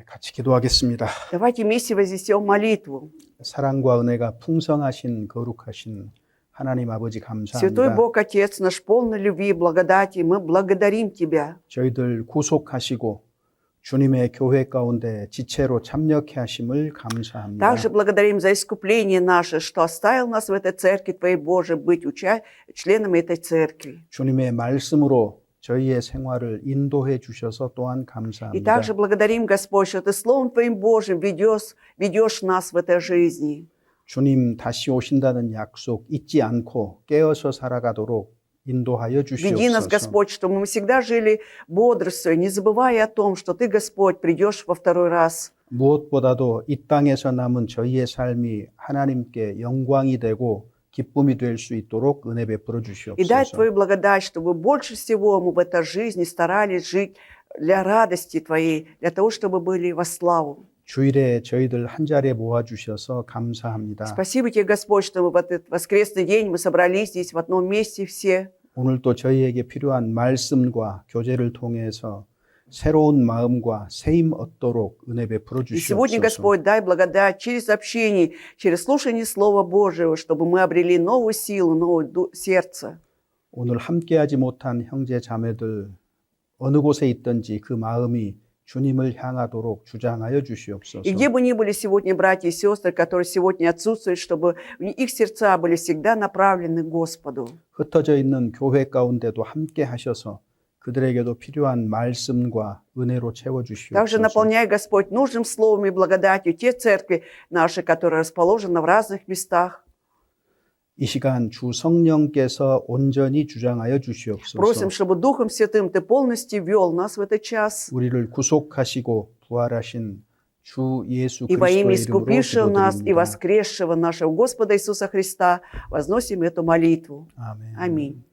같이 기도하겠습니다. Давайте вместе вознесем молитву. 사랑과 은혜가 풍성하신 거룩하신 하나님 아버지 Святой 감사합니다. Бог, Отец наш, полный любви и благодати, мы благодарим Тебя. 저희들 구속하시고 주님의 교회 가운데 지체로 참여케 하심을 감사합니다. Также благодарим за искупление наше, что оставил нас в этой церкви Твоей Божией быть членами этой церкви. 주님의 말씀으로 저희의 생활을 인도해 주셔서 또한 И 감사합니다. также благодарим, Господь, что Ты Словом Твоим Божьим ведешь нас в этой жизни. 주님 다시 오신다는 약속 잊지 않고 깨어서 살아가도록 인도하여 Веди нас, 주시옵소서. Господь, чтобы мы всегда жили бодрствуя, не забывая о том, что Ты, Господь, придешь во второй раз. 무엇보다도 이 땅에서 남은 저희의 삶이 하나님께 영광이 되고 기쁨이 될 수 있도록 은혜 베풀어 И дай 주시옵소서. Твою благодать, чтобы больше всего мы в этой жизни старались жить для радости Твоей, для того, чтобы были во славу. 주일에 저희들 한 자리에 모아 주셔서 감사합니다. Спасибо Тебе, Господь, что мы в этот воскресный день мы собрались здесь в одном месте все. 오늘도 저희에게 필요한 말씀과 교제를 통해서 새로운 마음과 새힘 얻도록 은혜 베풀어 И сегодня, 주시옵소서. Господь, дай благодать через общение, через слушание Слова Божьего, чтобы мы обрели новую силу, новое сердце. 오늘 함께하지 못한 형제 자매들 어느 곳에 있든지 그 마음이 주님을 향하도록 주장하여 주시옵소서. И где бы ни были сегодня братья и сестры, которые сегодня отсутствуют, чтобы их сердца были всегда направлены к Господу. 흩어져 있는 교회 가운데도 함께 하셔서 그들에게도 필요한 말씀과 은혜로 채워 Также 주시옵소서. наполняй, Господь, нужным словом и благодатью те церкви наши, которые расположены в разных местах. 이 시간 주 성령께서 온전히 주장하여 Просим, 주시옵소서. чтобы Духом Святым Ты полностью вел нас в этот час. 우리를 구속하시고 부활하신 주 예수 И во имя 그리스도의 이름으로 искупившего нас и 기도드립니다. воскресшего нашего Господа Иисуса Христа возносим эту молитву. 아멘. Аминь.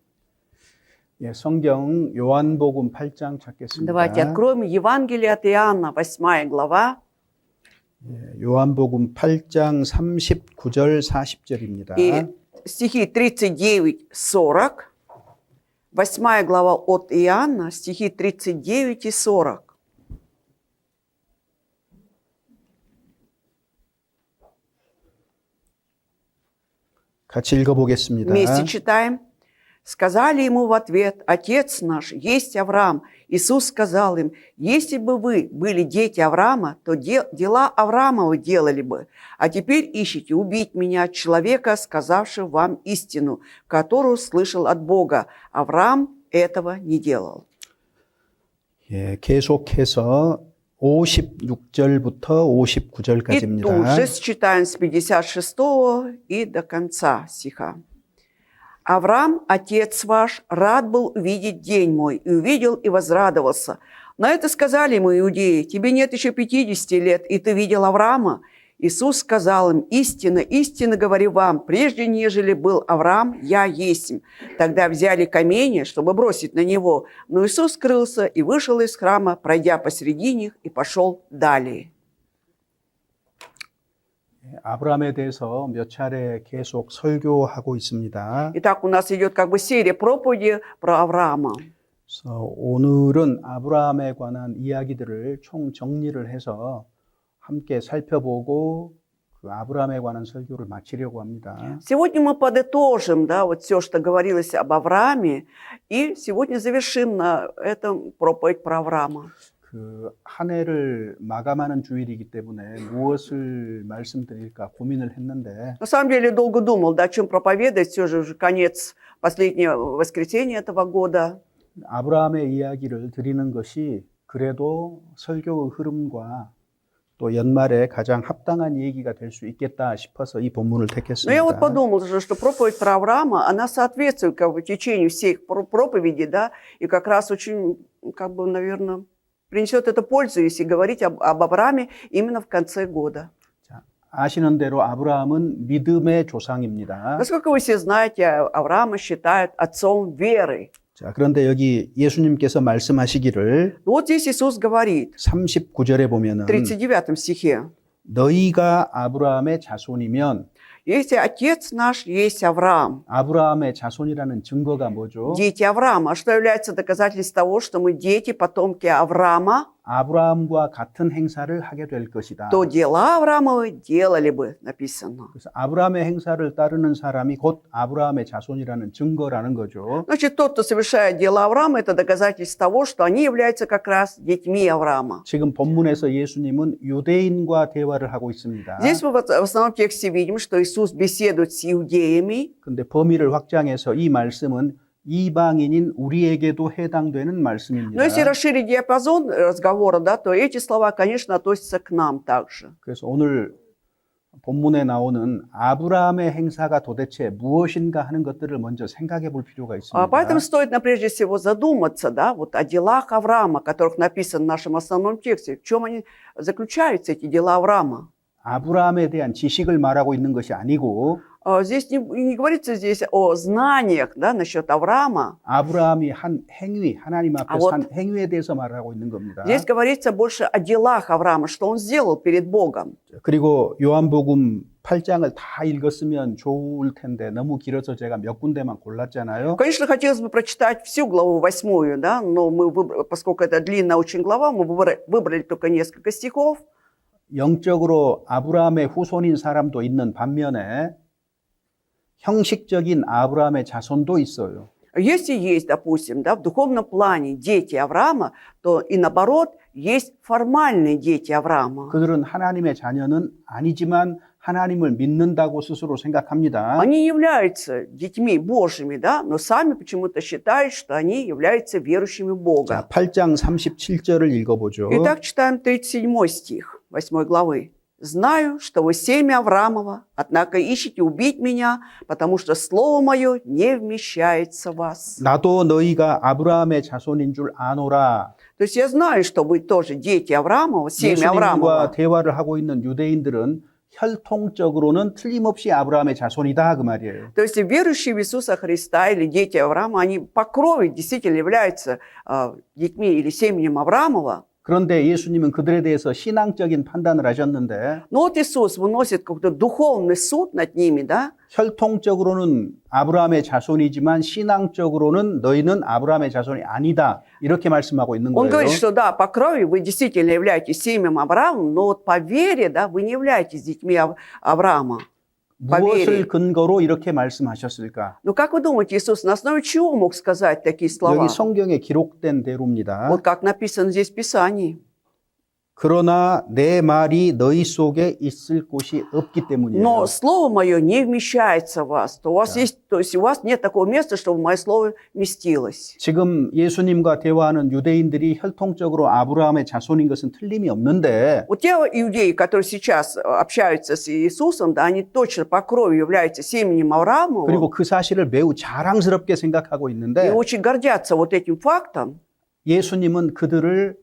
예, 성경 요한복음 8장 찾겠습니다. Давайте откроем Евангелие от Иоанна, 8 глава. 예, 요한복음 8장 39절 40절입니다. И стихи 39-40. 8 глава от Иоанна, стихи 39 и 40. 같이 읽어보겠습니다. Вместе читаем. Сказали ему в ответ: «Отец наш есть Авраам». Иисус сказал им: «Если бы вы были дети Авраама, то дела Авраамова делали бы. А теперь ищете убить меня, человека, сказавшего вам истину, которую слышал от Бога. Авраам этого не делал». 예, 계속해서 56절부터 И 59절까지입니다. тут же считаем с 56 и до конца стиха. «Авраам, отец ваш, рад был увидеть день мой, и увидел, и возрадовался. На это сказали ему иудеи: тебе нет еще 50 лет, и ты видел Авраама?» Иисус сказал им: «Истинно, истинно говорю вам, прежде нежели был Авраам, я есть». Тогда взяли камень, чтобы бросить на него, но Иисус скрылся и вышел из храма, пройдя посреди них, и пошел далее. 아브라함에 대해서 몇 차례 계속 설교하고 있습니다. Итак, у нас идет как бы серия проповеди про Авраама. 그래서 오늘은 아브라함에 관한 이야기들을 총 정리를 해서 함께 살펴보고 그 아브라함에 관한 설교를 마치려고 합니다. Сегодня мы подытожим, да, вот все, что говорилось об Аврааме, и сегодня завершим на этом проповедь про Авраама. 그 한 해를 마감하는 주일이기 때문에 무엇을 말씀드릴까 고민을 했는데 На самом деле долго думал, да, о чем проповедовать, все же уже конец, последнее воскресенье этого года. 아브라함의 이야기를 드리는 것이 그래도 설교의 흐름과 또 연말에 가장 합당한 얘기가 될 수 있겠다 싶어서 이 본문을 Но я вот 택했습니다. подумал, что проповедь про Авраама, она соответствует как бы течению всех проповедей, да, и как раз очень, как бы, наверное, принесет это пользу, если говорить об Аврааме именно в конце года. 자, 아시는 대로 아브라함은 믿음의 조상입니다. Насколько вы все знаете, Авраама считают отцом веры. 자, 그런데 여기 예수님께서 말씀하시기를 Но вот здесь Иисус говорит 39절에 в 보면은 39 стихе: 너희가 아브라함의 자손이면 «Если отец наш есть Авраам». 아브라함의 자손이라는 증거가 뭐죠? Дети Авраама. А что является доказательством того, что мы дети, потомки Авраама? 아브라함과 같은 행사를 하게 될 것이다. то дела Авраамовы делали бы, написано. 그래서 아브라함의 행사를 따르는 사람이 곧 아브라함의 자손이라는 증거라는 거죠. Значит, тот, кто совершает дела Авраама, это доказательство того, что они являются как раз детьми Авраама. 지금 본문에서 예수님은 유대인과 대화를 하고 있습니다. Здесь мы в основном тексте видим, что Иисус беседует с иудеями, 근데 범위를 확장해서 이 말씀은 이방인인 우리에게도 해당되는 말씀입니다. но если расширить диапазон разговора, да, то эти слова, конечно, относятся к нам также. 그래서 오늘 본문에 나오는 아브라함의 행사가 도대체 무엇인가 하는 것들을 먼저 생각해 볼 필요가 있습니다. Поэтому стоит нам прежде всего задуматься, да, вот о делах Авраама, о которых написано в нашем основном тексте. В чем они заключаются, эти дела Авраама? 아브라함에 대한 지식을 말하고 있는 것이 아니고 Здесь не говорится здесь о знаниях, да, насчет Авраама. 아브라함이 한 행위, 하나님 앞에서 вот 한 행위에 대해서 말을 하고 있는 겁니다. Здесь говорится больше о делах Авраама, что он сделал перед Богом. 그리고 요한복음 8장을 다 읽었으면 좋을 텐데 너무 길어서 제가 몇 군데만 골랐잖아요. Конечно, хотелось бы прочитать всю главу 8, да, но поскольку это длинная очень глава, мы выбрали только несколько стихов. 영적으로 아브라함의 후손인 사람도 있는 반면에 형식적인 아브라함의 자손도 있어요. Если есть, допустим, да, в духовном плане дети Авраама, то и наоборот, есть формальные дети Авраама. 그들은 하나님의 자녀는 아니지만 하나님을 믿는다고 스스로 생각합니다. Они являются детьми Божьими, да, но сами почему-то считают, что они являются верующими в Бога. 자, 8장 37절을 읽어보죠. Итак, читаем 37 стих 8 главы. «Знаю, что вы семя Авраамова, однако ищете убить меня, потому что слово мое не вмещается в вас». 나도 너희가 아브라함의 자손인 줄 아노라. То есть я знаю, что вы тоже дети Авраамова, семя Авраамова. 예수님과 대화를 하고 있는 유대인들은 혈통적으로는 틀림없이 아브라함의 자손이다 그 말이에요. То есть верующие в Иисуса Христа или дети Авраама, они по крови действительно являются детьми или семенем Авраамова. 그런데 예수님은 그들에 대해서 신앙적인 판단을 하셨는데 Но вот Иисус выносит какой-то духовный суд над ними, да? 혈통적으로는 아브라함의 자손이지만 신앙적으로는 너희는 아브라함의 자손이 아니다. 이렇게 말씀하고 있는 Он 거예요. говорит, что да, по крови вы действительно являетесь семенем Авраама, но вот по вере, да, вы не являетесь детьми Авраама. 무엇을 근거로 이렇게 말씀하셨을까? Ну как вы думаете, Иисус на основе чего мог сказать такие слова? 여기 성경에 기록된 대로입니다. Вот как написано здесь в Писании. 그러나 내 말이 너희 속에 있을 곳이 없기 때문이에요. Но слово мое не вмещается в вас. То есть у вас нет такого места, чтобы мое слово вместилось. 지금 예수님과 대화하는 유대인들이 혈통적으로 아브라함의 자손인 것은 틀림이 없는데 Вот те иудеи, которые сейчас общаются с Иисусом, да, они точно по крови являются семенем Авраамова. 그리고 그 사실을 매우 자랑스럽게 생각하고 И 있는데 очень гордятся вот этим фактом. 예수님은 그들을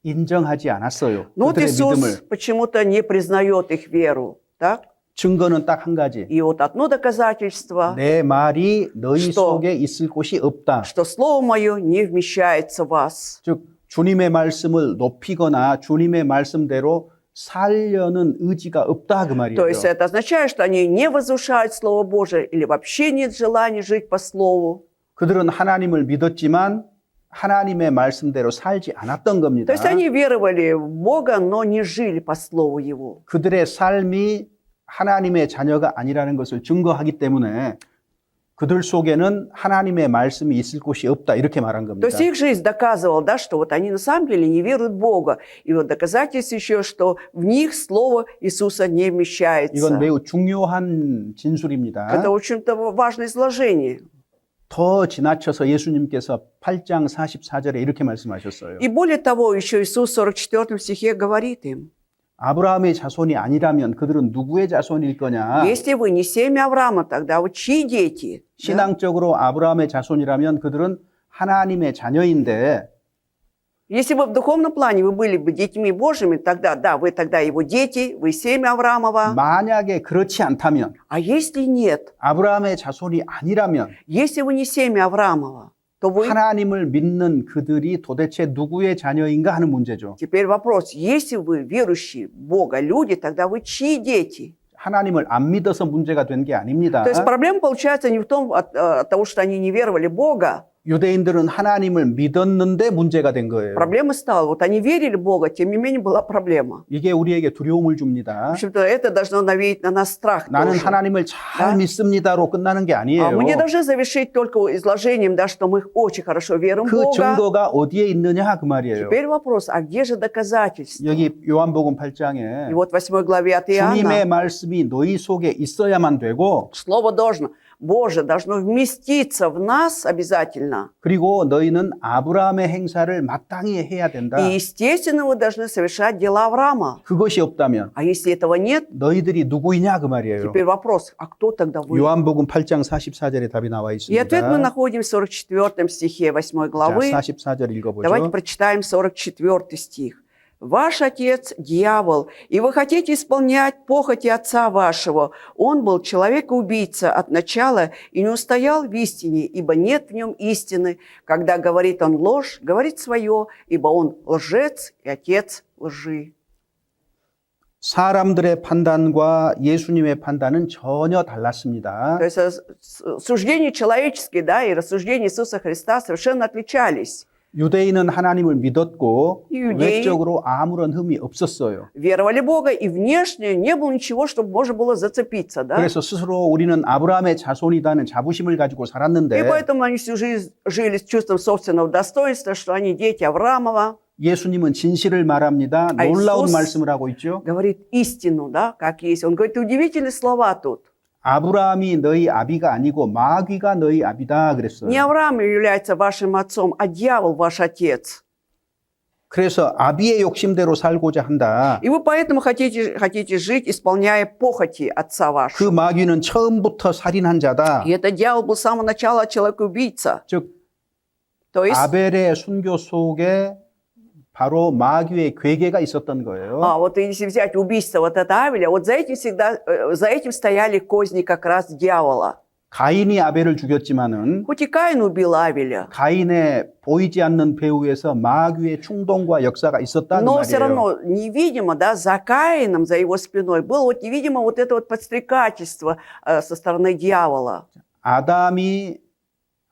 인정하지 않았어요. Но вот 그들의 Иисус 믿음을. почему-то не признает их веру. Так? 증거는 딱 한 가지. И вот одно доказательство, 내 말이 너희 что? 속에 있을 곳이 없다. что слово мое не вмещается в вас. 즉 주님의 말씀을 높이거나 주님의 말씀대로 살려는 의지가 없다 그 말이에요. То есть это означает, что они не возвышают Слово Божие или вообще нет желания жить по Слову. 그들은 하나님을 믿었지만 하나님의 말씀대로 살지 않았던 То 겁니다. есть они веровали в Бога, но не жили по Слову Его. 그들의 삶이 하나님의 자녀가 아니라는 것을 증거하기 때문에 그들 속에는 하나님의 말씀이 있을 곳이 없다 이렇게 말한 То 겁니다. есть их жизнь доказывала, да, что вот они на самом деле не веруют в Бога. И вот доказательство еще, что в них Слово Иисуса не вмещается. 이건 매우 중요한 진술입니다. Это, в общем-то, важное изложение. 더 지나쳐서 예수님께서 8장 44절에 이렇게 말씀하셨어요. И более того, еще Иисус в 44 стихе говорит им, 아브라함의 자손이 아니라면 그들은 누구의 자손일 거냐? если вы не семя Авраама, тогда вы чьи дети? Да? 신앙적으로 아브라함의 자손이라면 그들은 하나님의 자녀인데 Если бы в духовном плане вы были бы детьми Божьими, тогда, да, вы тогда его дети, вы семя Авраамова. 만약에 그렇지 않다면 А если нет, 아브라함의 자손이 아니라면 если вы не семя Авраамова, то вы... 하나님을 믿는 그들이 도대체 누구의 자녀인가 하는 문제죠. Теперь вопрос, если вы верующие в Бога люди, тогда вы чьи дети? 하나님을 안 믿어서 문제가 된 게 아닙니다. То есть проблема получается не в том, от того, что они не веровали в Бога, 유대인들은 하나님을 믿었는데 문제가 된 거예요. Проблема стала, вот они верили в Бога, тем не менее была проблема. 이게 우리에게 두려움을 В 줍니다. общем-то, это должно навеять на нас страх 나는 тоже. 하나님을 잘 믿습니다로 끝나는 게 아니에요. Мы не должны завершить только изложением, да, что мы очень хорошо верим в 그 Бога. 증거가 어디에 있느냐 그 말이에요. Теперь вопрос, а где же доказательства? 여기 요한복음 8장에 И вот в 8 главе от 주님의 Иоанна 말씀이 너희 속에 있어야만 되고 Слово Божье должно вместиться в нас обязательно. 그리고 너희는 아브라함의 행사를 마땅히 해야 된다. И, естественно, вы должны совершать дела Авраама. 그것이 없다면 А если этого нет, 너희들이 누구이냐 그 말이에요. теперь вопрос, а кто тогда вы? 요한복음 8장 44절에 답이 나와 И 있습니다. ответ мы находим в 44 стихе 8 자, главы. 44절 읽어보죠. Давайте прочитаем 44 стих. «Ваш отец – дьявол, и вы хотите исполнять похоти отца вашего. Он был человек-убийца от начала и не устоял в истине, ибо нет в нем истины. Когда говорит он ложь, говорит свое, ибо он лжец и отец лжи». 사람들의 판단과 예수님의 판단은 전혀 달랐습니다. То есть суждения человеческие, да, и рассуждения Иисуса Христа совершенно отличались. 유대인은 하나님을 믿었고 유대인- 외적으로 아무런 흠이 없었어요. Веровали в Бога, и внешне не было ничего, чтобы можно было зацепиться, да? 그래서 스스로 우리는 아브라함의 자손이다는 자부심을 가지고 И 살았는데 поэтому они всю жизнь жили с чувством собственного достоинства, что они дети Авраамова. 예수님은 진실을 말합니다. 아, 놀라운 이수스- 말씀을 하고 있죠. Говорит истину, да, как есть. Он говорит удивительные слова тут. 아브라함이 너희 아비가 아니고 마귀가 너희 아비다 그랬어요. Не Авраам является вашим отцом, а дьявол ваш отец. 그래서 아비의 욕심대로 살고자 한다. И вы поэтому хотите жить, исполняя похоти отца 그 вашего. 마귀는 처음부터 살인한 자다. И этот дьявол был с самого начала человек-убийца. 즉 То есть, 아벨의 순교 속에 바로 마귀의 괴계가 있었던 거예요. вот если взять убийство вот это Авеля, вот за этим стояли козни как раз дьявола. 가인이 아벨을 죽였지만은 Хоть и Каин убил Авеля, 가인의 보이지 않는 배후에서 마귀의 충동과 역사가 있었다는 но все 말이에요. равно невидимо, да, за Каином, за его спиной, было вот невидимо вот это вот подстрекательство со стороны дьявола.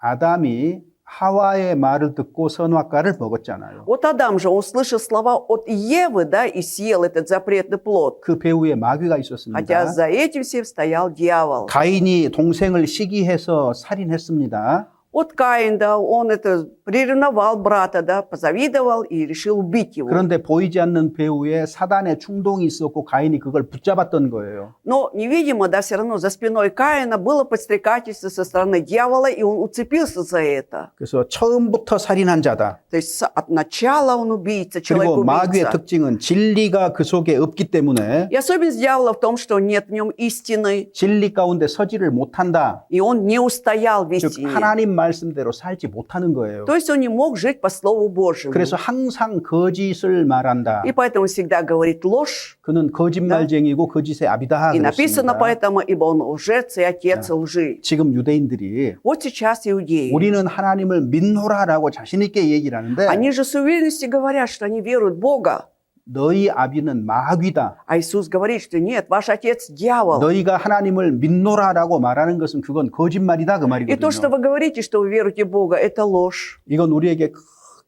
아담이 하와의 말을 듣고 선악과를 먹었잖아요. Вот Адам же, он слышал слова от Евы, да, и съел этот запретный плод. 그 배후에 마귀가 있었습니다. Хотя за этим всем стоял дьявол. 가인이 동생을 시기해서 살인했습니다. Вот Каин, да, он это приревновал брата, да, позавидовал и решил убить его. 그런데 보이지 않는 배후에 사단의 충동이 있었고 가인이 그걸 붙잡았던 거예요. Но невидимо, да, все равно за спиной Каина было подстрекательство со стороны дьявола, и он уцепился за это. 그래서 처음부터 살인한 자다. То есть от начала он убийца, 그리고 마귀의 человек-убийца. 특징은 진리가 그 속에 없기 때문에 И особенность дьявола в том, что нет в нем истины, 진리 가운데 서지를 못한다. и он не устоял в 즉 истине. 하나님 말씀대로 살지 못하는 거예요. То есть он не мог жить по Слову Божьему. 그래서 항상 거짓을 말한다. И поэтому всегда говорит ложь. 그는 거짓말쟁이고 거짓의 아비다 И написано 그랬습니다. поэтому, ибо он лжец и отец лжи. 지금 유대인들이 Вот сейчас иудеи. 우리는 하나님을 믿노라라고 자신 있게 얘기를 하는데 Они же с уверенностью говорят, что они веруют в Бога. 너희 아비는 마귀다. А Иисус говорит, что нет, ваш отец дьявол. 너희가 하나님을 믿노라라고 말하는 것은 그건 거짓말이다 그 И то, что 말이거든요. вы говорите, что вы веруете в Бога, это ложь. 이건 우리에게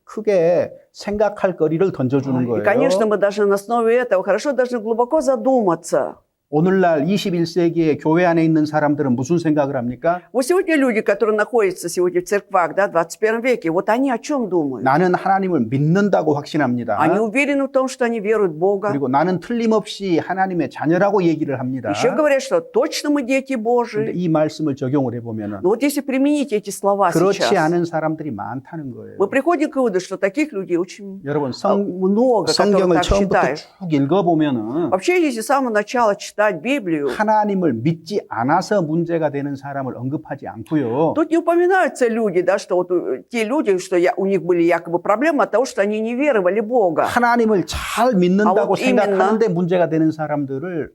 크게 생각할 거리를 던져주는 И, 거예요. конечно, мы даже на основе этого хорошо должны глубоко задуматься. 오늘날 21세기에 교회 안에 있는 사람들은 무슨 생각을 합니까? Вот сегодня люди, которые находятся сегодня в церквах, да, в 21 веке, вот они о чем думают? 나는 하나님을 믿는다고 확신합니다. Они уверены в том, что они веруют в Бога. 그리고 나는 틀림없이 하나님의 자녀라고 얘기를 합니다. Еще говорят, что точно мы дети 그런데 Божии. 이 말씀을 적용을 해보면 Но вот если применить эти слова 그렇지 сейчас, 않은 사람들이 많다는 거예요. мы приходим к выводу, что таких людей очень 여러분 много, которые 성경을 так 처음부터 считают. 쭉 읽어보면은 Вообще, если с самого начала читать Библию, 하나님을 믿지 않아서 문제가 되는 사람을 언급하지 않고요. тут не упоминаются люди, да, что вот те люди, что у них были якобы проблемы от того, что они не веровали в Бога. 하나님을 잘 믿는다고 아, 생각하는데 문제가 되는 사람들을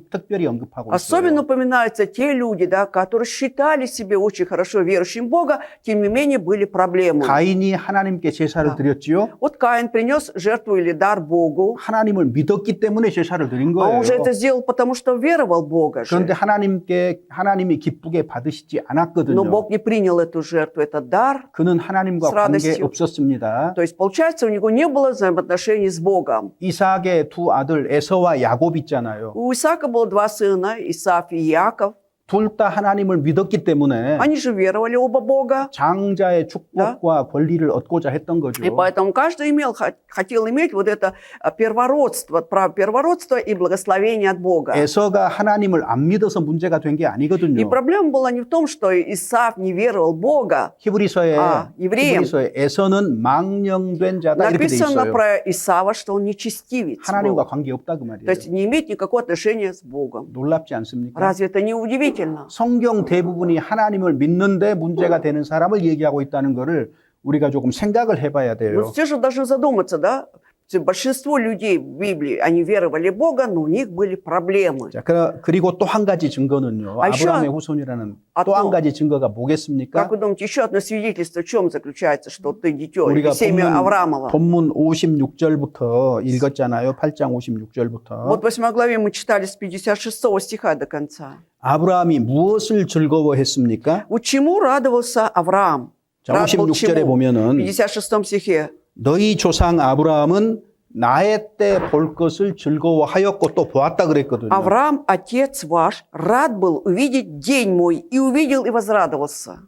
특별히 언급하고 Особенно 있어요. упоминаются те люди, да, которые считали себя очень хорошо верующим в Бога, тем не менее были проблемы. 가인이 하나님께 제사를 아. 드렸지요. Вот Каин принес жертву или дар Богу, 하나님을 믿었기 때문에 제사를 드린 а он же 거예요. это сделал, потому потому что веровал в Бога же. 그런데 하나님이 기쁘게 받으시지 Но 않았거든요. Бог не принял эту жертву, этот дар. 그는 하나님과 с радостью. 관계 없었습니다. То есть, получается, у него не было взаимоотношений с Богом. 이삭의 두 아들 에서와 야곱 있잖아요. У Исаака было два сына, Исав и Яков. 둘 다 하나님을 믿었기 때문에 Они же веровали оба Бога. 장자의 축복과 권리를 얻고자 했던 거죠. И поэтому каждый хотел иметь вот это первородство, право первородства и благословение от Бога. 에서가 하나님을 안 믿어서 문제가 된 게 И 아니거든요. проблема была не в том, что Исав не веровал в Бога. 히브리서에 евреям. 에서는 망령된 자다 이렇게 돼 Написано 있어요. про Исава, что он нечестивец 하나님과 был. 관계 없다 그 То 말이에요. есть не имеет никакого отношения с Богом. 놀랍지 않습니까? Разве это не удивительно? 성경 대부분이 하나님을 믿는데 문제가 되는 사람을 얘기하고 있다는 것을 우리가 조금 생각을 해봐야 Мы 돼요. все же должны задуматься, да? Большинство людей в Библии, они веровали в Бога, но у них были проблемы. 자, 그리고 또 한 가지 증거는요. 아, еще 아브라함의 후손이라는 одно. 또 한 가지 증거가 뭐겠습니까? Как вы думаете, еще одно свидетельство в чем заключается, что ты дитё, 우리가 семя Авраамова? 본문 56절부터 읽었잖아요. 8장 56절부터. Вот в 8 главе мы читали с 56 стиха до конца. 아브라함이 무엇을 즐거워했습니까? Вот чему радовался Авраам? 자, Рад был 56절에 чему? В 보면은 56 стихе. 너희 조상 아브라함은 나의 때 볼 것을 즐거워하였고 또 보았다 그랬거든요. Авраам, отец ваш, рад был увидеть день мой, и увидел, и возрадовался.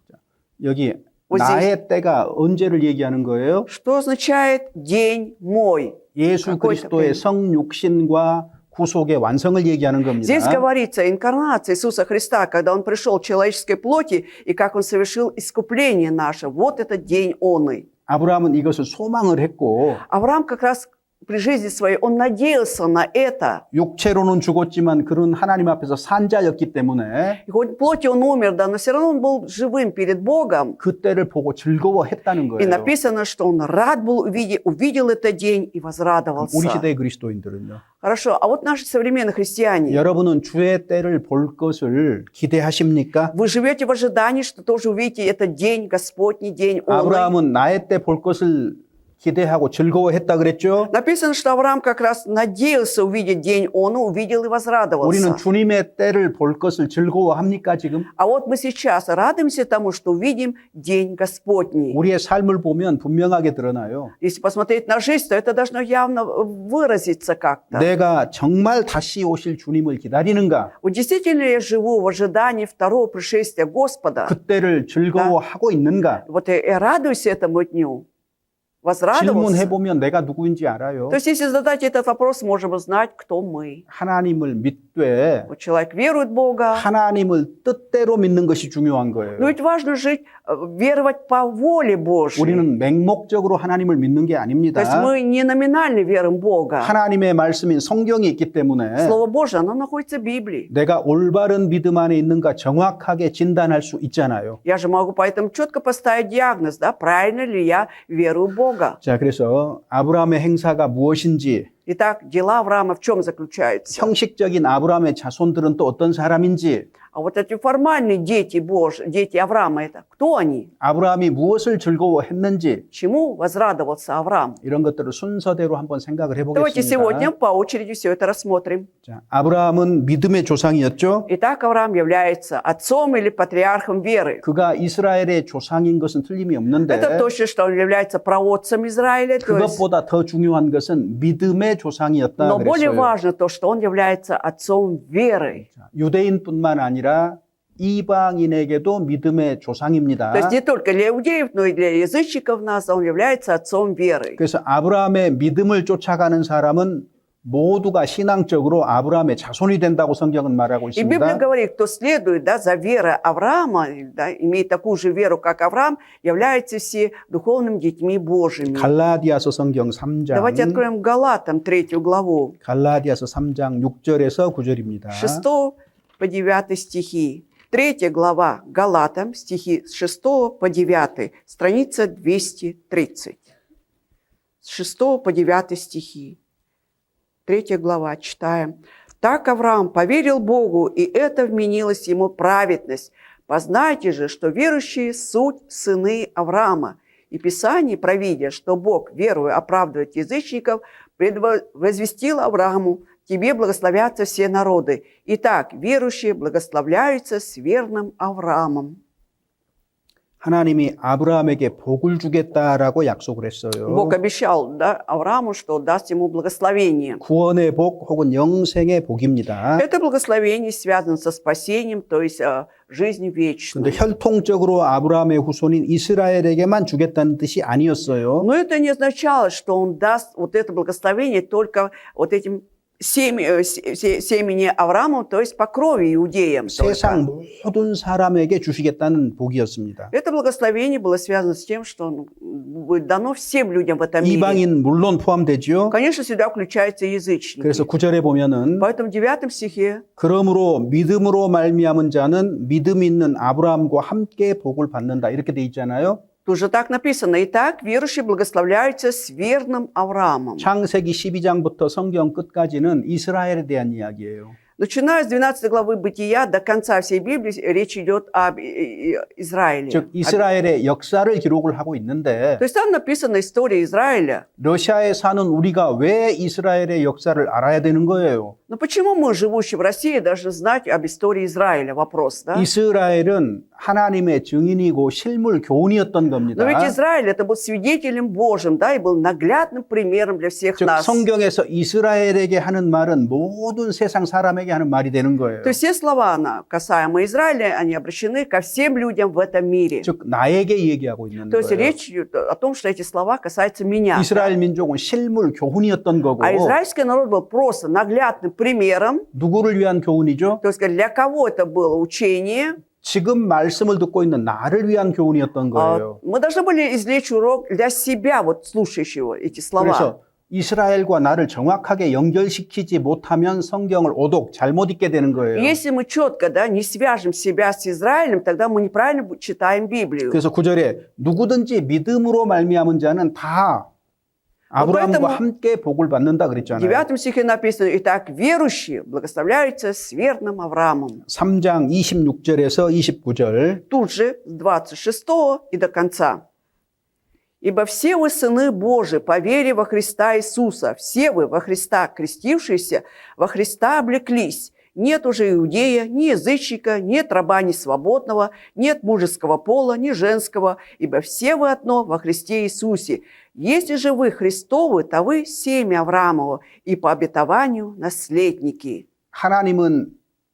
여기 Вот 나의 때가 언제를 얘기하는 거예요? Что означает день мой? 예수 какой-то 그리스도의 время. 성육신과 구속의 완성을 얘기하는 겁니다. Здесь говорится инкарнация Иисуса Христа, когда Он пришел в человеческой плоти, и как Он совершил искупление наше. Вот этот день Он и. 아브라함은 이것을 소망을 했고 Авраам как раз при жизни своей, он надеялся на это. 육체로는 죽었지만 그는 하나님 앞에서 산자였기 때문에 И хоть в плоти он умер, да, но все равно он был живым перед Богом. 그 때를 보고 즐거워했다는 И 거예요. написано, что он рад был увидел этот день и 우리 возрадовался. 시대의 그리스도인들은요. Хорошо, а вот наши современные христиане, 여러분은 주의 때를 볼 것을 기대하십니까? вы живете в ожидании, что тоже увидите этот день, Господний день. Он. 아브라함은 나의 때 볼 것을 기대하고 즐거워했다 그랬죠? Написано, что Авраам как раз надеялся увидеть день, он увидел и возрадовался. 우리는 주님의 때를 볼 것을 즐거워합니까 지금? А вот мы сейчас радуемся тому, что увидим день Господний. 우리의 삶을 보면 분명하게 드러나요. Если посмотреть на жизнь, то это должно явно выразиться как-то. 내가 정말 다시 오실 주님을 기다리는가? Вот действительно я живу в ожидании второго пришествия Господа. 그때를 즐거워하고 있는가? Вот я радуюсь этому дню. Возрадовался. 질문해보면 내가 누구인지 알아요. То есть, если задать этот вопрос, можем узнать, кто мы. 하나님을 믿되 Вот человек верует в Бога. 하나님을 뜻대로 믿는 것이 중요한 거예요. Но ведь важно жить, веровать по воле Божьей. 우리는 맹목적으로 하나님을 믿는 게 То есть 아닙니다. мы не номинально верим в Бога. 하나님의 말씀인 성경이 있기 때문에 Слово Божье, оно находится в Библии. 내가 올바른 믿음 안에 있는가 정확하게 진단할 수 있잖아요. Я же могу поэтому четко поставить диагноз, да, правильно ли я верую в Бога. 자, 그래서 아브라함의 행사가 무엇인지, Итак, дела Авраама в чем заключаются? 형식적인 아브라함의 자손들은 또 어떤 사람인지, А вот эти формальные дети Божьи, дети Авраама, это кто они? 아브라함이 무엇을 즐거워했는지 Чему возрадовался Авраам? 이런 것들을 순서대로 한번 생각을 Давайте сегодня 해보겠습니다. по очереди все это рассмотрим. 자, 아브라함은 믿음의 조상이었죠. Итак, Авраам является отцом или патриархом веры. 그가 이스라엘의 조상인 것은 틀림이 없는데 Это точно, что он является праотцом Израиля. То есть, 그것보다 더 중요한 것은 믿음의 조상이었다 но более 그랬어요. важно то, что он является отцом веры. 자, 유대인뿐만 아니라 이방인에게도 믿음의 조상입니다. То есть не только для иудеев, но и для язычников нас он является отцом веры. 그래서 아브라함의 믿음을 쫓아가는 사람은 모두가 신앙적으로 아브라함의 자손이 된다고 성경은 말하고 И Библия 있습니다. говорит, кто следует, да, за верой Авраама, да, имеет такую же веру, как Авраам, являются все духовными детьми Божьими. 갈라디아서 성경 3장 Давайте откроем Галатам 3 главу, 갈라디아서 3장 6절에서 9절입니다. 6 по 9 стихи. 3 глава Галатам, стихи с 6 по 9, страница 230. С 6 по 9 стихи. 3 глава, читаем. «Так Авраам поверил Богу, и это вменилось ему праведность. Познайте же, что верующие – суть сыны Авраама. И Писание, провидя, что Бог, веруя, оправдывает язычников, предвозвестил Аврааму тебе благословятся все народы. Итак, верующие благословляются с верным Авраамом. 하나님이 아브라함에게 복을 주겠다라고 약속을 했어요. Бог обещал, да, Аврааму, что даст ему благословение. 구원의 복 혹은 영생의 복입니다. Это благословение связано со спасением, то есть жизнью 그런데 вечной. 혈통적으로 아브라함의 후손인 이스라엘에게만 주겠다는 뜻이 아니었어요. Но это не означало, что он даст вот это благословение только вот этим семени Аврааму, то есть по крови иудеям. 세상 только. 모든 사람에게 주시겠다는 복이었습니다. Это благословение было связано с тем, что будет дано всем людям в этом мире. 이방인 물론 포함되지요. Конечно, сюда включаются язычники. 그래서 9절에 보면은 Поэтому в 9 стихе 그러므로 믿음으로 말미암은 자는 믿음 있는 아브라함과 함께 복을 받는다. 이렇게 돼 있잖아요. тут же так написано: «Итак, верующие благословляются с верным Авраамом». 창세기 12장부터 성경 끝까지는 이스라엘에 대한 이야기예요. Начиная с 12 главы Бытия до конца всей Библии речь идет об Израиле. 즉 이스라엘의 역사를 기록을 하고 있는데 То есть там написана история Израиля. 러시아에 사는 우리가 왜 이스라엘의 역사를 알아야 되는 거예요? Но почему мы, живущие в России, должны знать об истории Израиля? Вопрос, да? 이스라엘은 하나님의 증인이고 실물 교훈이었던 겁니다. Но ведь Израиль это был свидетелем Божьим, да, и был наглядным примером для всех 즉 нас. 성경에서 이스라엘에게 하는 말은 모든 세상 사람에게 하는 말이 되는 거예요. То есть все слова, касаемо Израиля, они обращены ко всем людям в этом мире. 즉 나에게 얘기하고 있는 То есть 거예요. речь идет о том, что эти слова касаются меня. 이스라엘 민족은 실물 교훈이었던 거고 А израильский народ был просто наглядным примером. 누구를 위한 교훈이죠? То есть для кого это было учение? 지금 말씀을 듣고 있는 나를 위한 교훈이었던 거예요. Мы должны были извлечь урок для себя, вот слушающего эти слова. 그래서 이스라엘과 나를 정확하게 연결시키지 못하면 성경을 오독 잘못 읽게 되는 거예요. Если мы четко, да, не свяжем себя с Израилем, тогда мы неправильно читаем Библию. 그래서 9절에 누구든지 믿음으로 말미암은 자는 다 아브라함과 поэтому 함께 복을 받는다 В 그랬잖아요. 9 стихе написано: «Итак, верующие благословляются с верным Авраамом». 3장 26절에서 29절. Тут же, с 26 и до конца. «Ибо все вы сыны Божии по вере во Христа Иисуса, все вы во Христа крестившиеся, во Христа облеклись. Нет уже иудея, ни язычника, нет раба, ни свободного, нет мужеского пола, ни женского, ибо все вы одно во Христе Иисусе. Если же вы Христовы, то вы семя Авраамова и по обетованию наследники». 하나님은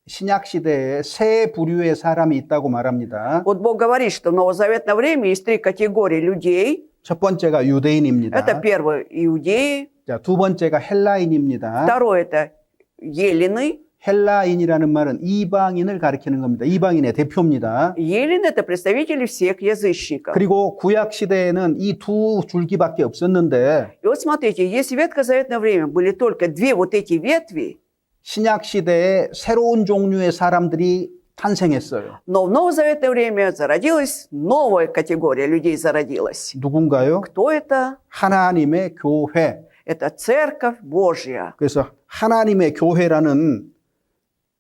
신약 시대에 세 부류의 사람이 있다고 말합니다. Вот Бог говорит, что в новозаветное время есть 3 категории людей. 첫 번째가 유대인입니다. Это первое – иудеи, 자, 두 번째가 헬라인입니다. второе – это елены. 헬라인이라는 말은 이방인을 가리키는 겁니다. 이방인의 대표입니다. Елены – это представители всех язычников. 그리고 구약 시대에는 이 두 줄기밖에 없었는데 И вот смотрите, если в ветхозаветное время были только 2 вот эти ветви, 신약 시대에 새로운 종류의 사람들이 탄생했어요. но в новозаветное время зародилась новая категория людей зародилась. 누군가요? Кто это? 하나님의 교회. Это Церковь Божья. 그래서 하나님의 교회라는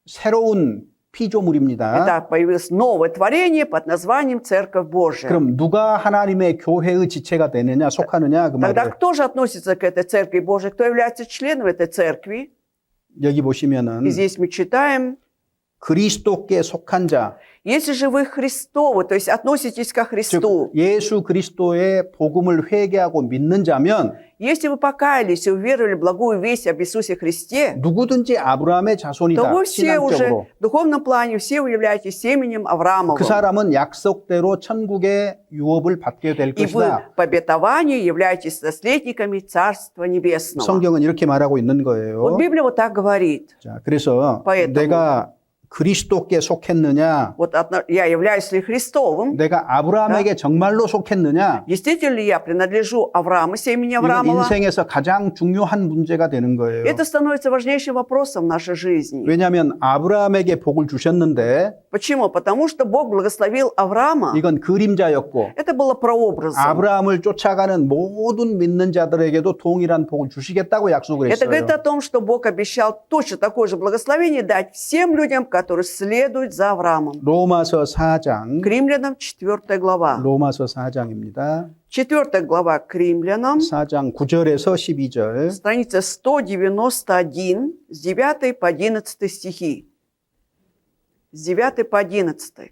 새로운 피조물입니다. Это появилось новое творение под названием Церковь Божья. 그럼 누가 하나님의 교회의 지체가 되느냐, 속하느냐 그 Тогда 말이에요. кто же относится к этой Церкви Божьей? Кто является членом этой Церкви? 여기 보시면은 И здесь мы читаем: 그리스도께 속한 자, «Если же вы Христовы», то есть относитесь ко 즉 Христу, 예수 그리스도의 복음을 회개하고 믿는 자면 если вы покаялись и уверовали в благую весть об Иисусе Христе, 누구든지 아브라함의 то 자손이다. вы все уже 신앙적으로. в духовном плане, все вы являетесь семенем Авраамовым. 그 사람은 약속대로 천국의 유업을 받게 될 И вы 것이다. по обетованию являетесь наследниками Царства Небесного. 성경은 이렇게 말하고 있는 Вот 거예요. Библия вот так говорит. 자, 그래서 поэтому 내가 그리스도께 속했느냐, Вот я являюсь ли Христовым? 내가 아브라함에게 정말로 속했느냐, Действительно ли я принадлежу Аврааму, семени 이건 Авраамова? 인생에서 가장 중요한 문제가 되는 거예요. Это становится важнейшим вопросом в нашей жизни. 왜냐하면 아브라함에게 복을 주셨는데 Почему? Потому что Бог благословил Авраама. 이건 그림자였고 Это было прообразом. 아브라함을 쫓아가는 모든 믿는 자들에게도 동일한 복을 주시겠다고 약속을 Это 했어요. говорит о том, что Бог обещал точно такое же благословение дать всем людям, которые следуют за Авраамом. 로마서 4장, К римлянам 4 глава. 로마서 4장입니다. 4 глава к римлянам, 4장 9절에서 12절. страница 191, с 9 по 11 стихи. С 9 по 11.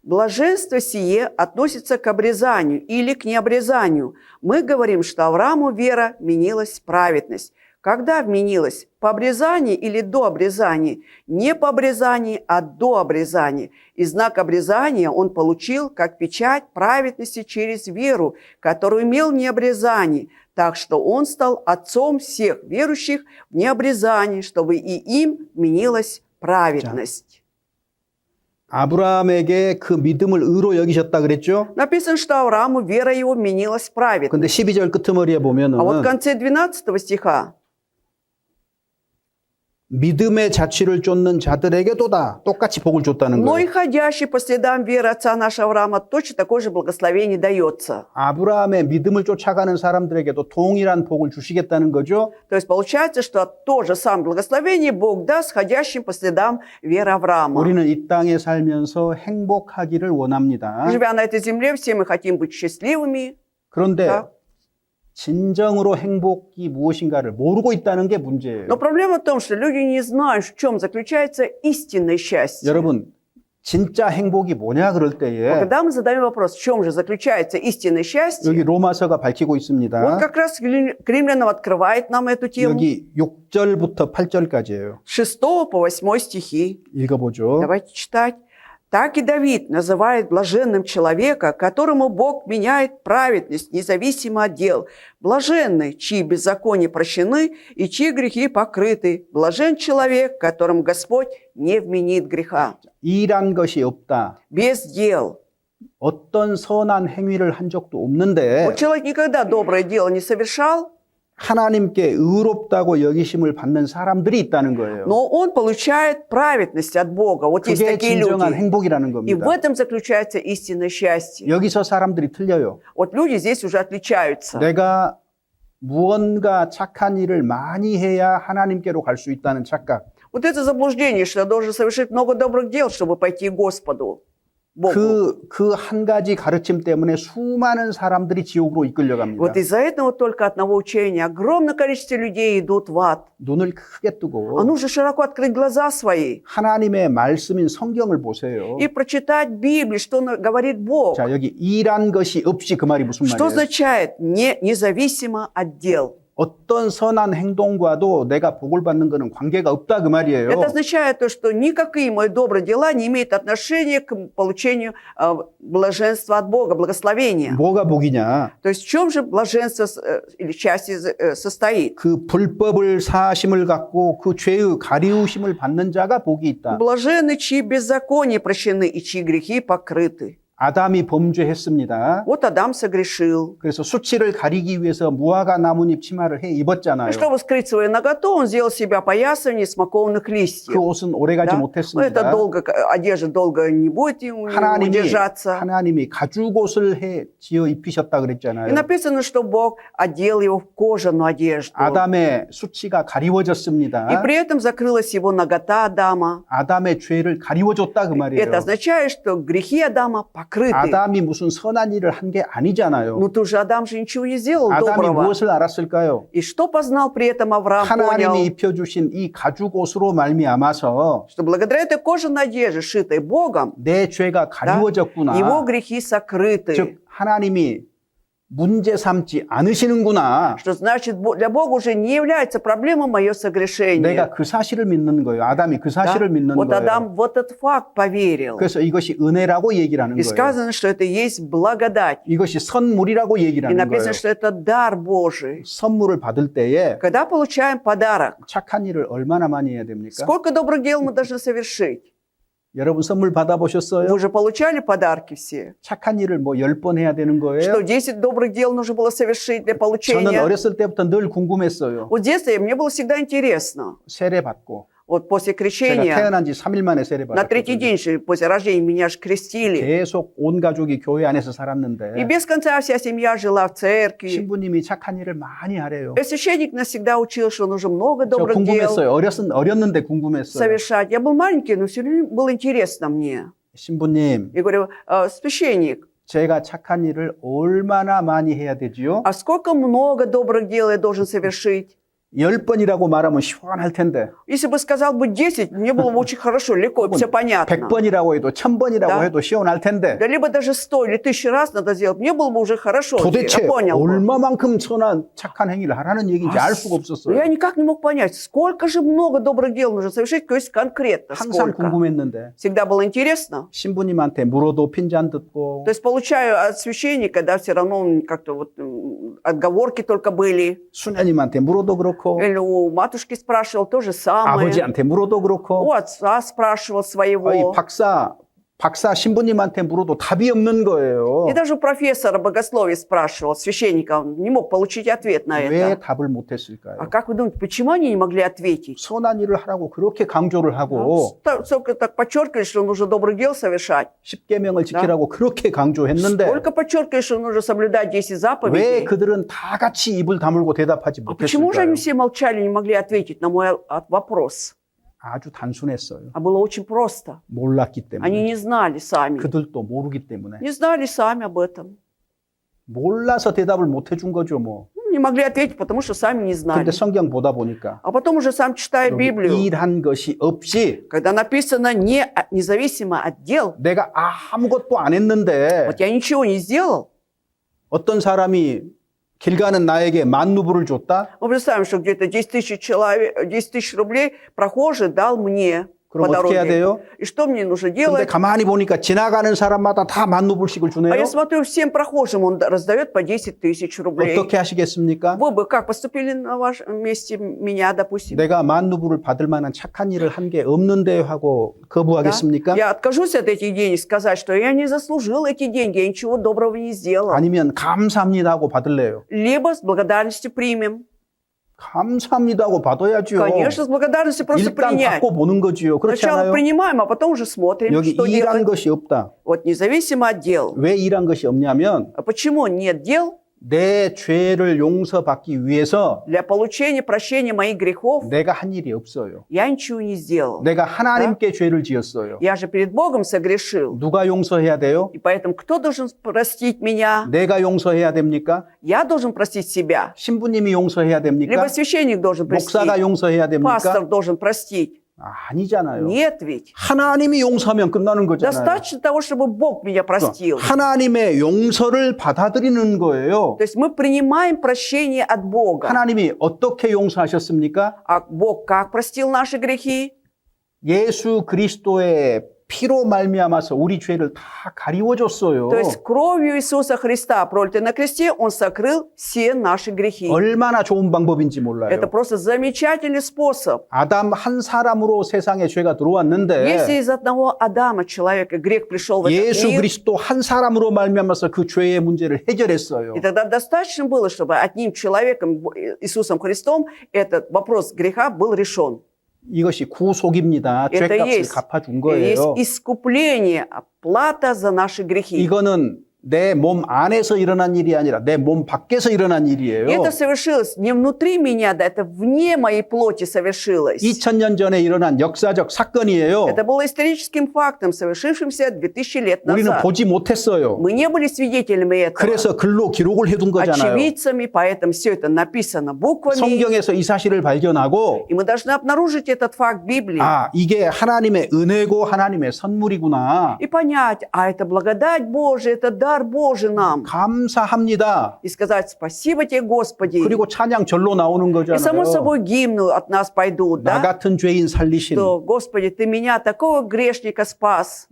Блаженство сие относится к обрезанию или к необрезанию. Мы говорим, что Аврааму вера менилась в праведность. Когда вменилась? По обрезании или до обрезания? Не по обрезании, а до обрезания. И знак обрезания он получил как печать праведности через веру, которую имел в необрезании. Так что он стал отцом всех верующих в необрезании, чтобы и им вменилась праведность. 아브라함에게 그 믿음을 의로 여기셨다 그랬죠? Написано, что Аврааму вера его вменилась в праведность. 근데 12절 끄트머리에 보면은 А вот в конце 12 стиха 믿음의 자취를 쫓는 자들에게도다 똑같이 복을 줬다는 но и 거예요. ходящий по следам веры отца нашего Авраама точно такое же благословение дается. 아브라함의 믿음을 쫓아가는 사람들에게도 동일한 복을 주시겠다는 거죠. То есть получается, что то же самое благословение Бог даст ходящим по следам веры Авраама. 우리는 이 땅에 살면서 행복하기를 원합니다. Живя на этой земле, все мы хотим быть счастливыми. 그런데 Да. 진정으로 행복이 무엇인가를 모르고 있다는 게 문제예요. Но проблема в том, что люди не знают, в чем заключается истинное счастье. 여러분, 진짜 행복이 뭐냐 그럴 때에 Когда мы задаем вопрос, в чем же заключается истинное счастье, 여기 로마서가 밝히고 вот 있습니다. как раз к римлянам открывает нам эту тему. 여기 6절부터 8절까지예요. С 6 по 8 стихи. 읽어보죠. Давайте читать. Так и Давид называет блаженным человека, которому Бог меняет праведность, независимо от дел. Блаженный, чьи беззакония прощены и чьи грехи покрыты. Блажен человек, которому Господь не вменит греха. 일한 것이 없다. Без дел. 어떤 선한 행위를 한 적도 없는데 Вот человек никогда доброе дело не совершал, 하나님께 의롭다고 여기심을 받는 사람들이 있다는 거예요. но он получает праведность от Бога. Вот есть 그게 такие 진정한 люди. 행복이라는 И 겁니다. в этом заключается истинное счастье. 여기서 사람들이 틀려요. Вот люди здесь уже отличаются. 내가 무언가 착한 일을 많이 해야 하나님께로 갈 수 있다는 착각. Вот это заблуждение, что я должен совершить много добрых дел, чтобы пойти к Господу, Богу. 그 한 가지 가르침 때문에 수많은 사람들이 지옥으로 이끌려갑니다. Вот из-за этого только одного учения огромное количество людей идут в ад. 눈을 크게 뜨고 А нужно широко открыть глаза свои 하나님의 말씀인 성경을 보세요. и прочитать Библию, что говорит Бог. 자, 여기 일한 것이 없이 그 말이 무슨 Что 말이에요? означает независимо от дел? 어떤 선한 행동과도 내가 복을 받는 것은 관계가 없다 그 말이에요. Это означает то, что никакие мои добрые дела не имеют отношения к получению блаженства от Бога, благословения. 뭐가 복이냐? То есть в чем же блаженство или счастье состоит? 그 불법을 사심을 갖고 그 죄의 가리우심을 받는 자가 복이 있다. Блаженны, чьи беззакония прощены и чьи грехи покрыты. 아담이 범죄했습니다. Вот Адам согрешил. 그래서 수치를 가리기 위해서 무화과 나뭇잎 치마를 해 입었잖아요. И чтобы скрыть свою наготу, он сделал себе опоясывание из смоковных 그 листьев. 옷은 오래가지 Да? Но это 못했습니다. долго, одежда долго не будет ему держаться. 하나님이 가죽옷을 해 지어 입히셨다 И 그랬잖아요. написано, что Бог одел его в кожаную одежду. 아담의 수치가 И 가리워졌습니다. при этом закрылась его нагота Адама. 아담의 죄를 가리워줬다 그 말이에요. Это означает, что грехи Адама покрыты. 아담이 무슨 선한 일을 한 게 아니잖아요. Но ты же, Адам же ничего не сделал 아담이 доброго. 무엇을 알았을까요? И что познал при этом Авраам? 하나님이 Понял, 입혀주신 이 가죽옷으로 말미암아서 что благодаря этой кожаной одежде, шитой Богом, 내 죄가 가리워졌구나. его грехи сокрыты. 즉 하나님이 문제 삼지 않으시는구나. Что значит, для Бога уже не является проблемой мое согрешение. 내가 그 사실을 믿는 거예요. 아담이 그 Да? 사실을 믿는 Вот 거예요. Адам в этот факт поверил. 그래서 이것이 은혜라고 얘기를 하는 И 거예요. сказано, что это есть благодать. 이것이 선물이라고 얘기를 И 하는 написано, 거예요. что это дар Божий. 선물을 받을 때에 Когда получаем подарок, 착한 일을 얼마나 많이 해야 됩니까? сколько добрых дел мы должны совершить? 여러분 선물 받아보셨어요? Вы уже получали подарки все? 착한 일을 뭐 10번 해야 되는 거예요? Что 10 добрых дел нужно было совершить для 저는 получения? 어렸을 때부터 늘 궁금했어요. Вот в детстве мне было всегда интересно. 세례 받고 Вот после 제가 крещения, 태어난 지 3일 만에 세례 на третий 받았거든요. день же после рождения меня же крестили. 계속 온 가족이 교회 안에서 И 살았는데 без конца вся семья жила в церкви. 신부님이 착한 일을 많이 하래요. И священник нас всегда учил, что нужно много 저 добрых дел 궁금했어요. 어렸는데 궁금했어요. совершать. Я был маленький, но все время было интересно мне. 신부님, Я говорю, священник, 제가 착한 일을 얼마나 많이 해야 되지요? А сколько много добрых дел я должен совершить? 10번이라고 말하면 시원할 텐데 Если бы сказал бы 10, мне было бы очень хорошо, легко, и все понятно. 100번이라고 해도 1000번이라고 Да. 해도 시원할 텐데 Да либо даже 100 или 1000 раз надо сделать, мне было бы уже хорошо. Я 도대체 понял бы. 얼마만큼 선한 착한 행위를 하라는 얘기인지 알 수가 Но 없었어요. я никак не мог понять, сколько же много добрых дел нужно совершить, то есть конкретно 항상 сколько. 궁금했는데 Всегда было интересно. 신부님한테 물어도 핀잔 듣고 То есть получаю от священника, да, все равно как-то вот отговорки только были. 수녀님한테 물어도 그렇고 Или у матушки спрашивал то же самое. 아버지한테 물어도 그렇고 У отца спрашивал своего. 아니, 박사 신부님한테 물어도 답이 없는 거예요. И даже у профессора богословия спрашивал, священника, он не мог получить ответ на 왜 это. 답을 А 못했을까요? как вы думаете, почему они не могли ответить? 선한 일을 하라고 그렇게 강조를 하고 Столько так подчеркивали, что нужно добрых дел совершать. 10계명을 지키라고 그렇게 강조했는데 Только подчеркивали, что нужно соблюдать 10 왜 заповедей. 그들은 다 같이 입을 다물고 대답하지 А почему же 못했을까요? они все молчали, не могли ответить на мой вопрос? 아주 단순했어요. А было очень просто. 몰랐기 Они 때문에. не знали сами. 그들도 모르기 때문에. Не знали сами об этом. 몰라서 대답을 못 해준 거죠, 뭐. Не могли ответить, потому что сами не знали. 근데 성경 보다 보니까 А потом уже сам читая 여기 Библию, 일한 것이 없이 когда написано независимо от дел, 내가 아무것도 안 했는데 вот я ничего не сделал. 어떤 사람이 길 가는 나에게 10,000루블을 줬다? Мы представим, что где-то 10 тысяч человек, 10 тысяч рублей прохожий дал мне по 그럼 어떻게 해야 дороге. 돼요? И что мне нужно 근데 делать? 가만히 보니까 지나가는 사람마다 다 10,000루블씩을 А 주네요. я смотрю, всем прохожим он раздает по 10 тысяч рублей. 어떻게 하시겠습니까? Вы бы как поступили на вашем месте меня, допустим? 내가 10,000루블을 받을 만한 착한 일을 한 게 없는데 하고 Да? 거부하겠습니까? Я откажусь от этих денег, сказать, что я не заслужил эти деньги, я ничего доброго не сделал. 아니면 감사합니다 하고 받을래요. Либо с благодарностью примем. 감사합니다 하고 받아야죠. Конечно, с благодарностью просто 일단 принять. 받고 보는 거지요. 그렇지 Сначала 않아요? принимаем, а потом уже смотрим, 여기 что 일한 делать. 것이 없다. Вот независимо от дел. 왜 일한 것이 없냐면 А почему нет дел? 내 죄를 용서받기 위해서 Для получения прощения моих грехов 내가 한 일이 없어요. я ничего не сделал. 내가 하나님께 죄를 지었어요. Я же перед Богом согрешил. 누가 용서해야 돼요? И поэтому кто должен простить меня? 내가 용서해야 됩니까? Я должен простить себя. 신부님이 용서해야 됩니까? Либо священник должен простить. 목사가 용서해야 됩니까? Пастор должен простить. 아니잖아요. Нет ведь. 하나님이 용서하면 끝나는 거잖아요. Достаточно того, чтобы Бог меня простил. 하나님의 용서를 받아들이는 거예요. То есть мы принимаем прощение от Бога. 하나님이 어떻게 용서하셨습니까? А Бог как простил наши грехи? 예수 그리스도의 피로 말미암아서 우리 죄를 다 가리워줬어요. То есть кровью Иисуса Христа, пролитой на кресте, Он сокрыл все наши грехи. 얼마나 좋은 방법인지 몰라요. Это просто замечательный способ. 아담 한 사람으로 세상에 죄가 들어왔는데 Если из одного Адама человека грех пришел в этот 예수 мир, 그리스도 한 사람으로 말미암아서 그 죄의 문제를 해결했어요. и тогда достаточно было, чтобы одним человеком, Иисусом Христом, этот вопрос греха был решен. 이것이 구속입니다. Это 죄값을 есть 갚아준 거예요. искупление, плата за наши грехи. 이거는 내 몸 안에서 일어난 일이 아니라 내 몸 밖에서 일어난 И 일이에요. это совершилось не внутри меня, да, это вне моей плоти совершилось. 2000년 전에 일어난 역사적 사건이에요. Это было историческим фактом, совершившимся 2000 лет 우리는 назад. 보지 못했어요. Мы не были свидетелями этого, 그래서 글로 기록을 해둔 거잖아요. очевидцами, поэтому все это написано буквами. 성경에서 이 사실을 발견하고 И мы должны обнаружить этот факт в Библии 아, 이게 하나님의 은혜고 하나님의 선물이구나. и понять, а это благодать Божия, это дар Божий нам. 감사합니다. И сказать спасибо тебе, Господи. 그리고 찬양 절로 나오는 И само 거잖아요. собой гимны от нас пойдут, 나 да? 같은 죄인 살리신 Что, Господи, Ты меня, такого грешника, спас.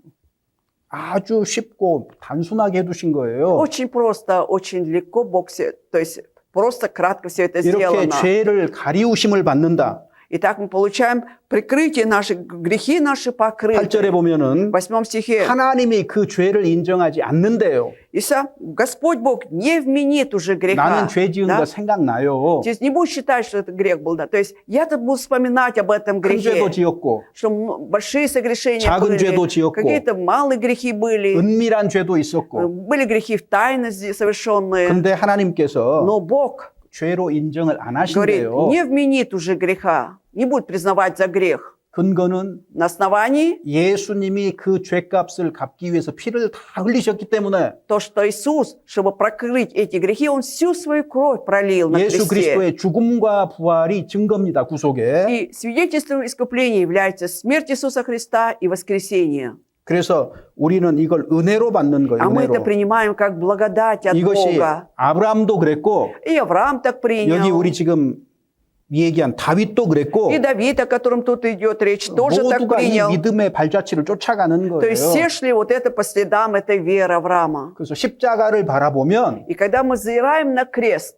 아주 쉽고 단순하게 해두신 거예요. Очень просто, очень легко Бог все, то есть просто кратко все это 이렇게 сделано. 죄를 가리우심을 받는다. Итак, мы получаем прикрытие, наши грехи наши покрыты. 8절에 보면은 В 8 стихе. 하나님이 그 죄를 인정하지 않는데요. Иса, Господь Бог не вменит уже греха. 나는 죄 지은 да? 거 생각나요. То есть не будет считать, что это грех был. Да? То есть я-то буду вспоминать об этом 큰 죄도 грехе. 지었고 Что большие согрешения 작은 были. 죄도 지었고 Какие-то малые грехи были. 은밀한 죄도 있었고 Были грехи в тайно совершенные. 근데 하나님께서 Но Бог 죄로 인정을 안 говорит, 하신대요. не вменит уже греха. Не будет признавать за грех. 근거는 На основании 예수님이 그 죄값을 갚기 위해서 피를 다 흘리셨기 때문에 то, что Иисус, чтобы прокрыть эти грехи, Он всю свою кровь пролил на 예수 кресте. 그리스도의 죽음과 부활이 증거입니다. 구속에. И свидетельством искупления является смерть Иисуса Христа и воскресение. 그래서 우리는 이걸 은혜로 받는 거예요. А мы это 은혜로. принимаем как благодать от 이것이 Бога. 아브라함도 그랬고 И Авраам так 여기 принял. 우리 지금 얘기한 다윗도 그랬고 И Давид, о котором тут идет речь, тоже так 모두가 이 принял. 믿음의 발자취를 쫓아가는 То есть 거예요. все шли вот это по следам этой веры Авраама. 그래서 십자가를 바라보면 И когда мы взираем на крест,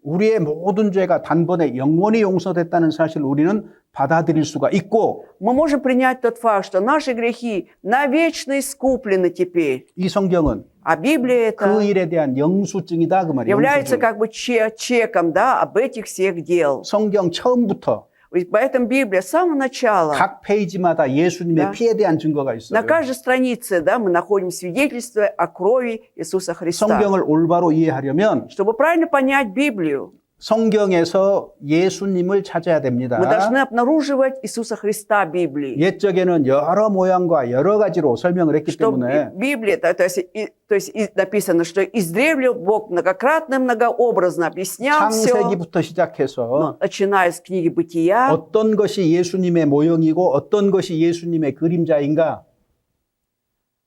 우리의 모든 죄가 단번에 영원히 용서됐다는 사실을 우리는 받아들일 수가 있고 мы можем принять тот факт, что наши грехи навечно искуплены теперь. 이 성경은 А Библия 그 это 일에 대한 영수증이다 그 말이에요. является 영수증. как бы чеком, да, об этих всех дел. 성경 처음부터 Ведь поэтому Библия с самого начала, 각 페이지마다 예수님의 Да. 피에 대한 증거가 있어요. на каждой странице, да, мы находим свидетельство о крови Иисуса Христа. 성경을 올바로 이해하려면 Чтобы правильно понять Библию, 성경에서 예수님을 찾아야 됩니다. мы должны обнаруживать Иисуса Христа в Библии. 옛적에는 여러 모양과 여러 가지로 설명을 했기 Что 때문에 в Библии, то есть написано, что издревле Бог многократно, многообразно объяснял все, 창세기부터 시작해서 начиная с книги Бытия, 어떤 것이 예수님의 모형이고 어떤 것이 예수님의 그림자인가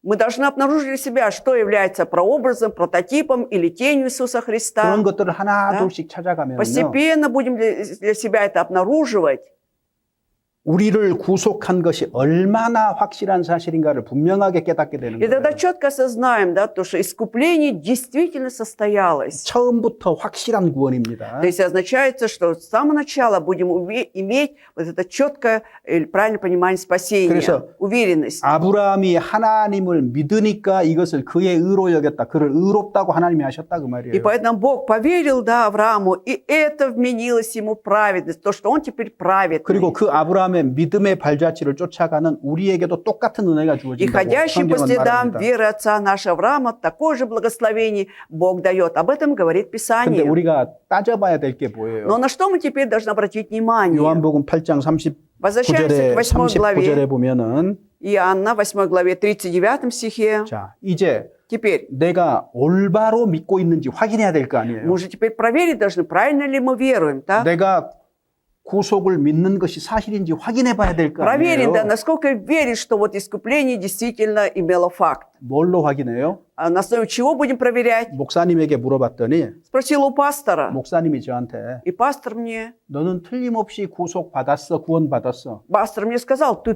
мы должны обнаружить для себя, что является прообразом, прототипом или тенью Иисуса Христа. 그런 것들을 하나 Да. 둘씩 찾아가면요. Постепенно будем для себя это обнаруживать. 우리를 구속한 것이 얼마나 확실한 사실인가를 분명하게 깨닫게 되는 И тогда 거예요. четко осознаем, да, то, что искупление действительно состоялось. 처음부터 확실한 구원입니다. То есть означает, что с самого начала будем иметь вот это четкое или правильное понимание спасения, 그래서 уверенность. 아브라함이 하나님을 믿으니까 이것을 그의 의로 여겼다. 그를 의롭다고 하나님이 하셨다 그 И 말이에요. поэтому Бог поверил, да, Аврааму, и это вменилось ему праведность, то, что он теперь праведный. 그리고 그 아브라함의 믿음의 발자취를 쫓아가는 우리에게도 똑같은 은혜가 И 주어진다고 ходящий по 성경은 следам 말합니다. веры отца нашего Авраама, такое же благословение Бог дает. Об этом говорит 근데 Писание. 우리가 따져봐야 될 게 뭐예요? Но на что мы теперь должны обратить внимание? 요한복음 8장 Возвращаемся 39절에 к 8 главе 39절에 보면은 Иоанна, 8 главе 39 стихе. 자, 이제 Теперь, 내가 올바로 믿고 있는지 확인해야 될 거 아니에요. мы же теперь проверить должны, правильно ли мы веруем, так? 내가 구속을 믿는 것이 사실인지 확인해 봐야 될 거 Проверим, да, 아니에요. насколько веришь, что вот искупление действительно имело факт. 뭘로 확인해요? А на основе чего будем проверять? 목사님에게 물어봤더니 Спросил у пастора. 목사님이 저한테 И пастор мне 틀림없이 구속받았어, 구원받았어. Пастор мне сказал, ты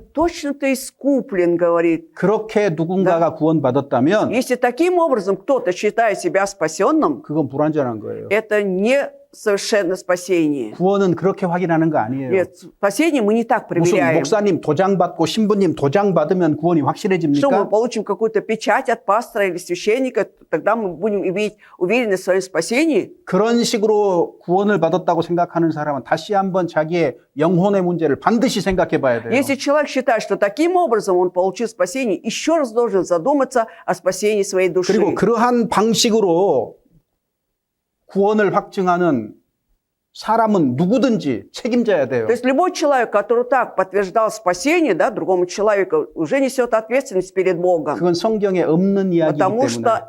искуплен, говорит. 그렇게 누군가가 구원받았다면 Если таким образом кто-то считает себя спасенным, 그건 불완전한 거예요. это не совершенно спасение. 구원은 그렇게 확인하는 거 아니에요. Нет, спасение мы не так 무슨 проверяем. 목사님 도장 받고 신부님 도장 받으면 구원이 Что мы 확실해집니까? получим какую-то печать от пастора или священника, тогда мы будем иметь уверенность в своем спасении. 그런 식으로 구원을 받았다고 생각하는 사람은 다시 한번 자기의 영혼의 문제를 반드시 생각해 봐야 돼요. Если человек считает, что таким образом он получил спасение, еще раз должен задуматься о спасении своей души. 그리고 그러한 방식으로 구원을 확증하는 사람은 누구든지 책임져야 돼요. То есть любой человек, который так подтверждал спасение, да, другому человеку, уже несет ответственность перед Богом. 그건 성경에 없는 이야기이기 Потому 때문에 что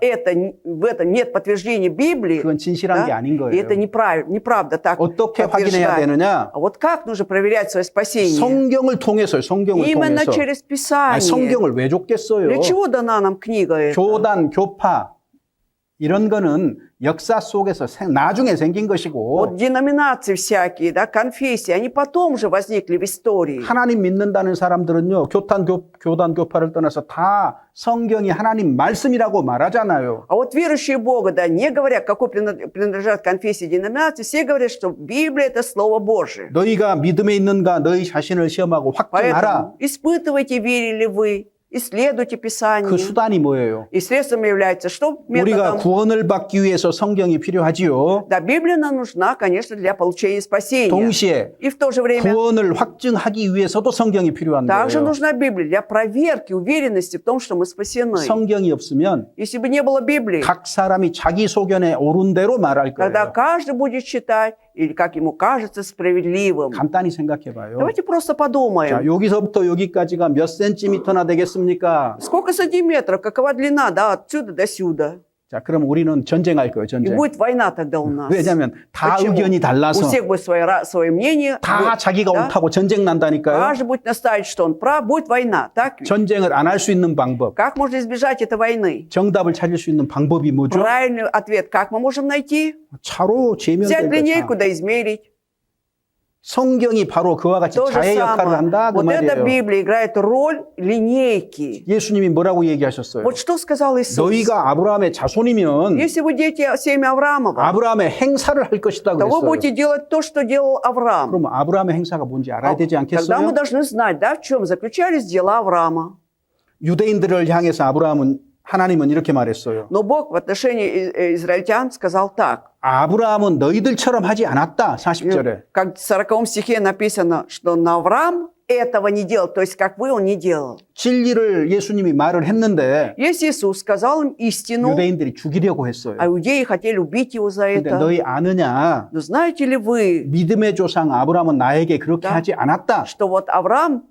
в этом нет подтверждения Библии, 그건 진실한 게 да, 아닌 и 거예요. это неправда так 어떻게 확인해야 подтверждать. 되느냐? А вот как нужно проверять свое спасение? 성경을 통해서요. 성경을 Именно 통해서. через 아니, Писание. 성경을 왜 줬겠어요? Для чего дана нам книга эта? 교단, 교파 이런 거는 역사 속에서 나중에 생긴 것이고 Вот деноминации всякие, да, конфессии, они потом уже возникли в истории. 하나님 믿는다는 사람들은요. 교단, 교파를 떠나서 다 성경이 하나님 말씀이라고 말하잖아요. А вот верующие в Бога, да, не говоря, к какой принадлежат конфессии деноминации, все говорят, что Библия – это Слово Божие. 너희가 믿음에 있는가 너희 자신을 시험하고 확증하라. Поэтому испытывайте, верили вы, исследуйте Писание. 그 수단이 뭐예요? И средством является что? 우리가 Методом. 구원을 받기 위해서 성경이 필요하지요. Да, Библия нам нужна, конечно, для получения спасения. 동시에 И в то же время 구원을 확증하기 위해서도 성경이 필요한 также 거예요. нужна Библия для проверки, уверенности в том, что мы спасены. 성경이 없으면 Если бы не было Библии, 각 사람이 자기 소견에 옳은 대로 말할 тогда 거예요. каждый будет считать или как ему кажется справедливым. 간단히 생각해 봐요. Давайте просто 자, подумаем. 여기서부터 여기까지가 몇 센티미터나 되겠습니까? Сколько сантиметров, какова длина, да, отсюда до сюда. 자, 그럼 우리는 전쟁할 거예요, И 전쟁. будет война тогда у нас. 왜냐하면 다 Почему? 의견이 У 달라서 всех будет свое мнение. 다 будет, 자기가 да? 옳다고 전쟁 난다니까요. Каждый будет настаивать, что он прав, будет война. Так ведь? 전쟁을 안 할 수 있는 방법, Как можно избежать этой войны? 정답을 찾을 수 있는 방법이 뭐죠? Правильный ответ как мы можем найти? 차로 재면 Взять 된 линейку 거죠. да измерить. 성경이 바로 그와 같이 То же 자의 역할을 самое. 한다 그 Вот эта 말이에요. Библия играет роль линейки. 예수님이 뭐라고 얘기하셨어요? Вот что сказал Иисус. 너희가 아브라함의 자손이면 Если вы дети семя Авраамова, 아브라함의 행사를 할 것이다 то вы 그랬어요. будете делать то, что делал Авраам. 그럼 아브라함의 행사가 뭔지 알아야 되지 Тогда мы 않겠어요? должны знать, да, в чем заключались дела Авраама. 유대인들을 향해서 하나님은 이렇게 말했어요. Но Бог в отношении израильтян сказал так. 아브라함은 너희들처럼 하지 않았다. 40절에. Как в 40 стихе написано, что Авраам этого не делал, то есть как вы, он не делал. 진리를 예수님이 말을 했는데 Если Иисус сказал им истину, 유대인들이 죽이려고 했어요. а иудеи хотели убить его за 근데 это. 너희 아느냐? Но знаете ли вы, 믿음의 조상 아브라함은 나에게 그렇게 Да. 하지 않았다. что вот Авраам,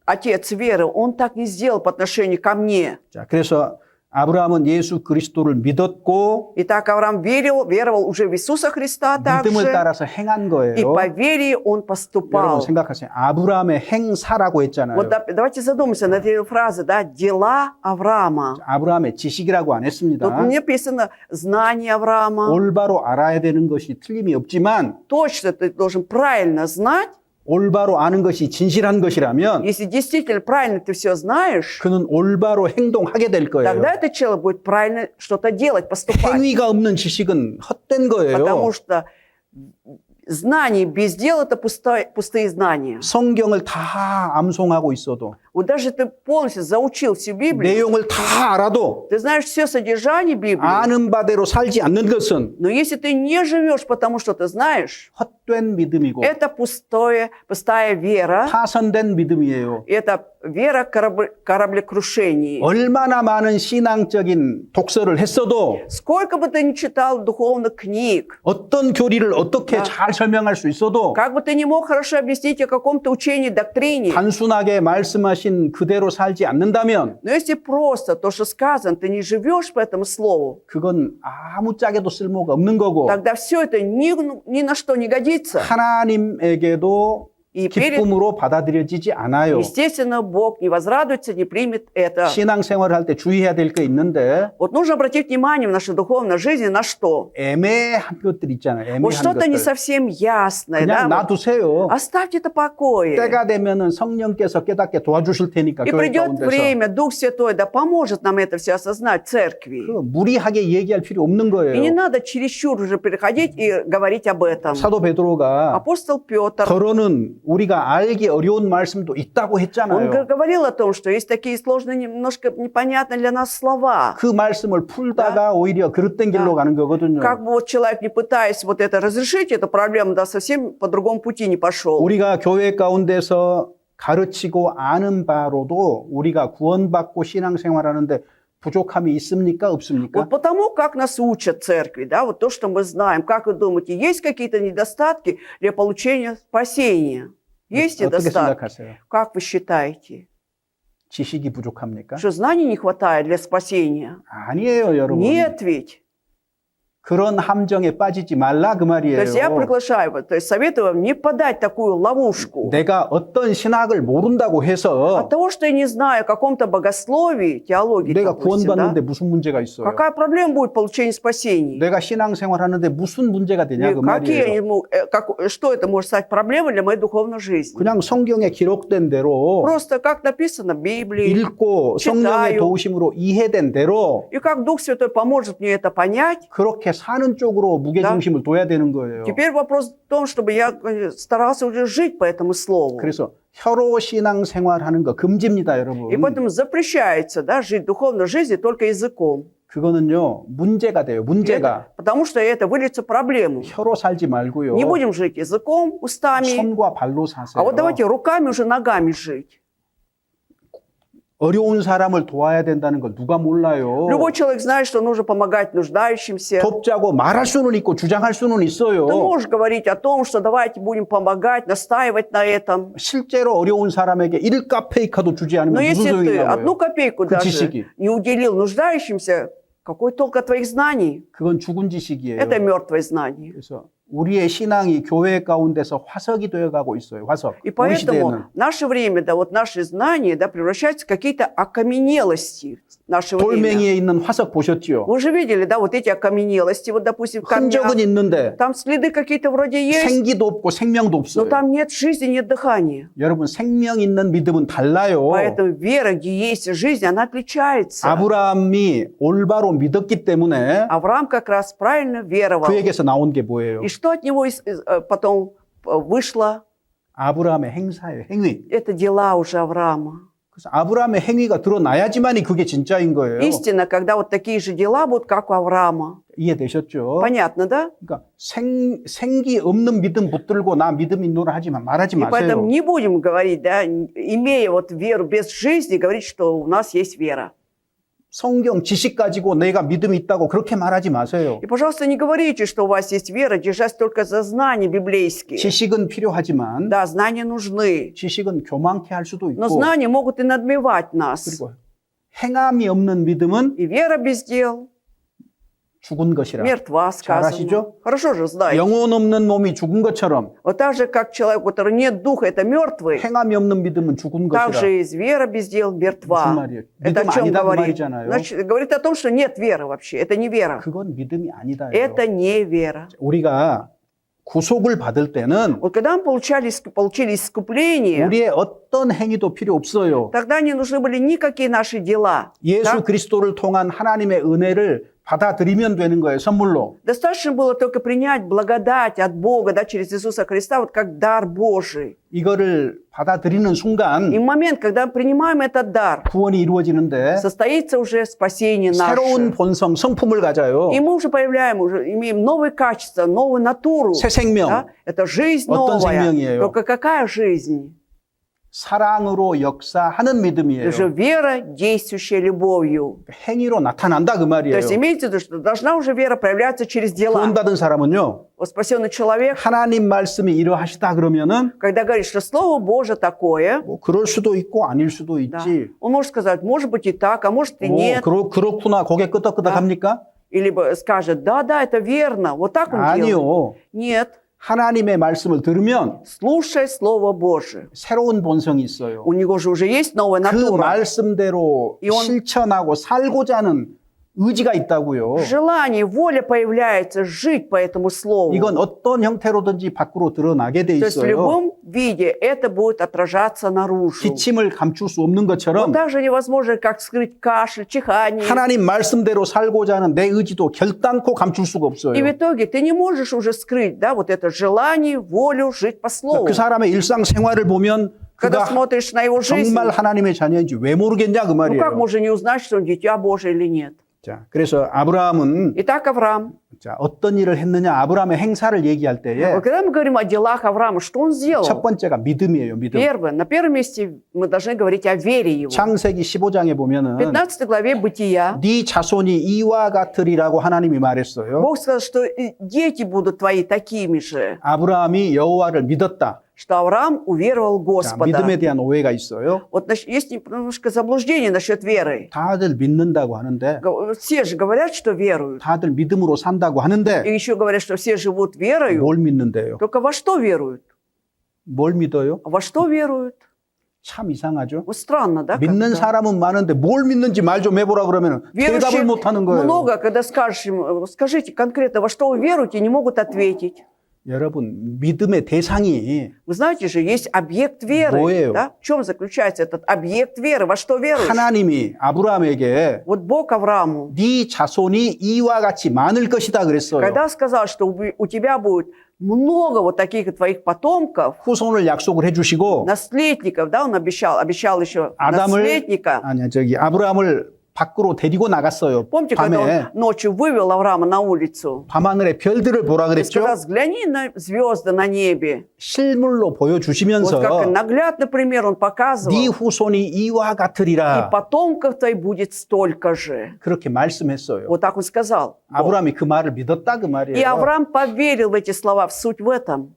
отец веры, он так не сделал по отношению ко мне. 자, 그래서 아브라함은 예수 그리스도를 믿었고 Итак, Авраам веровал уже в Иисуса Христа 믿음을 также, 따라서 행한 и 거예요. по вере он 여러분 поступал. 생각하세요. 아브라함의 행사라고 했잖아요. Вот давайте задумаемся над этой фразой, да, дела Авраама. 아브라함의 지식이라고 안 Тут 했습니다. не написано знание Авраама. 올바로 알아야 되는 것이 틀림이 없지만 Точно ты должен правильно знать. 올바로 아는 것이 진실한 것이라면 Если действительно правильно ты все знаешь, 그는 올바로 행동하게 될 거예요. тогда этот человек будет правильно что-то делать, поступать. 행위가 없는 지식은 헛된 거예요. Потому что знание без дела – это пустые знания. 성경을 다 암송하고 있어도 Вот даже ты полностью заучил всю Библию, 내용을 다 알아도 ты знаешь все содержание Библии, 아는 바대로 살지 않는 것은 но если ты не живешь потому, что ты знаешь, 헛된 믿음이고 это пустая вера, 파선된 믿음이에요. это вера кораблекрушений. 얼마나 많은 신앙적인 독서를 했어도 Сколько бы ты ни читал духовных книг, 어떤 교리를 어떻게 잘 설명할 수 있어도 как бы ты не мог хорошо объяснить о каком-то учении, доктрине, 단순하게 말씀하신 그대로 살지 않는다면 но если просто то, что сказано, ты не живешь по этому слову, 그건 아무짝에도 쓸모가 없는 거고 тогда все это ни на что не годится. 하나님에게도 И перед, 기쁨으로 받아들여지지 않아요. естественно, Бог не возрадуется, не примет это. 신앙생활을 할 때 주의해야 될 게 있는데 Вот нужно обратить внимание в нашей духовной жизни на что? 애매한 것들 있잖아요. Вот 애매한 что-то не 것들. совсем ясное, 그냥 да? Вот 놔두세요. оставьте это в покое. 때가 되면은 성령께서 깨닫게 도와주실 테니까 И 교회 придет 가운데서 время, Дух Святой да поможет нам это все осознать в церкви. 그 무리하게 얘기할 필요 없는 И не 거예요. надо чересчур уже переходить и говорить об этом. 사도 베드로가 Апостол Петр, 더러는 우리가 알기 어려운 말씀도 있다고 он 했잖아요. говорил о том, что есть такие сложные, немножко непонятные для нас слова. 그 말씀을 풀다가 오히려 그릇된 길로 가는 거거든요. Как бы вот человек, не пытаясь вот это разрешить, эту проблему, да, совсем по другому пути не пошел. 우리가 교회 가운데서 가르치고 아는 바로도 우리가 구원받고 신앙생활하는데 부족함이 있습니까? 없습니까? Вот потому, как нас учат в церкви, да, вот то, что мы знаем, как вы думаете, есть какие-то недостатки для получения спасения? Есть 어떻게 недостатки? 생각하세요? Как вы считаете? 지식이 부족합니까? Что знаний не хватает для спасения? 아니에요, 여러분. Нет ведь. 그런 함정에 빠지지 말라 그 То 말이에요. есть я приглашаю вас, то есть советую вам не подать такую ловушку. 내가 어떤 신학을 모른다고 해서 От того, что я не знаю о каком-то богословии, теологии, 내가 допустим, да, 구원받는데 무슨 문제가 있어요? какая проблема будет в получении спасения? 내가 신앙생활하는데 무슨 문제가 되냐 그 말이에요. Что это может стать проблемой для моей духовной жизни? 그냥 성경에 기록된 대로 Просто как написано в Библии, 읽고 성령의 читаю. 도우심으로 이해된 대로 И как Дух Святой поможет мне это понять. 그렇게 사는 쪽으로 무게중심을 둬야 되는 거예요. Теперь вопрос в том, чтобы я старался уже жить по этому слову. 그래서 혀로 신앙생활하는 거 금지입니다, 여러분. И поэтому запрещается, да, жить духовной жизнью только языком. 그거는요 문제가 돼요. 문제가 Потому что это выльется в проблему. 혀로 살지 말고요. Не будем жить языком, устами, 손과 발로 а 사세요. вот давайте руками, уже ногами жить. 어려운 사람을 도와야 된다는 걸 누가 몰라요? Любой человек знает, что нужно помогать нуждающимся. 돕자고 말할 수는 있고 주장할 수는 있어요. Ты можешь говорить о том, что давайте будем помогать, настаивать на этом. 실제로 어려운 사람에게 일값 페이카도 주지 Но 않으면 если 무슨 ты одну 소용이냐고요? копейку 그 даже 지식이. не уделил нуждающимся, какой толк от твоих знаний? 그건 죽은 지식이에요. Это мертвое знание. 그래서 우리의 신앙이 교회 가운데서 화석이 되어가고 있어요. 화석. И 우리 시대에는. поэтому в наше время, да, вот наши знания, да, превращаются в какие-то окаменелости нашего времени. 돌멩이에 있는 화석 보셨죠? Вы же видели, да, вот эти окаменелости, вот, допустим, в камнях. 흔적은 있는데 Там следы какие-то вроде есть, 생기도 없고 생명도 но 없어요. там нет жизни, нет дыхания. 여러분 생명 있는 믿음은 달라요. Поэтому вера, где есть жизнь, она отличается. 아브라함이 올바로 믿었기 때문에 Авраам как раз правильно веровал. 그에게서 나온 게 뭐예요? И что от него потом вышло? 아브라함의 행사예요. 행위. Это дела уже Авраама. 그래서 아브라함의 행위가 드러나야지만이 그게 진짜인 거예요. Истина, когда вот такие же дела будут, как у Авраама. 이해되셨죠? Понятно, да? 그러니까 생기 없는 믿음 붙들고 나 믿음 있노라 말하지 И поэтому 마세요. не будем говорить, да, имея вот веру без жизни, говорить, что у нас есть вера. 성경 지식 가지고 내가 믿음이 있다고 그렇게 말하지 마세요. И, пожалуйста, не говорите, что у вас есть вера, держась только за знания библейские. 지식은 필요하지만 Да, знания нужны. 지식은 교만케 할 수도 Но 있고 знания могут и надмевать нас. 그리고 행함이 없는 믿음은 И вера без дел 죽은 것이라. мертва, 잘 сказано. 아시죠? Хорошо же знаете. 영혼 없는 몸이 죽은 것처럼 Вот так же, как человек, у которого нет духа, это мертвый, 행함이 없는 믿음은 죽은 так 것이라. же и вера без дел 무슨 мертва. 말이에요? Это 믿음 о чем 아니다 그 говорит? 말이잖아요. Значит, говорит о том, что нет веры вообще. Это не вера. 그건 믿음이 아니다. Это не вера. 우리가 구속을 받을 때는 Вот когда мы получили искупление, 우리의 어떤 행위도 필요 없어요. тогда не нужны были никакие наши дела. 예수 Да? 그리스도를 통한 하나님의 은혜를 받아들이면 되는 거예요. 선물로. Достаточно было только принять благодать от Бога, да, через Иисуса Христа, вот как дар Божий. 이거를 받아들이는 И в 순간 момент, когда мы принимаем этот дар, 구원이 이루어지는데 состоится уже спасение 새로운 наше. 본성, 성품을 가져요. И мы уже имеем новые качества, новую натуру. 새 생명. Да? Это жизнь 어떤 новая. 생명이에요? Только какая жизнь? 사랑으로 역사하는 믿음이에요. Это же вера, действующая любовью. 행위로 나타난다 그 То 말이에요. есть имеется в виду, что должна уже вера проявляться через дела. 구원받은 사람은요. Вот спасенный человек, 하나님 말씀이 이러하시다 그러면은 когда говорит, что Слово Божие такое, 뭐 그럴 수도 있고 아닐 수도 да, 있지. он может сказать, может быть и так, а может и нет. 그렇구나. 고개 끄덕끄덕 합니까? Или скажет, да, это верно, вот так он делает. 아니요. Нет. 하나님의 말씀을 들으면 Слушай Слово Божие. 새로운 본성이 있어요. У него же уже есть новая 그 натура. 말씀대로 И он- 실천하고 살고자 하는 의지가 있다고요. Желание, воля появляется жить по этому Слову. 이건 어떤 형태로든지 밖으로 드러나게 돼 То есть в 있어요. любом виде это будет отражаться наружу. 기침을 감출 수 없는 Вот 것처럼 так же невозможно, как скрыть кашель, чихание. 하나님 말씀대로 살고자 하는 내 의지도 결단코 감출 수가 없어요. И в итоге ты не можешь уже скрыть, да, вот это желание, волю жить по Слову. 그 사람의 일상생활을 보면 Когда 그가 смотришь на его жизнь, 정말 하나님의 자녀인지 왜 모르겠냐 그 ну как 말이에요. можно не узнать, что он дитя Божие или нет? 자, 그래서 아브라함은 Итак, Авраам. 자, 어떤 일을 했느냐 아브라함의 행사를 얘기할 때에 Вот когда мы говорим о делах Авраама, что он 첫 сделал? 번째가 믿음이에요. 믿음. Первое. На первом месте мы должны говорить о вере его. 창세기 15장에 В 보면은 15 главе Бытия 네 자손이 이와 같으리라고 하나님이 말했어요. Бог сказал, что дети будут твои такими же, 아브라함이 여호와를 믿었다. что Авраам уверовал в 자, Господа. 믿음에 대한 오해가 있어요. Вот есть немножко заблуждение насчет веры. 다들 믿는다고 하는데 Все же говорят, что веруют. 다들 믿음으로 산다고 И 하는데 еще говорят, что все живут верою. 뭘 믿는데요? Только во что веруют? 뭘 믿어요? Во что веруют? 참 이상하죠. Вот странно, да? 믿는 как-то? 사람은 많은데 뭘 믿는지 말 좀 해보라 그러면 대답을 Верующих 못 하는 거예요. много, когда скажешь им, скажите конкретно, во что вы веруете, не могут ответить. 여러분 믿음의 대상이 Вы знаете же, есть объект веры. 뭐예요? Да? В чем заключается этот объект веры? Во что веруешь? 하나님이 아브라함에게 Вот Бог Аврааму, 네 자손이 이와 같이 많을 것이다 그랬어요. когда сказал, что у тебя будет много вот таких твоих потомков, 후손을 약속을 해주시고 наследников, да, он обещал еще 아담을 наследника, 아니야 저기 아브라함을 밖으로 데리고 나갔어요. Помните, когда 밤에 он ночью вывел Авраама на улицу? 밤하늘의 별들을 보라 И 그랬죠. сказал, взгляни на звезды на небе. 실물로 Вот 보여주시면서 как наглядный пример он 네 показывал. 후손이 이와 И 같으리라 потомков твоих будет столько же. 그렇게 말씀했어요. Вот так он сказал. Бог. 아브라함이 그 말을 믿었다 그 И 말이에요. Авраам поверил в эти слова. Суть в этом.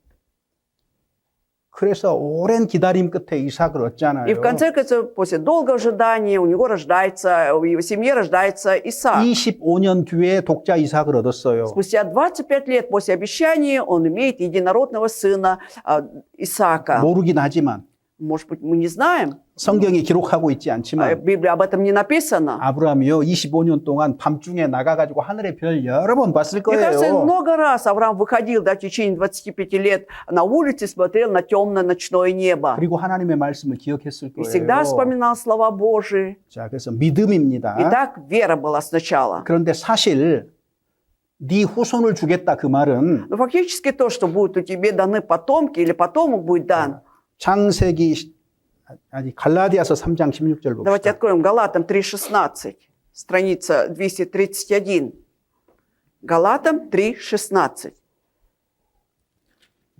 그래서 오랜 기다림 끝에 이삭을 И 얻잖아요. в конце концов, после долгого ожидания, у него рождается, в его семье рождается Исаак. 25년 뒤에 독자 이삭을 얻었어요. Спустя 25 лет после обещания он имеет единородного сына Исаака. 모르긴 하지만 Может быть, мы не знаем, 성경이 기록하고 있지 в 않지만 Библии об этом не написано. 아브라함이요 25년 동안 밤중에 나가가지고 하늘의 별 여러 번 봤을 Мне кажется, 거예요. много раз Авраам выходил в течение 25 лет на улице, смотрел на темное ночное небо. 그리고 하나님의 말씀을 기억했을 И всегда 거예요. вспоминал слова Божии. 자, 그래서 믿음입니다. Итак, вера была сначала. 그런데 사실 네 후손을 주겠다 그 말은 Но фактически то, что будут у тебе даны потомки, или потомок будет дан. 창세기 아니 갈라디아서 3장 16절 Давайте 봅시다. откроем Галатам 3:16, страница 231. Галатам 3:16.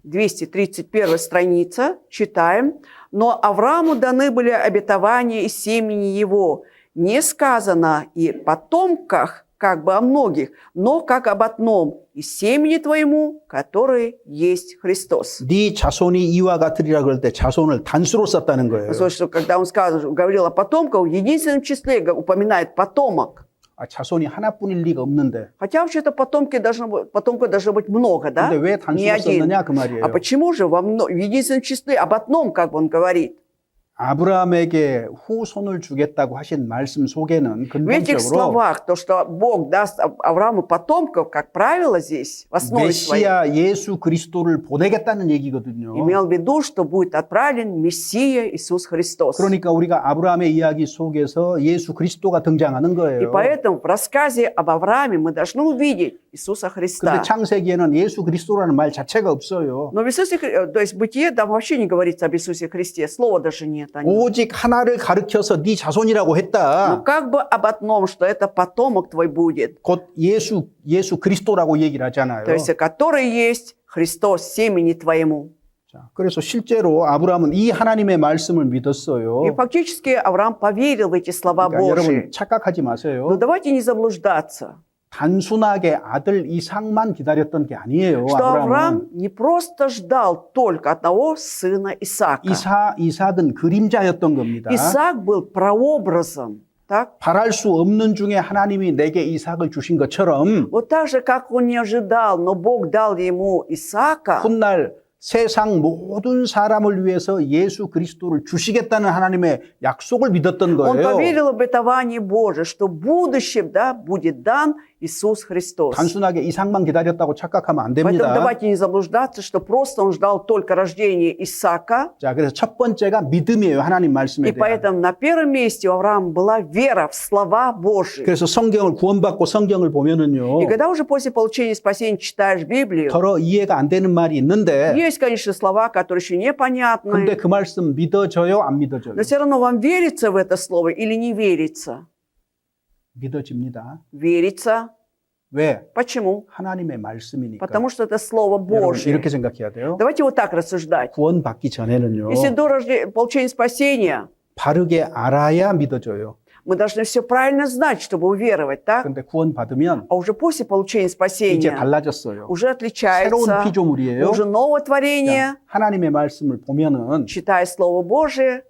231 страница, читаем. «Но Аврааму даны были обетования из семени его. Не сказано и потомках, как бы о многих, но как об одном, из семени твоему, который есть Христос». 네 자손이 이와 같으리라 그럴 때 자손을 단수로 썼다는 거예요. Слушай, что когда он говорил о потомках, в единственном числе упоминает потомок. 아, 자손이 하나뿐일 리가 없는데. Хотя вообще-то потомков должно быть много, да? 근데 왜 Не 단수로 один. 썼느냐 그 말이에요. А почему же в единственном числе об одном, как он говорит? 아브라함에게 후손을 주겠다고 하신 말씀 속에는 В этих 근본적으로 словах, то, что Бог даст Аврааму потомков, как правило, здесь, в основе своей, 메시아 예수 그리스도를 보내겠다는 얘기거든요. имел в виду, что будет отправлен Мессия Иисус Христос. 그러니까 우리가 아브라함의 이야기 속에서 예수 그리스도가 등장하는 И 거예요. поэтому в рассказе об Аврааме мы должны увидеть Иисуса 근데 Христа. 창세기에는 예수 그리스도라는 말 자체가 없어요. Но в Иисусе, то есть в Бытие там вообще не говорится об Иисусе Христе, слова даже нет о нем. 오직 하나를 가르쳐서 네 자손이라고 Но 했다. как бы об одном, что это потомок твой будет, 곧 예수 그리스도라고 얘기를 하잖아요. то есть который есть Христос, семени твоему. 자, 그래서 실제로 아브라함은 이 하나님의 말씀을 믿었어요. И фактически Авраам поверил в эти слова 그러니까 Божьи. 여러분 착각하지 마세요. Но давайте не заблуждаться, 단순하게 아들 이삭만 기다렸던 게 아니에요. что 아브라함은. Авраам не просто ждал только одного сына Исаака. 이삭은 그림자였던 겁니다. Исаак был прообразом. Так? 바랄 수 없는 중에 하나님이 내게 이삭을 주신 것처럼 Вот так же, как он не ожидал, но Бог дал ему Исаака, 훗날 세상 모든 사람을 위해서 예수 그리스도를 주시겠다는 하나님의 약속을 믿었던 он 거예요. поверил в обетование Божие, что в будущем, да, будет дан Иисус Христос. 단순하게 이삭만 기다렸다고 착각하면 안 Поэтому 됩니다. давайте не заблуждаться, что просто он ждал только рождения Исаака. 자, 그래서 첫 번째가 믿음이에요. 하나님 말씀에 И 대한. поэтому на первом месте у Авраама была вера в слова Божьи. 그래서 성경을 구원받고 성경을 보면은요. И когда уже после получения спасения читаешь Библию, 더러 이해가 안 되는 말이 있는데 есть, конечно, слова, которые еще 근데 непонятны, 그 말씀 믿어져요? 안 믿어져요? но все равно вам верится в это слово или не верится? 믿어집니다. Верится. 왜? Почему? 하나님의 말씀이니까. Потому что это Слово 여러분 Божье. 이렇게 생각해야 돼요. Давайте вот так рассуждать. 구원받기 전에는요. Если до получения спасения 바르게 알아야 믿어져요. мы должны все правильно знать, чтобы уверовать, так? 그런데 구원받으면 А уже после получения 이제 спасения 달라졌어요. уже 새로운 отличается, 피조물이에요. уже новое творение. 자, 하나님의 말씀을 보면은 Читая Слово Божие,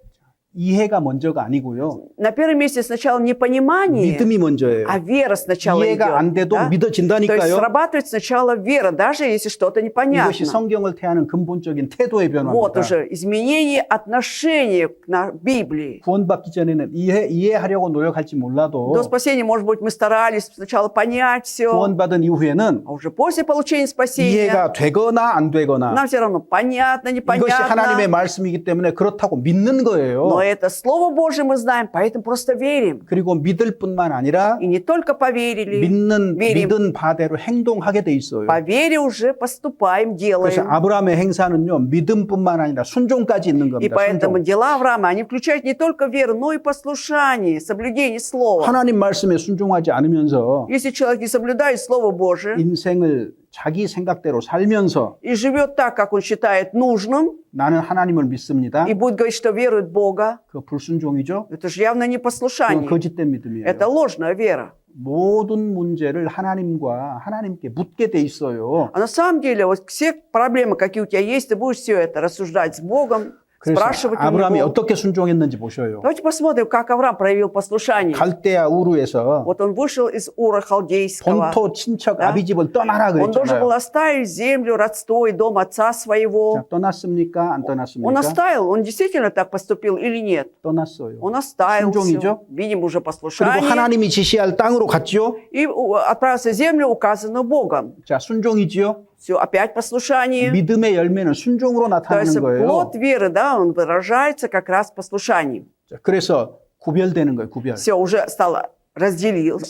이해가 먼저가 아니고요. на первом месте сначала не понимание, 믿음이 먼저예요. а вера сначала идет. 이해가 안 돼도 да? То есть 믿어진다니까요. срабатывает сначала вера, даже если что-то 이것이 непонятно. 성경을 태하는 근본적인 태도의 Вот 변화입니다. уже изменение отношения к Библии. 구원받기 전에는 이해하려고 노력할지 몰라도 До спасения, может быть, мы старались сначала понять все, 구원받은 이후에는 а уже после получения спасения 이해가 되거나 안 되거나 нам все равно понятно, 이것이 непонятно. 하나님의 말씀이기 때문에 그렇다고 믿는 거예요. Но Но это Слово Божие мы знаем, поэтому просто верим. 그리고 믿을 뿐만 아니라 И не только поверили, 믿는 верим. 믿은 바대로 행동하게 돼 있어요. По вере уже поступаем, 그래서 делаем. 아브라함의 행사는요, 믿음뿐만 아니라 순종까지 있는 И 겁니다. поэтому 순종. дела Авраама, они включают не только веру, но и послушание, соблюдение Слова. 하나님 말씀에 순종하지 않으면서 Если человек не соблюдает Слово Божие 인생을 자기 생각대로 살면서 и живет так, как он считает нужным, 나는 하나님을 믿습니다. и будет говорить, что верует в Бога, 그 불순종이죠. это же явно 그건 непослушание. 거짓된 믿음이에요. Это ложная вера. 모든 문제를 하나님께 묻게 돼 있어요. А на самом деле, вот все проблемы, какие у тебя есть, ты будешь все это рассуждать с Богом, 그래서 спрашивать у 아브라함이 Него. 어떻게 순종했는지 보셔요. Давайте посмотрим, как Авраам проявил послушание. 갈대아 우르에서 Вот он вышел из Ура Халдейского. 본토 친척 Да. 아비집을 떠나라 Он должен был 그랬잖아요. оставить землю, родство и дом отца своего. 자, 떠났습니까? 안 Он 떠났습니까? оставил, он действительно так поступил или нет? 떠났어요. Он оставил 순종이죠? всё. Видим уже 그리고 послушание. 하나님이 지시할 땅으로 갔죠. И отправился в землю, указанную Богом. 자, 순종이지요. Все, опять послушание. 믿음의 열매는 순종으로 То есть 나타나는 거예요. плод веры, да, он выражается как раз послушанием. 자, 그래서 구별되는 거예요. 구별. Все, уже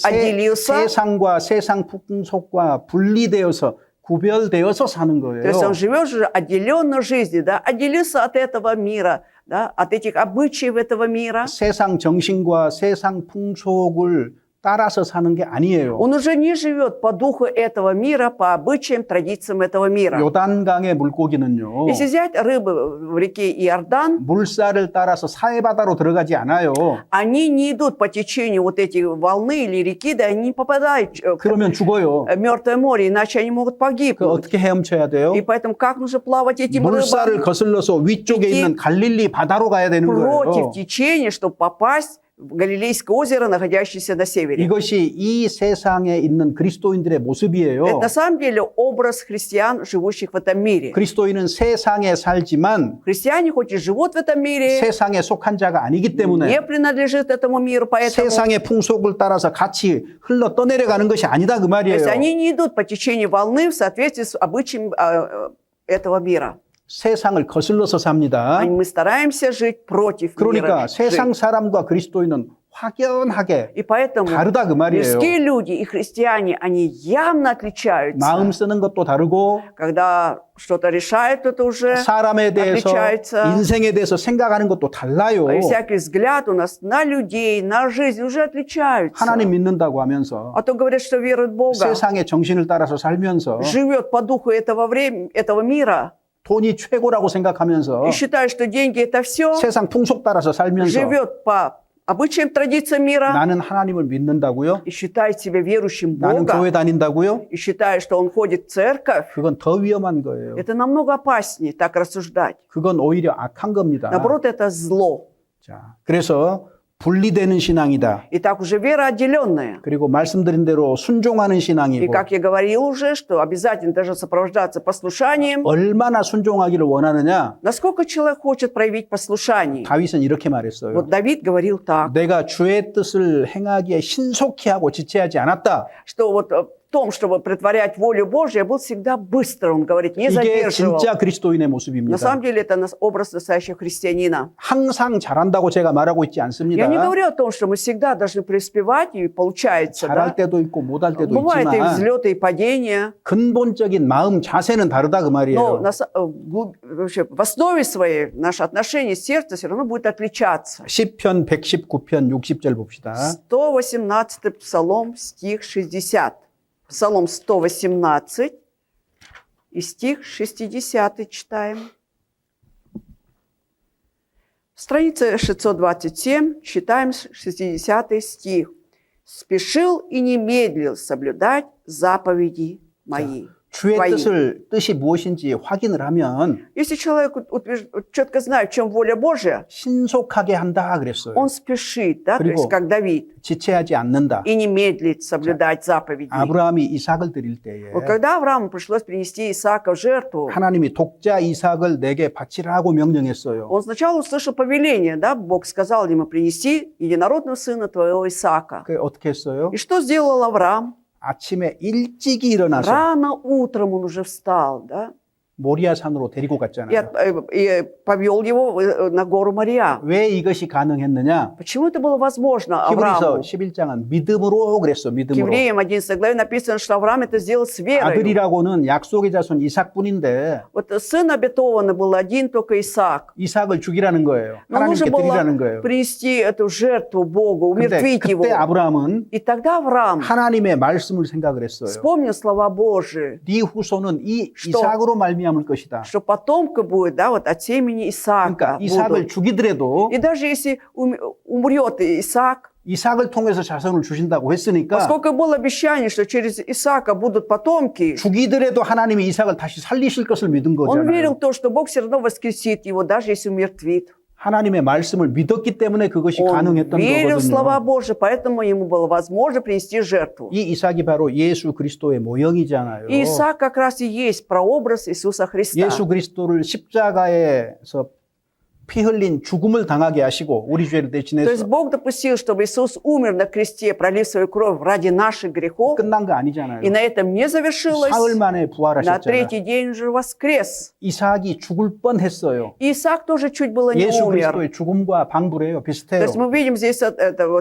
отделился. 세상과 세상 풍속과 분리되어서 구별되어서 사는 거예요. То есть он живет уже отделенно жизнью, да, отделился от этого мира, да, от этих обычаев этого мира. 세상 정신과 세상 풍속을 따라서 사는 게 아니에요. Он уже не живет по духу этого мира, по обычаям, традициям этого мира. 요단강의 물고기는요. Если взять рыбы в реке Иордан, 물살을 따라서 사해바다로 들어가지 않아요. они не идут по течению вот эти волны или реки, да, они не попадают 그러면 죽어요. в Мертвое море, иначе они могут 그 погибнуть. 어떻게 헤엄쳐야 돼요? И поэтому как нужно плавать этим 물살을 рыбам 거슬러서 위쪽에 이게 있는 갈릴리 바다로 가야 되는 против 거예요. течения, чтобы попасть в Галилейское озеро, находящееся на севере? 이것이 이 세상에 있는 그리스도인들의 모습이에요. Это на самом деле образ христиан, живущих в этом мире. 그리스도인은 세상에 살지만 Христиане хоть и живут в этом мире, 세상에 속한 자가 아니기 때문에 не принадлежит этому миру, поэтому 세상의 풍속을 따라서 같이 흘러 떠내려가는 것이 아니다 그 то есть 말이에요. они не идут по течению волны в соответствии с обычаем этого мира. 세상을 거슬러서 삽니다. Мы стараемся жить против 그러니까 мира. 세상 사람과 그리스도인은 확연하게 И поэтому 다르다 그 말이에요. мирские люди и христиане, они явно отличаются. 마음 쓰는 것도 다르고 Когда что-то решают, это уже 사람에 대해서 отличается. 인생에 대해서 생각하는 것도 달라요. И всякий взгляд у нас на людей, на жизнь уже отличаются. 하나님 믿는다고 하면서 А то говорят, что верует в Бога, 세상의 정신을 따라서 살면서 живет по духу этого мира 돈이 최고라고 생각하면서 и считает, что деньги это все, 세상 풍속 따라서 살면서 живет по обычаям, традициям мира 나는 하나님을 믿는다고요? и считает себя верующим 나는 Бога 교회 다닌다고요? и считает, что он ходит в церковь. 그건 더 위험한 거예요. Это намного опаснее так рассуждать. 그건 오히려 악한 겁니다. Наоборот, это зло. 자, 그래서 분리되는 신앙이다. И так уже вера отделенная. 그리고 말씀드린 대로 순종하는 И 신앙이고 как я говорил уже, что обязательно должно сопровождаться послушанием. 얼마나 순종하기를 원하느냐? Насколько человек хочет проявить послушание? 다윗은 이렇게 말했어요. Вот Давид говорил так, 내가 주의 뜻을 행하기에 신속히 하고 지체하지 않았다. что вот в том, чтобы претворять волю Божью, я был всегда быстро, он говорит, не 이게 задерживал. 진짜 그리스도인의 На 모습입니다. самом деле это образ настоящего христианина. 항상 잘한다고 제가 말하고 있지 않습니다. Я не говорю о том, что мы всегда должны преуспевать, и получается, 잘할 да? 때도 있고 못할 때도 Бывают и 있지만 взлеты, и падения, 근본적인 마음 자세는 다르다 그 но 말이에요. вообще, в основе своей наше отношение сердца все равно будет отличаться. 시편 119편 60절 봅시다. 118 Псалом, стих 60. Псалом 118 и стих 60 читаем. Страница 627, читаем 60 стих. «Спешил и не медлил соблюдать заповеди мои». 주의 твои. 뜻이 무엇인지 확인을 하면 Если человек четко знает, в чем воля Божья, 신속하게 한다 그랬어요. он спешит, да, то 그리고 есть как Давид, 지체하지 않는다. и не медлит соблюдать заповеди. 아브라함이 이삭을 드릴 때에 Вот когда Аврааму пришлось принести Исаака в жертву, 하나님이 독자 이삭을 내게 바치라고 명령했어요. он сначала услышал повеление, да, Бог сказал ему принести единородного сына твоего Исаака. 그 어떻게 했어요? И что сделал Авраам? 아침에 일찍이 일어나서 Рано утром он уже встал, да, 모리아 산으로 데리고 и, 갔잖아요. и повел его на гору Мария. 왜 이것이 가능했느냐? Почему это было возможно 히브리서 Аврааму? 11장은 믿음으로 그랬어. К 믿음으로. Евреям 11 главе написано, что Авраам это сделал с верой. 아들이라고는 약속의 자손 이삭뿐인데 Вот сын обетованный был один, только Исаак. 이삭을 죽이라는 거예요. Но 하나님께 нужно 드리라는 было 거예요. принести эту жертву Богу, 근데 умертвить его. 그때 아브라함은 И тогда Авраам 하나님의 말씀을 생각을 했어요. вспомнил слова Божии, 네 후손은 이 что- 이삭으로 말미암을 것이다. что потомка будет, да, вот от семени Исаака 그러니까 이삭을 будут. 죽이더라도 И даже если умрет Исаак, 이삭을 통해서 자손을 주신다고 했으니까 поскольку было обещание, что через Исаака будут потомки, 죽이더라도 하나님이 이삭을 다시 살리실 것을 믿은 он верил 거잖아요. в то, что Бог все равно воскресит его, даже если умертвит. 하나님의 말씀을 믿었기 때문에 그것이 Он 가능했던 верил в слова 거거든요. Божьи, поэтому ему было возможно принести жертву. 이 이삭이 바로 예수 그리스도의 모형이잖아요. И Исаак как раз и есть прообраз Иисуса Христа. 예수 그리스도를 십자가에서 피 흘린 죽음을 당하게 하시고 우리 죄를 То есть 대신해서 Бог допустил, чтобы Иисус умер на кресте, пролив свою кровь ради наших грехов, 끝난 거 아니잖아요. и на этом не завершилось. 사흘 만에 На 부활하셨잖아요. третий день уже воскрес. 이삭이 죽을 뻔했어요. И Исаак тоже чуть было не 예수 умер. 그리스도의 죽음과 방불해요. То 비슷해요. есть мы видим здесь вот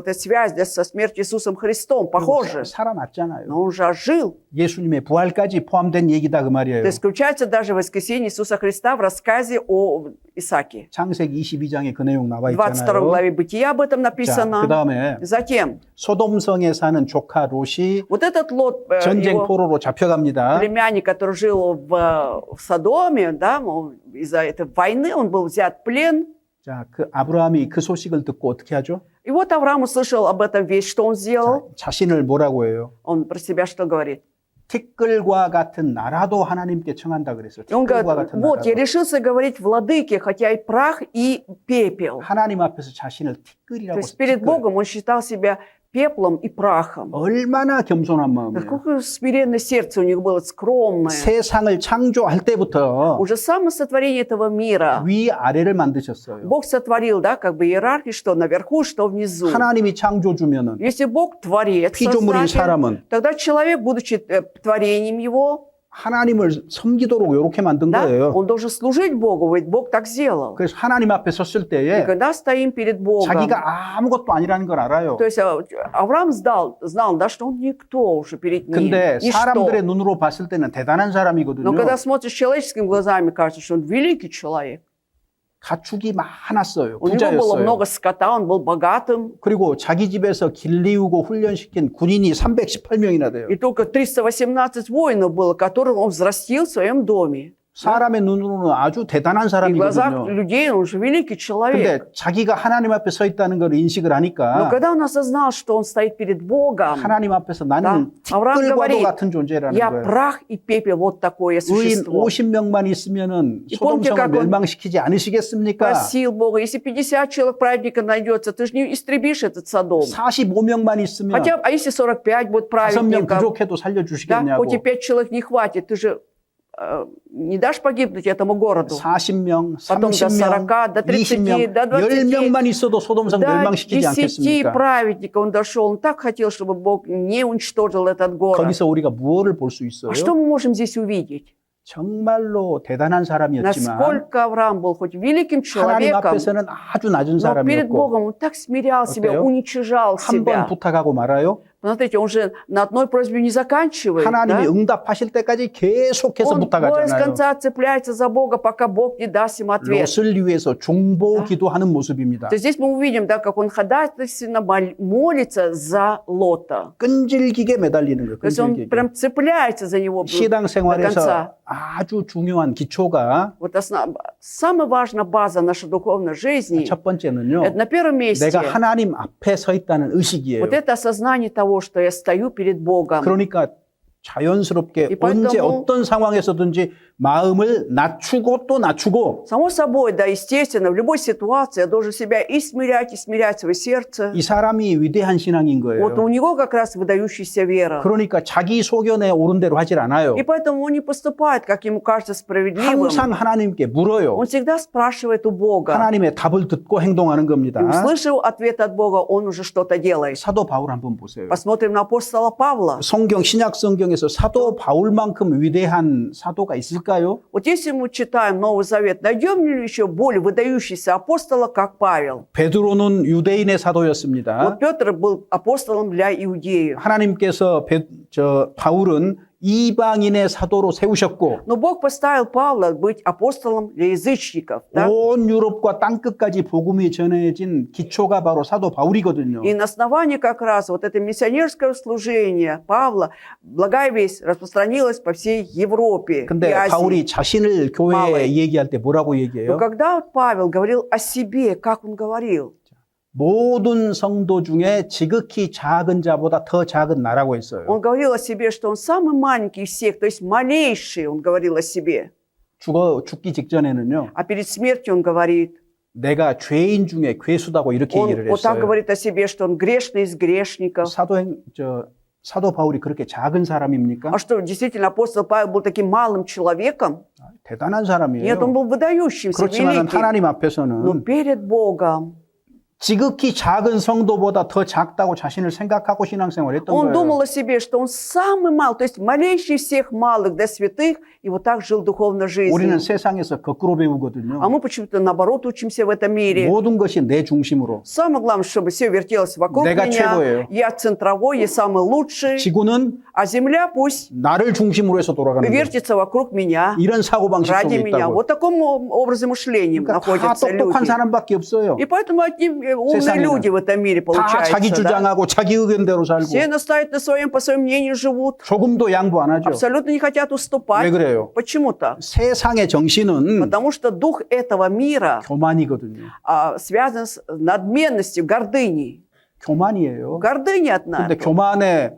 эту связь да, со смертью Иисусом Христом, похоже. 살아났잖아요. Но он же ожил. 예수님의 부활까지 포함된 얘기다 그 말이에요. То есть включается даже воскресение Иисуса Христа в рассказе о Исааке. 창세기 22장에 그 내용 나와 В 22 있잖아요. главе Бытия об этом 자, написано. 그다음에 Затем, 소돔성에 사는 조카 롯이 вот этот Лот, 전쟁 его 포로로 잡혀갑니다. племянник, который жил в Содоме, да, мол, из-за этой войны он был взят в плен. 자, 그 아브라함이 그 소식을 듣고 어떻게 하죠? И вот Авраам услышал об этом весть, что он сделал? 자신을 뭐라고 해요? Он про себя что говорит? 티끌과 같은 나라도 하나님께 청한다 그랬어요. И он 티끌과 говорит, 같은 вот, я 나라도. решился говорить владыке, хотя и прах, и пепел. 하나님 앞에서 자신을 То 티끌이라고 есть перед 티끌. Богом он считал себя пеплом и прахом. 얼마나 겸손한 마음이에요. Какое смиренное сердце у них было, скромное. 세상을 창조할 때부터 Уже само сотворение этого мира. 위아래를 만드셨어요. Бог сотворил, да, как бы иерархию, что наверху, что внизу. 하나님이 창조주면은 Если Бог творец, 피조물인 создатель, 사람은 тогда человек, будучи творением его, 하나님을 섬기도록 이렇게 만든 да, 거예요. он должен служить Богу, ведь Бог так сделал. 그래서 하나님 앞에 섰을 И 때에 когда стоим перед Богом, 자기가 아무것도 아니라는 걸 알아요. то есть Авраам знал, да, что он никто уже перед ним, 근데 ничто. 사람들의 눈으로 봤을 때는 대단한 사람이거든요. Но когда смотришь человеческими глазами, кажется, что он великий человек. 가축이 많았어요. У него было 부자였어요. много скота, он был богатым. 그리고 자기 집에서 길리우고 훈련시킨 군인이 318명이나 돼요. И только 318 воинов было, которых он взрастил в своем доме. 사람의 눈으로는 아주 대단한 И в глазах 사람이거든요. людей он же великий человек. 근데 자기가 하나님 앞에 서 있다는 걸 인식을 Но 하니까 когда он осознал, что он стоит перед Богом, 하나님 앞에서 나는 Да. 아브라함 티끌과도 говорит, 같은 존재라는 я 거예요. прах и пепел, вот такое 의인 существо. 50명만 있으면은 И помните, 소돔성을 как он 멸망시키지 않으시겠습니까? Просил Бога, если 50 человек праведника найдется, ты же не истребишь этот Содом. 45명만 있으면 Хотя, а если 45 будет 5명 праведников, 부족해도 да, 살려주시겠냐고. хоть и 5 человек не хватит, ты же не дашь погибнуть этому городу. 40명, Потом до 30명, 40, до 30, 20명, до 20. 10명만 있어도 소돔성 До 멸망시키지 10 않겠습니까? праведников он дошел. Он так хотел, чтобы Бог не уничтожил этот город. 거기서 우리가 무엇을 볼 수 있어요? А что мы можем здесь увидеть? 정말로 대단한 사람이었지만 Насколько Авраам был хоть великим 하나님 человеком, 앞에서는 아주 낮은 но перед 사람이었고 Богом он так смирял себя, 어때요? уничижал 한 번 себя. 부탁하고 말아요. Смотрите, он же на одной просьбе не заканчивает. 하나님이 Да? 응답하실 때까지 계속해서 Он без 부탁하잖아요. конца цепляется за Бога, пока Бог не даст ему ответ. 롯을 위해서 중보 기도하는 모습입니다. То есть здесь мы увидим, да, как он ходатайственно молится за Лота. 끈질기게 매달리는 거예요. То есть он 끈질기게. прям цепляется за него до 신앙생활에서 конца. 아주 중요한 기초가 Вот самая важная база нашей духовной жизни, 첫 번째는요. это на первом месте, 내가 하나님 앞에 서 있다는 의식이에요. вот это осознание того, что я стою перед Богом. 그러니까 자연스럽게 И поэтому- 언제 어떤 상황에서든지 마음을 낮추고 또 낮추고 Само собой, да, естественно, в любой ситуации я должен себя и смирять свое сердце. 이 사람이 위대한 신앙인 Вот у 거예요. него как раз выдающаяся вера. 그러니까 자기 소견에 옳은 대로 하질 않아요. И поэтому он не поступает, как ему кажется справедливым. 항상 하나님께 물어요. Он всегда спрашивает у Бога. 하나님의 답을 듣고 행동하는 И 겁니다. услышав ответ от Бога, он уже что-то делает. 사도 바울 한번 보세요. Посмотрим на апостола Павла. 신약 성경에서 사도 바울만큼 위대한 사도가 있을까요? 있을까요? Вот если мы читаем Новый Завет, найдем ли еще более выдающийся апостола, как Павел? 베드로는 유대인의 사도였습니다. Вот Петр был апостолом для иудеев. 하나님께서 바울은 이방인의 사도로 세우셨고 Но Бог поставил Павла быть апостолом для язычников. Да? 온 유럽과 땅끝까지 복음이 전해진 기초가 바로 사도 바울이거든요. И на основании как раз вот это миссионерское служение Павла, благая весть распространилась по всей Европе и 근데 Азии. 바울이 자신을 교회에 얘기할 때 뭐라고 Но 얘기해요? когда Павел говорил о себе, как он говорил? 모든 성도 중에 지극히 작은 자보다 더 작은 나라고 했어요. Он говорил о себе, что он самый маленький из всех, то есть малейший, он говорил о себе. 죽기 직전에는요. А перед смертью он говорит, 내가 죄인 중에 괴수다고 이렇게 он 얘기를 вот так 했어요. говорит о себе, что он грешный из грешников. 사도 바울이 그렇게 작은 사람입니까? А что, действительно, апостол Павел был таким малым человеком? 대단한 Нет, он 사람이에요. был выдающимся, 그렇지만 великим. 하나님 Но 앞에서는 перед Богом 지극히 작은 성도보다 더 작다고 자신을 생각하고 신앙생활을 했던 он 거예요. думал о себе, что он самый малый, то есть малейший всех малых до святых, и вот так жил духовной 우리는 жизнью. 세상에서 거꾸로 배우거든요. А мы почему-то наоборот учимся в этом мире. 모든 것이 내 중심으로. Самое главное, чтобы все вертелось вокруг 내가 меня. 최고예요. Я центровой, я самый лучший. 지구는 А земля пусть 나를 중심으로 해서 돌아가는 거예요. вертится вокруг меня, 이런 사고방식 ради 속에 меня. 있다고. Вот таком образе мышления 그러니까 다 находятся 똑똑한 люди. 사람밖에 없어요. И поэтому одни умные 세상에는 люди в этом мире 다 자기 получаются. Да? 주장하고 자기 의견대로 살고 Все настаивают на своем, по своему мнению живут. 조금도 양보 안 하죠. Абсолютно не хотят 왜 уступать. 그래요? Почему-то? 세상의 정신은 Потому что дух этого мира 교만이거든요. связан с надменностью, гордыней. 교만이에요. Гордыня от 근데 нас. 교만의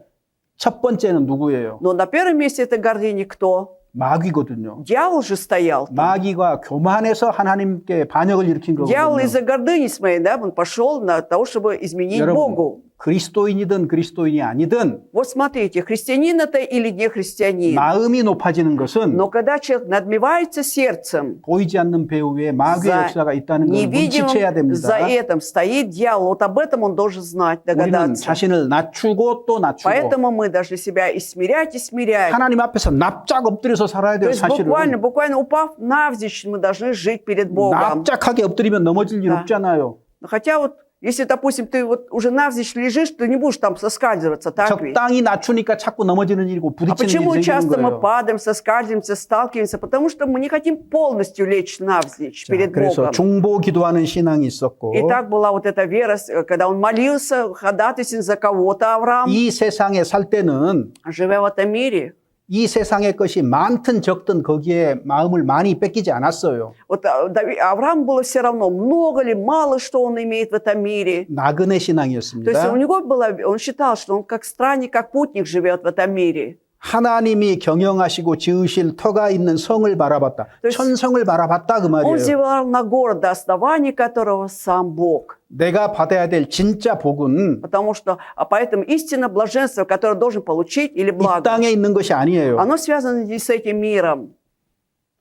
첫 번째는 누구예요? Но на первом месте этой гордыни кто? 마귀거든요. Дьявол же стоял. там. 마귀가 교만해서 하나님께 반역을 일으킨 Дьявол 거거든요. из-за гордыни своей, да, он пошел на того, чтобы изменить 여러분, Богу. 그리스도인이든 그리스도인이 아니든 Вот смотрите, христианин это или не христианин. 마음이 높아지는 것은 Но когда человек надмевается сердцем, 보이지 않는 배후 위에 마귀의 за 역사가 있다는 걸 눈치채야 невидимым, 됩니다. за этим стоит дьявол. Вот об этом он должен знать, 우리는 догадаться. 자신을 낮추고 또 낮추고 Поэтому мы должны себя и смирять, и смирять. 하나님 앞에서 납작 엎드려서 살아야 То 돼요. есть 사실은. буквально упав навзничь, мы должны жить перед Богом. 납작하게 엎드리면 넘어질 일 Да. 없잖아요. Хотя вот, если, допустим, ты вот уже навзничь лежишь, ты не будешь там соскальзываться, так ведь? 적당히 낮추니까 자꾸 넘어지는 일이고 А 부딪히는 почему 일이 생기는 часто мы 거예요. падаем, соскальзываемся, сталкиваемся? Потому что мы не хотим полностью лечь навзничь 자, перед 그래서 Богом. 중보 기도하는 신앙이 있었고 И так была вот эта вера, когда он молился, ходатайствовал за кого-то, Авраам, 이 세상에 살 때는 живя в этом мире. 이 세상의 것이 많든 적든 거기에 마음을 많이 뺏기지 않았어요. Вот Авраам было все равно, много ли, мало что он имеет в этом мире. 나그네 То есть у 신앙이었습니다. него было, он считал, что он как странник, как путник живет в этом мире. 하나님이 경영하시고 지으실 터가 있는 성을 바라봤다. То есть 천성을 바라봤다 그 Он 말이에요. взирал на город, до основания которого сам Бог. 내가 받아야 될 진짜 복은 Потому что, поэтому истинное блаженство, которое должен получить, или 이 благо, 땅에 있는 것이 아니에요. оно связано не с этим миром.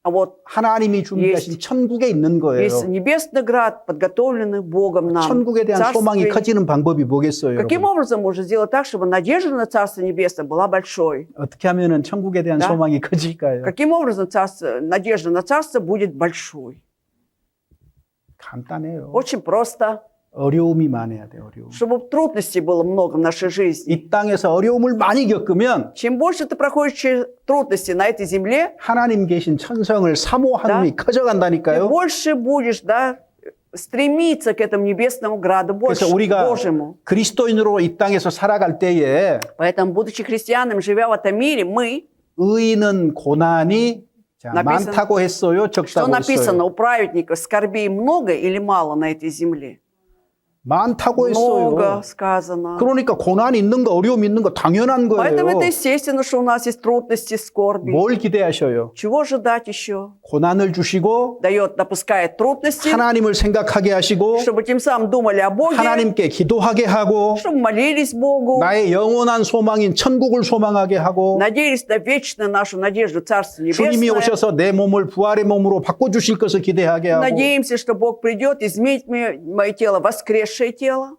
А вот 하나님이 준비하신 천국에 있는 거예요. есть небесный град, подготовленный Богом нам. 천국에 대한 소망이 Царствие. 커지는 방법이 뭐겠어요, Каким 여러분? образом можно сделать так, чтобы надежда на Царство Небесное была большой? 어떻게 하면은 천국에 대한 Да. 소망이 커질까요? Каким образом надежда на Царство будет большой? 간단해요. Очень просто. 어려움이 많아야 돼요, 어려움. Чтобы трудностей было много в нашей жизни. 이 땅에서 어려움을 많이 겪으면 Чем больше ты проходишь через трудности на этой земле, 하나님 계신 천성을 사모함이 Да. 커져간다니까요. ты больше будешь, да, стремиться к этому небесному граду, больше 그래서 우리가 Божьему. 그리스도인으로 이 땅에서 살아갈 때에 Поэтому, будучи христианами, живя в этом мире, мы, 의인은 고난이 자, написано, 많다고 했어요, что 적다고 написано, 했어요. у праведников скорбей много или мало на этой земле? 많다고 Много 했어요. сказано. 그러니까 고난 있는 거, 어려움 있는 거 당연한 Поэтому 거예요. это естественно, что у нас есть трудности, скорби. 뭘 기대하셔요? Чего ожидать еще? 고난을 주시고 Допускает трудности, 하나님을 생각하게 하시고 чтобы тем самым думали о Боге, 하나님께 기도하게 하고 чтобы молились Богу, 나의 영원한 소망인 천국을 소망하게 하고 надеялись на вечную нашу надежду Царства 주님이 Небесное. 오셔서 내 몸을 부활의 몸으로 바꿔주실 것을 기대하게 하고 Надеемся, что Бог придет, изменит мое тело, воскресшее тело.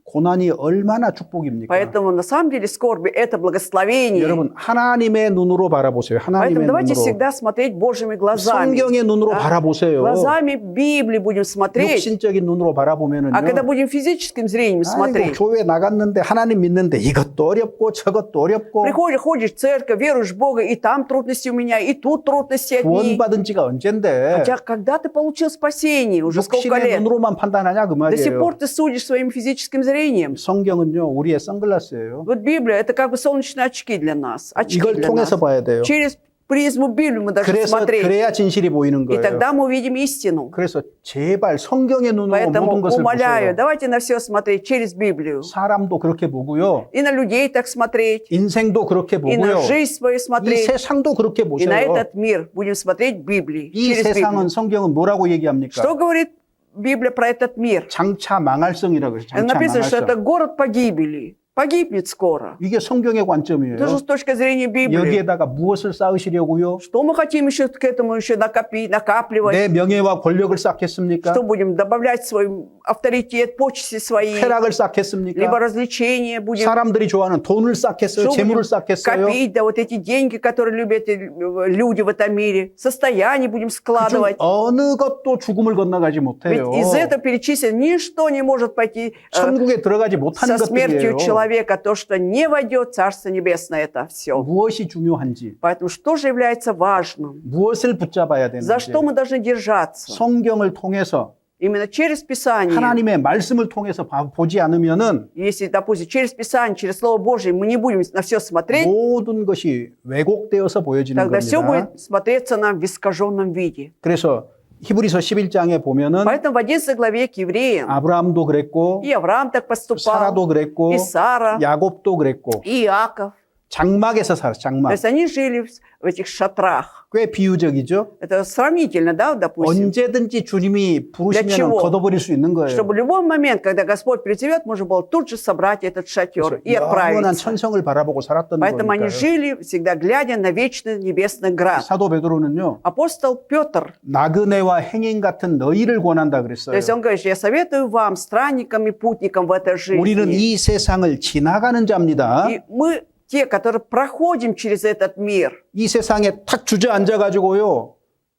고난이 얼마나 축복입니까? Поэтому на самом деле скорби – это благословение. 여러분 하나님의 눈으로 바라보세요. 하나님의 Поэтому давайте 눈으로. всегда смотреть Божьими глазами. 성경의 눈으로 Да. 바라보세요. Глазами Библии будем смотреть. 육신적인 눈으로 바라보면은요. А когда будем физическим зрением 아이고, смотреть, 교회 나갔는데 하나님 믿는데 이것도 어렵고 저것도 어렵고 ходишь в церковь, веруешь в Бога, и там трудности у меня, и тут трудности одни. 구원받은 지가 언젠데 Хотя когда ты получил спасение, уже сколько 육신의 лет, 눈으로만 판단하냐 그 до сих 말이에요. пор ты судишь своим физическим зрением. 성경은요 우리의 선글라스예요. Вот Библия – это как бы солнечные очки для нас. Очки 이걸 для 통해서 нас. 봐야 돼요. Через призму Библии мы должны смотреть. 그래야 진실이 보이는 И 거예요. тогда мы увидим истину. 그래서 제발 성경의 눈으로 Поэтому 모든 것을 умоляю, 보세요. давайте на все смотреть через Библию. 사람도 그렇게 보고요. И на людей так смотреть, 인생도 그렇게 и на 보고요. жизнь свою 이 смотреть, 세상도 그렇게 и на 보세요. этот мир будем смотреть в Библии, 이 через 세상은 Библию. 성경은 뭐라고 얘기합니까? Что говорит Библия про этот мир? 장차 망할성이라고 그래서 장차 Написано, что это 망할성. город погибели, погибнет скоро. 이게 성경의 관점이에요. Это же с точки зрения Библии. 여기에다가 무엇을 쌓으시려고요? Что мы хотим еще к этому еще накопить, накапливать? 내 명예와 권력을 쌓겠습니까? Что будем добавлять свой авторитет, почести свои, 쾌락을 쌓겠습니까? либо развлечения будем 사람들이 좋아하는 돈을 쌓겠어요? Что 재물을 будем 쌓겠어요? копить, да вот эти деньги, которые любят люди в этом мире, состояние будем 그중 складывать. 어느 것도 죽음을 건너가지 Ведь 못해요. из этого перечислено ничто не может пойти 천국에 들어가지 못하는 со смертью 것들이에요. человека, то, что не войдет в Царство Небесное, это все. 무엇이 중요한지, Поэтому что же является важным? 무엇을 붙잡아야 За что 되는지 мы должны держаться? 성경을 통해서 Именно через Писание. 하나님의 말씀을 통해서 보지 않으면은 Если, допустим, через Писание, через Слово Божие мы не будем на все смотреть, 모든 것이 왜곡되어서 보여지는 тогда все 겁니다. будет смотреться нам в искаженном виде. 그래서 히브리서 11장에 보면은 Поэтому в 11 главе к евреям 아브라함도 그랬고 и Авраам так поступал, 사라도 그랬고 и Сара, 야곱도 그랬고 и Иаков. 장막에서 살았어. То 장막. есть они жили в этих шатрах. 꽤 비유적이죠. Это сравнительно, да, допустим. 언제든지 주님이 부르시면 чего? 걷어버릴 수 있는 거예요. Чтобы в любой момент, когда Господь призовет, можно было тут же собрать этот шатер и 영원한 отправиться. 천성을 바라보고 살았던 Поэтому они 거니까요. жили, всегда глядя на вечный небесный град. 사도 베드로는요. Апостол Петр, 나그네와 행인 같은 너희를 권한다 то 그랬어요. есть он говорит, я советую вам, странникам и путникам в этой 우리는 жизни. 이 세상을 지나가는 자입니다. И мы те, которые проходим через этот мир. 이 세상에 탁 주저앉아 가지고요.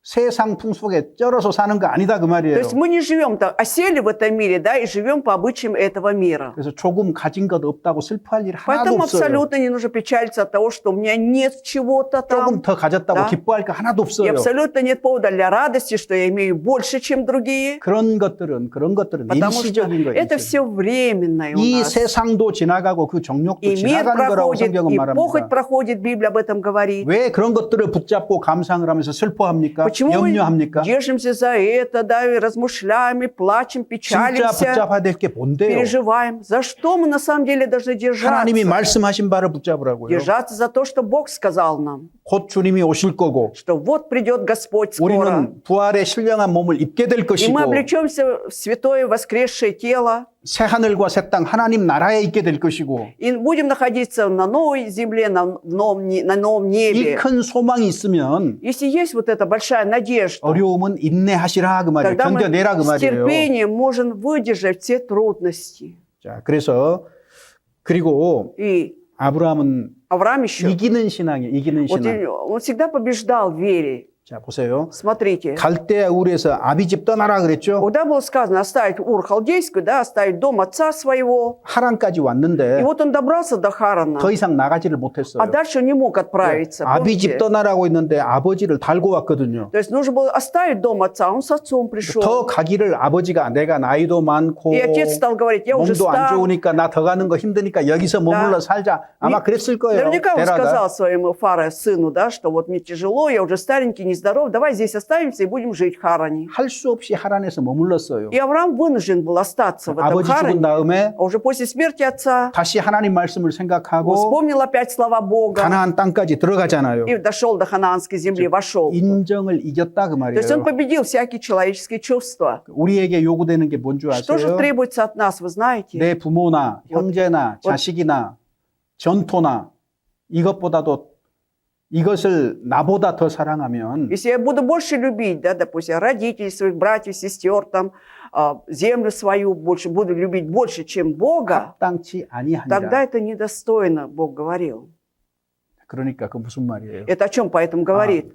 세상 풍속에 쩔어서 사는 거 아니다 그 То 말이에요. есть мы не живем так, а сели в этом мире, да, и живем по обычаям этого мира. 그래서 조금 가진 것 없다고 슬퍼할 일 하나도 Поэтому 없어요. абсолютно не нужно печалиться от того, что у меня нет чего-то 조금 там. 더 가졌다고 Да. 기뻐할 거 하나도 И 없어요. абсолютно нет повода для радости, что я имею больше, чем другие. 그런 것들은 Потому что 일시적인 거예요. это все временное у 이 нас. 세상도 지나가고 그 정욕도 И мир 지나가는 거라고 проходит, 성경은 и 말합니다. похоть проходит, Библия об этом говорит. 왜 그런 것들을 붙잡고 감상을 하면서 슬퍼합니까? Почему мы 염려합니까? держимся за это, да, и размышляем, и плачем, 진짜 печалимся, 붙잡아야 될 게 뭔데요? переживаем? За что мы на самом деле должны 하나님이 держаться? 말씀하신 바를 붙잡으라고요. Держаться за то, что Бог сказал нам, 곧 주님이 오실 거고 что вот придет Господь скоро, 우리는 부활의 신령한 몸을 입게 될 и 것이고 мы облечемся в святое воскресшее тело, 새 하늘과 새 땅 하나님 나라에 있게 될 것이고 и будем находиться на новой земле, на новом 이 небе. 큰 소망이 있으면 Если есть вот эта большая надежда, 어려움은 인내하시라 그 말이에요. тогда мы 견뎌내라 그 с 말이에요. терпением можем выдержать все трудности. 자, 그래서 그리고 И 아브라함은 Авраам еще, 이기는 신앙이에요. 이기는 вот 신앙. он всегда побеждал в вере. 자, 보세요. Смотрите, 갈대아 우르에서 아비집 떠나라 그랬죠. когда было сказано оставить Ур Халдейскую, да, оставить дом отца своего, 하란까지 и 왔는데 вот он добрался до Харана, 더 이상 나가지를 а 못했어요. дальше он не мог отправиться. 아비집 помните? 떠나라고 했는데 아버지를 달고 왔거든요. То есть нужно было оставить дом отца, он с отцом пришел. 더 가기를 아버지가 내가 나이도 많고 И отец стал говорить, я уже 몸도 안 стар. 좋으니까 나 더 가는 거 힘드니까 여기서 머물러 살자. 아마 그랬을 거예요. Наверняка он 데라가. сказал своему Фаре, сыну, да, что вот мне тяжело, я уже старенький, нездоров, давай здесь оставимся и будем жить в Харане. 할 수 없이 하란에서 머물렀어요. И Авраам вынужден был остаться в этом 아버지 죽은 Харане. 다음에 А уже после смерти отца 다시 하나님 말씀을 он 생각하고 вспомнил опять слова Бога 가나안 땅까지 들어가잖아요. и дошел до ханаанской земли, вошел. 인정을 이겼다 그 То есть он 말이에요. победил всякие человеческие чувства. 우리에게 요구되는 게 뭔 줄 Что же 아세요? требуется от нас, вы знаете? 내 부모나 вот- 형제나 자식이나 전토나 이것보다도 이것을 나보다 더 사랑하면 Если я буду больше любить, да, допустим, родителей своих, братьев, сестер, там, землю свою больше, буду любить больше, чем Бога, 합당치 тогда 아니하니라. это недостойно, Бог говорил. 그러니까 그 무슨 말이에요? Это о чем поэтому говорит?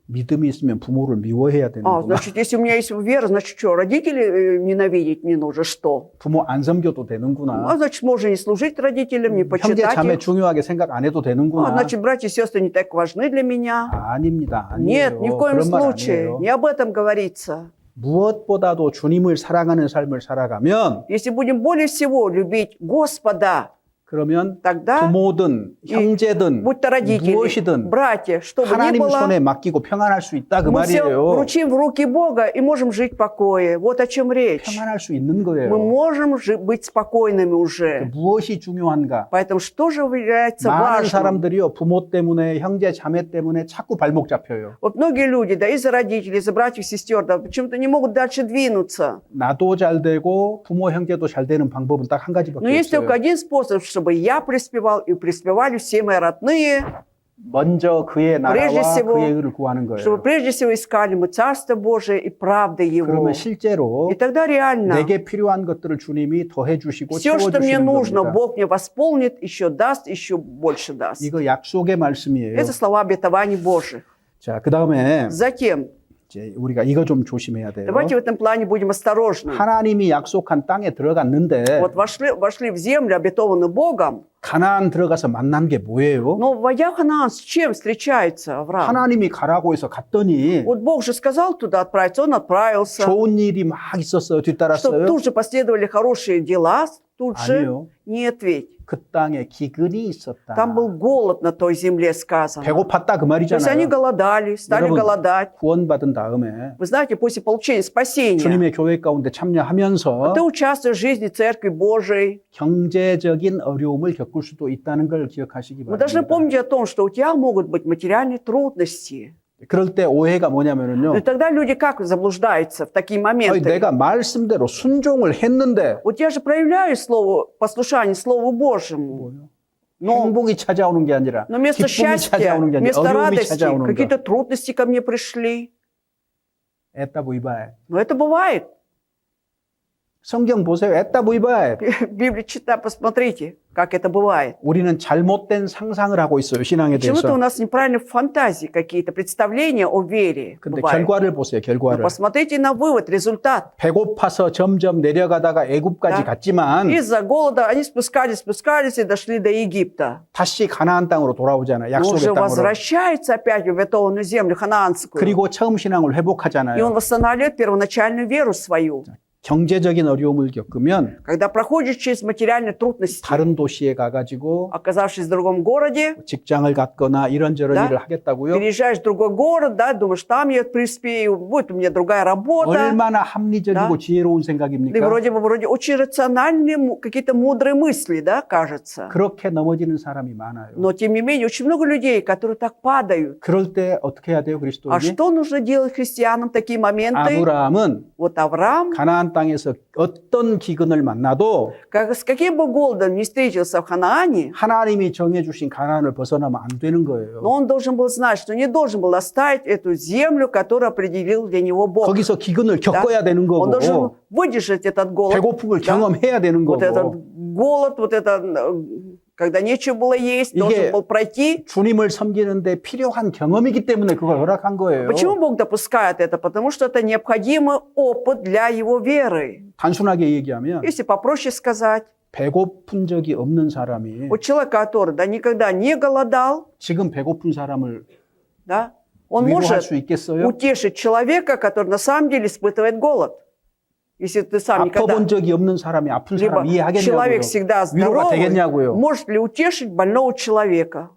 믿음이 있으면 부모를 미워해야 되는구나. Значит, если у меня есть вера, значит, что, родителей ненавидеть мне нужно, что? 부모 안 섬겨도 되는구나. Значит, можно не служить родителям, не 형제 почитать 자매 их. 중요하게 생각 안 해도 되는구나. Значит, братья и сестры не так важны для меня. 아닙니다. Нет, 아니에요. ни в коем 그런 말 случае. 아니에요. Не об этом говорится. 무엇보다도 주님을 사랑하는 삶을 살아가면 Если будем более всего любить Господа, 그러면 тогда, 부모든 형제든 будь то родители, 무엇이든 братья, что бы ни 하나님 было, 손에 맡기고 평안할 수 있다 그 мы все 말이에요. вручим в руки Бога и можем жить в покое. Вот о чем речь. 평안할 수 있는 Мы 거예요. можем быть спокойными уже. 무엇이 중요한가? Поэтому что же является 많은 важным? 사람들이요 부모 때문에 형제 자매 때문에 자꾸 발목 잡혀요. Вот многие люди, да, из-за родителей, из-за братьев, сестер, да, почему-то не могут дальше двинуться. 나도 잘 되고 부모 형제도 잘 되는 방법은 딱 한 가지밖에 Но есть только 없어요. один способ, чтобы я преуспевал и преуспевали все мои родные, 먼저 그의 прежде 나라와 всего, 그의 의를 구하는 чтобы 거예요. прежде всего искали мы Царство Божие и правды Его. 그러면 실제로 И тогда реально 내게 필요한 것들을 주님이 더해 주시고 все, 채워 что мне 주시는 нужно, 겁니다. Бог мне восполнит, еще даст, еще больше даст. 이거 약속의 말씀이에요. Это слова обетований Божьих. 자, 그다음에 Затем, 이제 우리가 이거 좀 조심해야 돼요. давайте в этом плане будем осторожны. 하나님이 약속한 땅에 들어갔는데 Вот вошли в землю, обетованную Богом, 가나안 들어가서 만난 게 뭐예요? но войдя в Ханаан, с чем встречается Авраам? 하나님이 가라고 해서 갔더니 Вот Бог же сказал туда отправиться, он отправился. 좋은 일이 막 있었어요. Что 뒤따랐어요. тут же последовали хорошие дела, тут же 아니요. нет ведь. 그 땅에 기근이 있었다. Там был голод на той земле, сказано. 배고팠다 그 То есть они 말이잖아요. голодали, стали 여러분, голодать. 구원받은 다음에 Вы знаете, после получения спасения 주님의 교회 가운데 참여하면서 ты участвуешь в жизни Церкви Божией. 경제적인 어려움을 겪을 수도 있다는 걸 기억하시기 Мы должны 바랍니다. помнить о том, что у тебя могут быть материальные трудности. 그럴 때 오해가 뭐냐면은요. И тогда люди как заблуждаются в такие 아니, моменты? 내가 말씀대로 순종을 했는데 Вот я же проявляю слово, послушание Слову Божьему. Но 행복이 찾아오는 게 아니라 вместо 기쁨이 счастья, 찾아오는 게 아니라 вместо 어려움이 радости, 찾아오는 거. какие-то трудности ко мне пришли. 에따 부이바에. Но это бывает. 성경 보세요. 에따 부이바에. Библию читая, посмотрите, как это бывает. 우리는 잘못된 상상을 하고 있어요. 신앙에 Почему-то у 대해서. нас неправильные фантазии, какие-то представления о вере 근데 бывают. 결과를 보세요. Но 결과를. посмотрите на вывод, результат. 배고파서 점점 내려가다가 애굽까지 Да. 갔지만 Из-за голода они спускались и дошли до Египта. 다시 가나안 땅으로 돌아오잖아요. Он 약속의 же 땅으로. возвращается опять в обетованную землю ханаанскую. 그리고 처음 신앙을 И он 회복하잖아요. восстанавливает первоначальную веру свою. 경제적인 어려움을 겪으면 Когда проходишь через материальные трудности, 다른 도시에 가가지고 оказавшись в другом городе, 직장을 갖거나 이런저런 Да. 일을 하겠다고요. переезжаешь в другой город, да, думаешь, там я преуспею, будет у меня другая работа. 얼마나 합리적이고 Да. 지혜로운 И 생각입니까? вроде очень рациональные, какие-то мудрые мысли, да, кажется. 그렇게 넘어지는 사람이 많아요. Но, тем не менее, очень много людей, которые так падают. 그럴 때 어떻게 해야 돼요, А 그리스도인이? что нужно делать христианам в такие моменты? 아브라함은 Вот Авраам, 가나안 땅에서 어떤 기근을 만나도 с каким бы голодом не встретился в Ханаане, 하나님이 정해주신 가나안을 벗어나면 안 되는 거예요. но он должен был знать, что не должен был оставить эту землю, которую определил для него Бог. 거기서 기근을 겪어야 되는 Он должен 거고 выдержать этот голод. 배고픔을 Да. 경험해야 되는 Вот этот 거고 голод, вот это, когда нечего было есть, 이게 должен был пройти. 주님을 섬기는데 필요한 경험이기 때문에 그걸 허락한 거예요. Почему Бог допускает это? Потому что это необходимый опыт для его веры. 단순하게 얘기하면 Если попроще сказать, 배고픈 적이 없는 사람이 вот человек, который никогда не голодал, 지금 배고픈 사람을 да, он 위로할 может 수 있겠어요? утешить человека, который на самом деле испытывает голод. Если ты сам никогда... 아파본 적이 없는 사람이 아픈 Либо 사람 이해하겠냐고요. человек всегда 위로가 здоровый, 되겠냐고요. может ли утешить больного человека?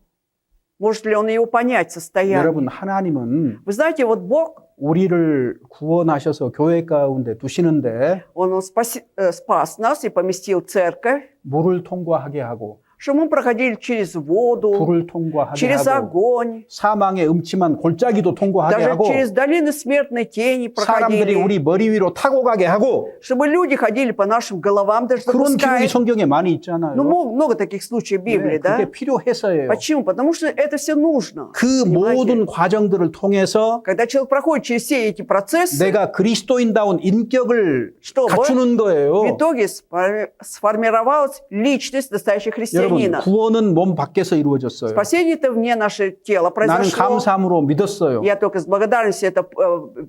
Может ли он его понять состояние? 여러분 하나님은 Вы знаете, вот Бог, 우리를 구원하셔서 교회 가운데 두시는데 Он спас нас и поместил в церковь, 물을 통과하게 하고 что мы проходили через воду, 불을 통과하게 через 하고 огонь, 사망의 음침한 골짜기도 통과하게 даже 하고 через долины смертной тени 사람들이 проходили, 우리 머리 위로 타고 가게 하고 чтобы люди ходили по нашим головам, даже 그런 기록이 запуская. 성경에 많이 있잖아요. Ну, много таких случаев в Библии, 네, да? 그게 필요해서예요. Почему? Потому что это все нужно. 그 Понимаете? 모든 과정들을 통해서 Когда человек проходит через все эти процессы, 내가 그리스도인다운 인격을 чтобы 갖추는 в 거예요. итоге сформировалась личность настоящего 여러분, христианина. 구원은 몸 밖에서 이루어졌어요. Спасение-то вне наше тело 나는 произошло. 감사함으로 믿었어요. Я только с благодарностью это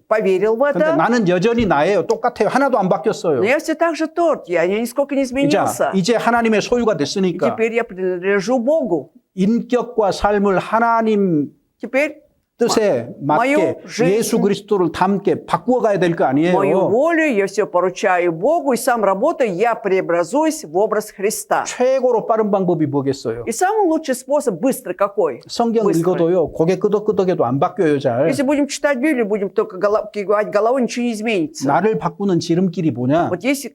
поверил в 근데 это. 나는 여전히 나예요. 똑같아요. 하나도 안 바뀌었어요. Но я все так же тот. Я нисколько не изменился. 이제 하나님의 소유가 И 됐으니까 теперь я принадлежу Богу. 인격과 삶을 하나님 Теперь 뜻에 맞게 мою жизнь, 예수 그리스도를 닮게 바꾸어 가야 될 거 мою 아니에요. волю я все поручаю Богу, и сам работаю, я преобразуюсь в образ Христа. 최고로 빠른 방법이 뭐겠어요? И самый лучший способ, быстрый какой? 성경 Быстрый. 읽어도요. 고개 끄덕끄덕해도 안 바뀌어요, 잘. Если будем читать Библию, будем только кивать головой, ничего не изменится. 나를 바꾸는 지름길이 뭐냐? Вот есть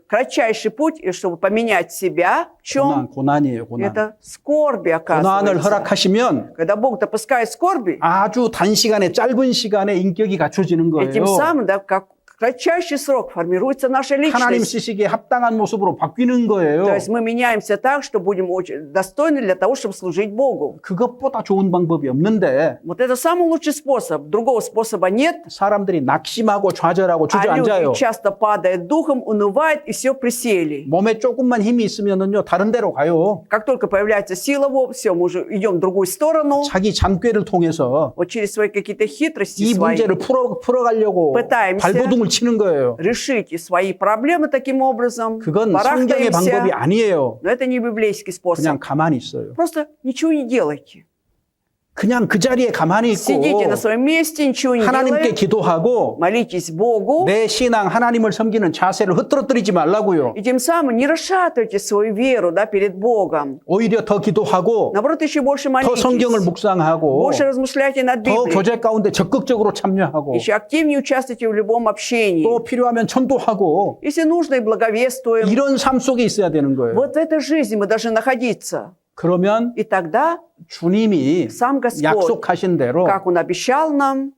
кратчайший путь, чтобы поменять себя. В чем? 고난이에요, 고난. Это скорби, 고난을 оказывается. 허락하시면 Когда Бог допускает скорби, 아주 단시간에 짧은 시간에 인격이 갖춰지는 거예요. этим самым, да, как в кратчайший срок формируется наша 하나님 личность. 쓰시기에 합당한 모습으로 바뀌는 거예요. То есть мы меняемся так, что будем очень достойны для того, чтобы служить Богу. 그것보다 좋은 방법이 없는데 Вот это самый лучший способ. Другого способа нет. 사람들이 낙심하고 좌절하고 А 주저앉아요. люди часто падают духом, унывают и все присели. 몸에 조금만 힘이 있으면은요 다른 데로 가요. Как только появляется сила, все, мы уже идем в другую сторону. 자기 잠꾀를 통해서 Вот через свои какие-то хитрости 이 свои 문제를 풀어가려고 пытаемся 발버둥을 치는 거예요. решите свои проблемы таким образом. 그건 성경의 방법이 Барахтаемся. 아니에요. Но это не библейский способ. 그냥 가만히 있어요. Просто ничего не делайте. 그냥 그 자리에 가만히 있고 Сидите на своем месте, ничего не 하나님께 делайте. 기도하고 Молитесь Богу. 내 신앙 하나님을 섬기는 자세를 흐트러뜨리지 말라고요. И тем самым не расшатывайте свою веру, да, перед Богом. 오히려 더 기도하고 Наоборот, еще больше 더 성경을 молитесь. 묵상하고 Больше размышляйте над 더 Библией. 교제 가운데 적극적으로 참여하고 Еще активнее участвуйте в любом общении. 또 필요하면 전도하고 Если нужно, и благовествуем. 이런 삶 속에 있어야 되는 거예요. Вот в этой жизни мы должны находиться. 그러면 И тогда 주님이 сам Господь, 약속하신 대로 как Он обещал нам,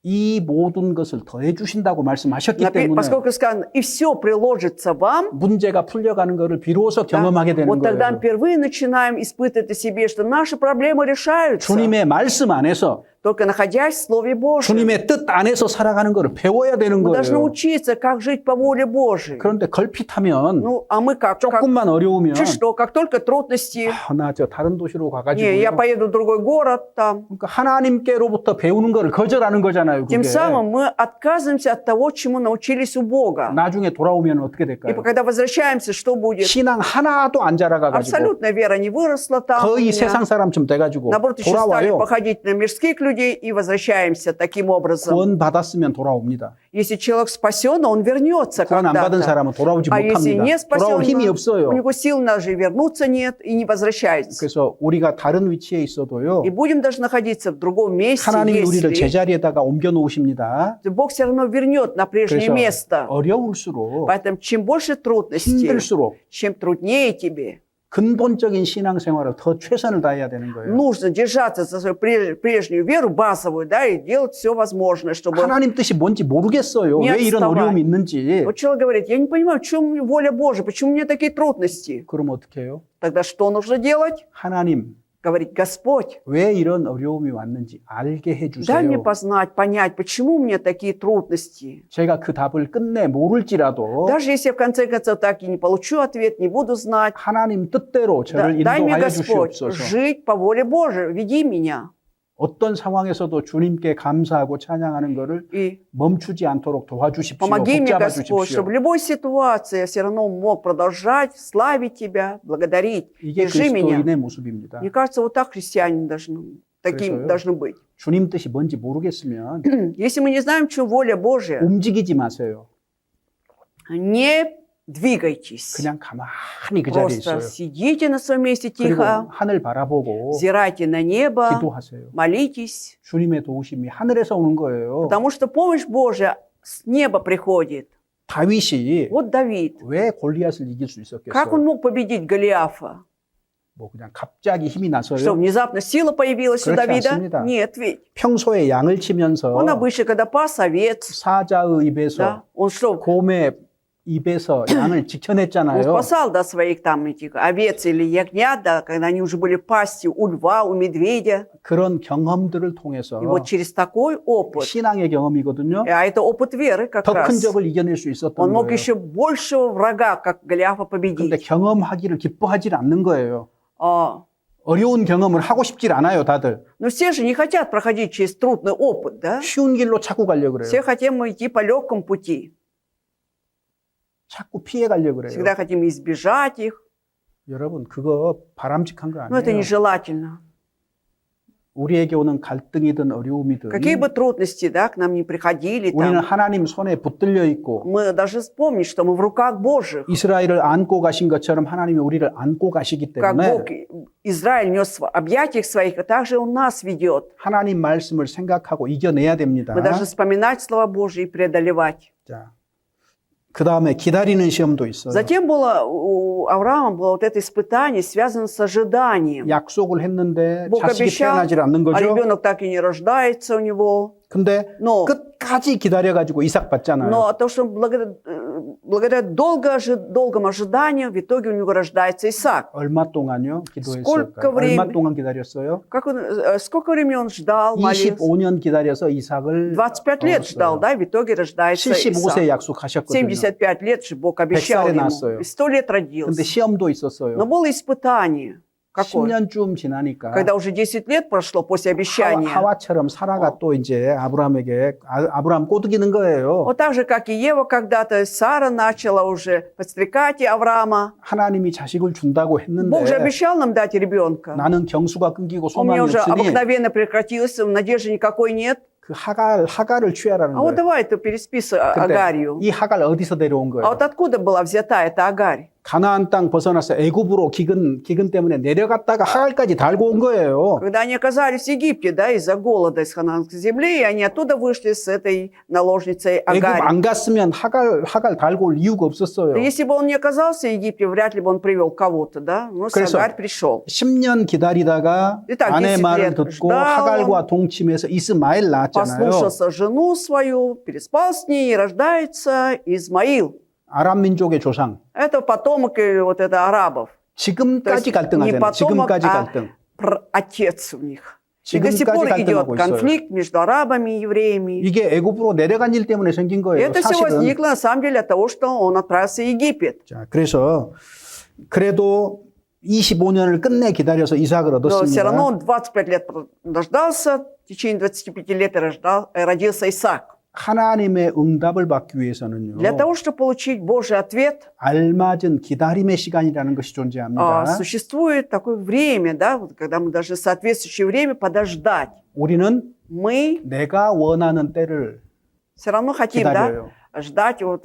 이 모든 것을 더해 주신다고 말씀하셨기 때문에 поскольку сказано, и все приложится вам, 문제가 풀려가는 것을 비로소 да, 경험하게 되는 вот тогда 거예요. впервые начинаем испытывать о себе, что наши проблемы решаются. 주님의 말씀 안에서 Только находясь в Слове Божьем. 주님의 뜻 안에서 살아가는 것을 배워야 되는 Мы должны 거예요. учиться, как жить по воле Bожьей. 그런데 걸핏하면 Ну, а мы как? 조금만 어려우면 Чуть что, как только трудности, 나 저 다른 도시로 가가지고 не, я поеду в другой город там. 그러니까 하나님께로부터 배우는 거를 거절하는 거잖아요. Тем 그게. самым мы отказываемся от того, чему научились у Бога. 나중에 돌아오면 어떻게 И 될까요? когда возвращаемся, что будет? 신앙 하나도 안 자라가가지고 Абсолютно вера не выросла там. у 거의 меня. 세상 사람처럼 돼가지고 Наоборот, еще стали 돌아와요. походить на мирских людей и возвращаемся таким образом. 구원 받았으면 돌아옵니다. Если человек спасен, он вернется 구원 안 받은 когда-то. 사람은 돌아오지 А если 못합니다. не 돌아올 힘이 спасен, 없어요. у него сил даже вернуться нет и не возвращается. 그래서 우리가 다른 위치에 있어도요. И будем даже находиться в другом месте, 하나님이 우리를 если 제자리에다가 옮겨 놓으십니다. Бог все равно вернет на прежнее 그래서 место. 어려울수록 Поэтому чем больше трудностей, 힘들수록 чем труднее тебе, 근본적인 신앙생활을 더 최선을 다해야 되는 거예요. нужно держаться за свою прежнюю веру, базовую, да, и делать все возможное, чтобы... 하나님 뜻이 뭔지 모르겠어요. Не 왜 이런 отставай. 어려움이 있는지. Вот человек говорит, я не понимаю, в чем воля Божия, почему у меня такие трудности? 그럼 어떻게 해요? Тогда что нужно делать? 하나님, Говорит, Господь, 왜 이런 어려움이 왔는지 알게 дай мне 해주세요. познать, понять, почему у меня такие трудности. 제가 그 답을 끝내 모를지라도 Даже если я в конце концов так и не получу ответ, не буду знать, 하나님 뜻대로 저를 дай мне 인도하여 Господь 주시옵소서. жить по воле Божией, веди меня. 어떤 상황에서도 주님께 감사하고 찬양하는 것을 И 멈추지 않도록 도와주십시오. помоги мне, 붙잡아 Господь, 주십시오. чтобы в любой ситуации я все равно мог продолжать славить Тебя, благодарить. 이게 Держи меня. 그리스도인의 모습입니다. Мне кажется, вот так христиане таким 그래서요. должны быть. 주님 뜻이 뭔지 모르겠으면 Если мы не знаем, в чем воля Божья, 움직이지 마세요. не двигайтесь. 그냥 가만히 그 자리에 Просто 있어요. сидите на своем месте 그리고 тихо, 하늘 바라보고 взирайте на небо, 기도하세요. молитесь, 주님의 도우심이 하늘에서 오는 거예요. потому что помощь Божья с неба приходит. 다윗이 Вот Давид. 왜 골리앗을 이길 수 Как он 있었겠어요? мог победить Голиафа? 뭐 그냥 갑자기 힘이 Что, 나서요? внезапно сила появилась у 그렇지 Давида? 않습니다. Нет ведь. 평소에 양을 치면서 Он обычно, когда пас овец, 사자의 입에서 да, он что, 곰의 입에서 양을 он 지켜냈잖아요. спасал, да, своих там этих овец или ягнят, да, когда они уже были в пасти у льва, у медведя. 그런 경험들을 통해서 И вот через такой опыт, 신앙의 경험이거든요. а это опыт веры как 더 큰 раз, 적을 이겨낼 수 있었던 он мог 거예요. еще большего врага, как Голиафа, 그런데 победить. 경험하기를 기뻐하지 않는 거예요. А, 어려운 경험을 하고 싶질 않아요, 다들. но все же не хотят проходить через трудный опыт, да? 쉬운 길로 자꾸 가려고 그래요. Все хотим идти по легкому пути. 자꾸 피해 가려고 그래요. Всегда хотим избежать их. 여러분, 그거 바람직한 거 Но это 아니에요. нежелательно. 우리에게 오는 갈등이든 어려움이든 Какие бы трудности, да, к нам не приходили, 우리는 там, 하나님 손에 붙들려 있고 мы должны вспомнить, что мы в руках Божьих. 이스라엘을 안고 가신 것처럼 하나님이 우리를 안고 가시기 Как 때문에 Бог Израиль нес в объятиях своих, а также Он нас ведет. 하나님 말씀을 생각하고 이겨내야 됩니다. Мы должны вспоминать слова Божьи и преодолевать. 자, 그 다음에 기다리는 시험도 있어요. Затем было у Авраама было вот это испытание, связанное с ожиданием. 약속을 했는데 Бог 자식이 обещал, 태어나질 않는 а 거죠. ребенок так и не рождается у него. 근데 Но, 끝까지 기다려가지고 이삭 받잖아요. но то, что благодаря долгому ожиданию, в итоге у него рождается Исаак. 얼마 동안요? Сколько 기도했을까요? времени? 얼마 동안 기다렸어요? Сколько времени он ждал, молился? 25년 기다려서 이삭을 25 лет ждал, да, и в итоге рождается 75세 Исаак. 약속하셨거든요. 75 лет же Бог обещал 100살에 ему. 났어요. И 100 лет 근데 родился. 시험도 있었어요. Но было испытание. Какое? 10년쯤 지나니까 Когда уже 10 лет прошло после обещания. 하와처럼 사라가 또 이제 아브라함에게 아브라함 꼬드기는 거예요. Вот так же, как и Ева когда-то, Сара начала уже подстрекать и Авраама. 하나님이 자식을 준다고 Бог же 했는데 обещал нам дать ребенка. 나는 경수가 끊기고 У меня 소망이 уже 없으니 обыкновенно прекратилось, надежды никакой нет. 그 하갈을 취하라는 А вот 거예요. давай ты пересписывай 근데 Агарью. 이 하갈 어디서 데려온 А 거예요? вот откуда была взята эта Агарь? 가나안 땅 벗어나서 애굽으로 기근 때문에 내려갔다가 하갈까지 달고 온 거예요. Когда они оказались в Египте, да, из-за голода из хананской земли, и они оттуда вышли с этой наложницей 애굽 Агарь. 안 갔으면 하갈 달고 올 이유가 없었어요. Да если бы он не оказался в Египте, вряд ли бы он привел кого-то, да? Но 그래서 Агарь пришел. 10년 기다리다가 일단 아내 10 말을 лет 듣고 ждал. 하갈과 동침해서 이스마엘 낳았잖아요. Послушался жену свою, переспал с ней, и рождается Измаил. 아람 민족의 조상. Это потомок вот это арабов. 지금까지 То есть не 갈등하잖아요. потомок, 지금까지 а 갈등. отец у них. И до сих 지금까지 пор идет 갈등하고 있어요. конфликт между арабами и евреями. 이게 애굽으로 내려간 일 때문에 생긴 И 거예요. это все 사실은. возникло на самом деле от того, что он отправился в Египет. 자, 그래서 그래도 25년을 끝내 기다려서 이삭을 Но все 얻었습니다. равно он 25 лет дождался, в течение 25 лет и родился Исаак. 하나님의 응답을 받기 위해서는요. Для того, чтобы получить Божий ответ, 알맞은 기다림의 시간이라는 것이 존재합니다. существует такое время, да, вот когда мы должны соответствующее время подождать. 우리는 Мы 내가 원하는 때를 все равно хотим, да, 기다려요. ждать вот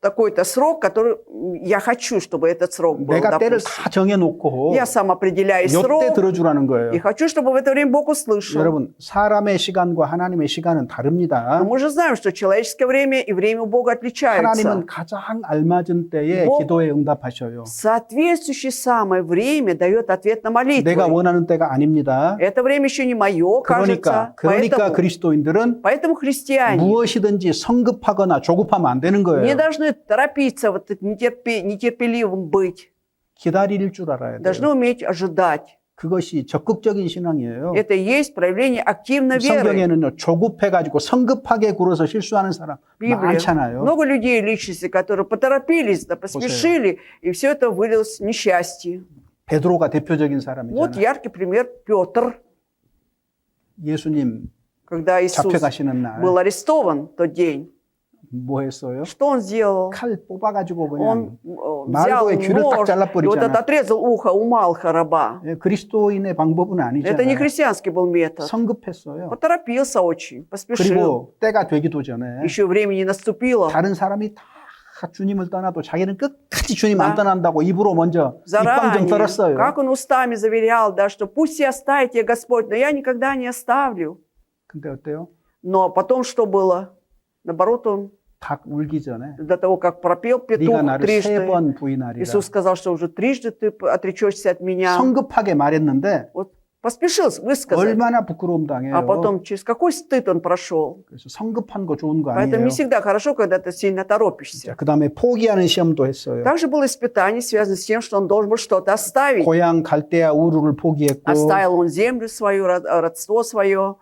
такой-то срок, который я хочу, чтобы этот срок был, 내가 때를 допустим. 다 정해놓고 Я сам определяю 요 때 срок 들어주라는 거예요. и хочу, чтобы в это время Бог услышал. 여러분, 사람의 시간과 하나님의 시간은 다릅니다. Но мы же знаем, что человеческое время и время у Бога отличаются. 하나님은 가장 알맞은 때에 뭐- 기도에 응답하셔요. Соответствующее самое время дает ответ на молитву. 내가 원하는 때가 아닙니다. Это время еще не мое, кажется. 그러니까 그리스도인들은 Поэтому христиане 무엇이든지 성급하거나 조급하면 안 되는 не 거예요. должны торопиться, вот нетерпеливым быть. 기다릴 줄 알아야 돼요. Должны уметь ожидать. 그것이 적극적인 신앙이에요. Это и есть проявление активной веры. 성경에는요, 조급해가지고 성급하게 굴어서 실수하는 사람 В Библии 많잖아요. много людей, личности, которые поторопились, да, поспешили, и все это вылилось в несчастье. 베드로가 대표적인 Вот 사람이잖아요. яркий пример Петр, 예수님 когда Иисус 잡혀가시는 날 был арестован в тот день. 뭐 했어요? Что он сделал? 칼 뽑아가지고 Он 그냥 взял 말고의 귀를 딱 нож и вот 잘라버리잖아. это отрезал ухо у Малха раба. 예, 그리스도인의 방법은 Это не 아니잖아요. христианский был метод. 성급했어요. Поторопился очень, поспешил. 그리고 때가 되기도 전에 Еще времени не наступило. 다른 사람이 다 주님을 떠나도 자기는 끝까지 주님 안 다 떠난다고 입으로 먼저 입방정 Заранее, 떨었어요. как он устами заверял, да, что пусть и оставите, Господь, но я никогда не оставлю. 근데 어때요? Но потом что было? Наоборот, он 닭 울기 전에 До того, как пропел 네가 петух 나를 세 трижды, 번 부인하리라. Иисус сказал, что уже трижды ты отречешься от меня. 성급하게 말했는데 Вот поспешил высказать. 얼마나 부끄러움 А 당해요. потом через какой стыд он прошел. 그래서 성급한 거 좋은 거 Поэтому 아니에요. не всегда хорошо, когда ты сильно торопишься. 그 다음에 포기하는 시험도 했어요. Также было испытание, связанное с тем, что он должен был что-то оставить. 고향 갈대아 우르를 포기했고 Оставил он землю свою, родство свое.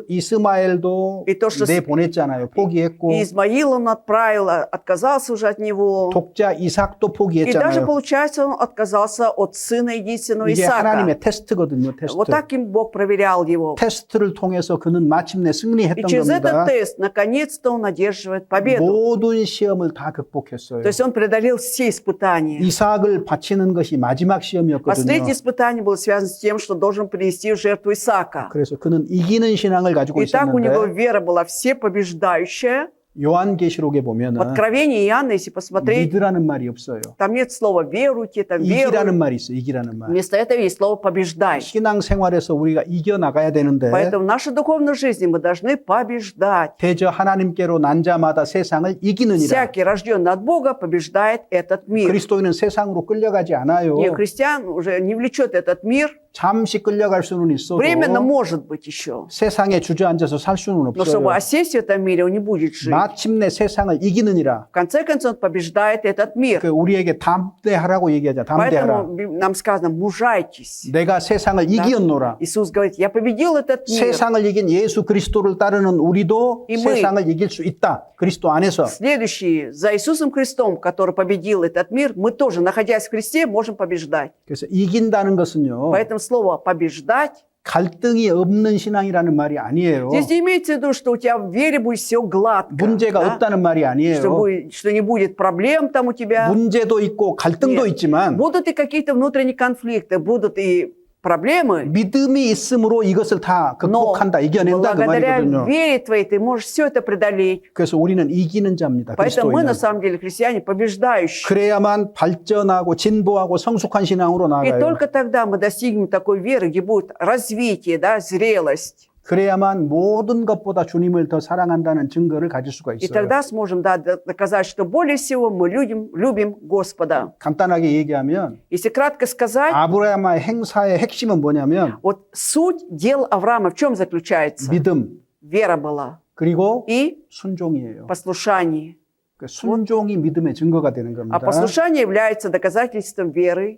이스마엘도 И то, что 내보냈잖아요. 포기했고 И Измаила он отправил, отказался уже от него. 독자 이삭도 И даже, 포기했잖아요. получается, он отказался от сына единственного 이게 Исаака. 하나님의 테스트거든요. 테스트. Вот таким Бог проверял его. 테스트를 통해서 그는 마침내 И 승리했던 через 겁니다. этот тест, наконец-то, он одерживает победу. 모든 시험을 다 극복했어요. То есть он преодолел все испытания. 이삭을 바치는 것이 마지막 시험이었거든요. Последнее испытание было связано с тем, что должен принести в жертву Исаака. 그래서 그는 이기는 신앙을 가지고 И так у него 있었는데 вера была всепобеждающая. 요한계시록에 В 보면은 Откровении Иоанна, если посмотреть, 믿으라는 말이 없어요. там нет слова «веруйте», там 이기라는 «веруй». 말이 있어요. 이기라는 말. Вместо этого есть слово «побеждай». 신앙 생활에서 우리가 이겨 나가야 되는데 Поэтому в нашей духовной жизни мы должны побеждать. 대저 하나님께로 난 자마다 세상을 이기느니라. Всякий, рожденный от Бога, побеждает этот мир. 그리스도인은 세상으로 끌려가지 않아요. Не, христиан уже не влечет этот мир. 잠시 끌려갈 수는 있어도 Временно может быть еще. 세상에 주저앉아서 살 수는 Но чтобы 없어요. осесть в этом мире, он не будет жить. 마침내 세상을 이기느니라. В конце концов, он побеждает этот мир. 그 우리에게 담대하라고 얘기하자. 담대하라. Поэтому нам сказано, мужайтесь. 내가 세상을 이기었노라. Иисус говорит, я победил этот мир. 세상을 이긴 예수 그리스도를 따르는 우리도 이 세상을 이길 수 있다. 그리스도 안에서. Следующий, за Иисусом Христом, который победил этот мир, мы тоже, находясь в Христе, можем побеждать. 그래서 이긴다는 것은요. Поэтому слово «побеждать» 갈등이 없는 신앙이라는 말이 아니에요. здесь не имеется в виду, что у тебя в вере будет все гладко. 문제가 да? 없다는 말이 아니에요. Что не будет проблем там у тебя. 문제도 있고 갈등도 Нет. 있지만 Будут и какие-то внутренние конфликты, будут и проблемы. 믿음이 있으므로 이것을 다 Но 극복한다, 이겨낸다 그 благодаря 말이거든요. вере твоей ты можешь все это преодолеть. 그래서 우리는 이기는 자입니다. Поэтому мы 그리스도인은. на самом деле христиане побеждающие. 그래야만 발전하고 진보하고 성숙한 신앙으로 И 나아가요. только тогда мы достигнем такой веры, где будет развитие, да, зрелость. 그래야만 모든 것보다 주님을 더 사랑한다는 증거를 가질 수가 И 있어요. тогда сможем, да, доказать, что более всего мы любим Господа. 간단하게 얘기하면 Если кратко сказать, 아브라함의 행사의 핵심은 뭐냐면 вот суть дел Авраама в чем заключается? 믿음 Вера была 그리고 и 순종이에요. послушание. 그 순종이 믿음의 증거가 되는 겁니다. А послушание является доказательством веры.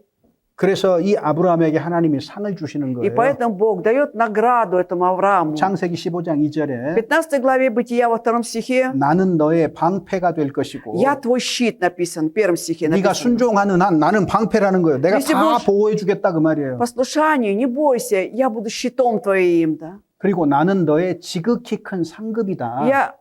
그래서 이 아브라함에게 하나님이 상을 주시는 И 거예요. поэтому Бог дает награду этому Аврааму. 창세기 15장 В 2절에 15 главе Бытия во 2 стихе 나는 너의 방패가 될 것이고 «Я твой щит» написан, в 1 стихе 네가 написано. 순종하는 한 나는 방패라는 거예요. 내가 Если 다 будешь- 보호해 주겠다 그 말이에요. Послушанию, не бойся, я буду щитом твоим, да. 그리고 나는 너의 지극히 큰 상급이다. Я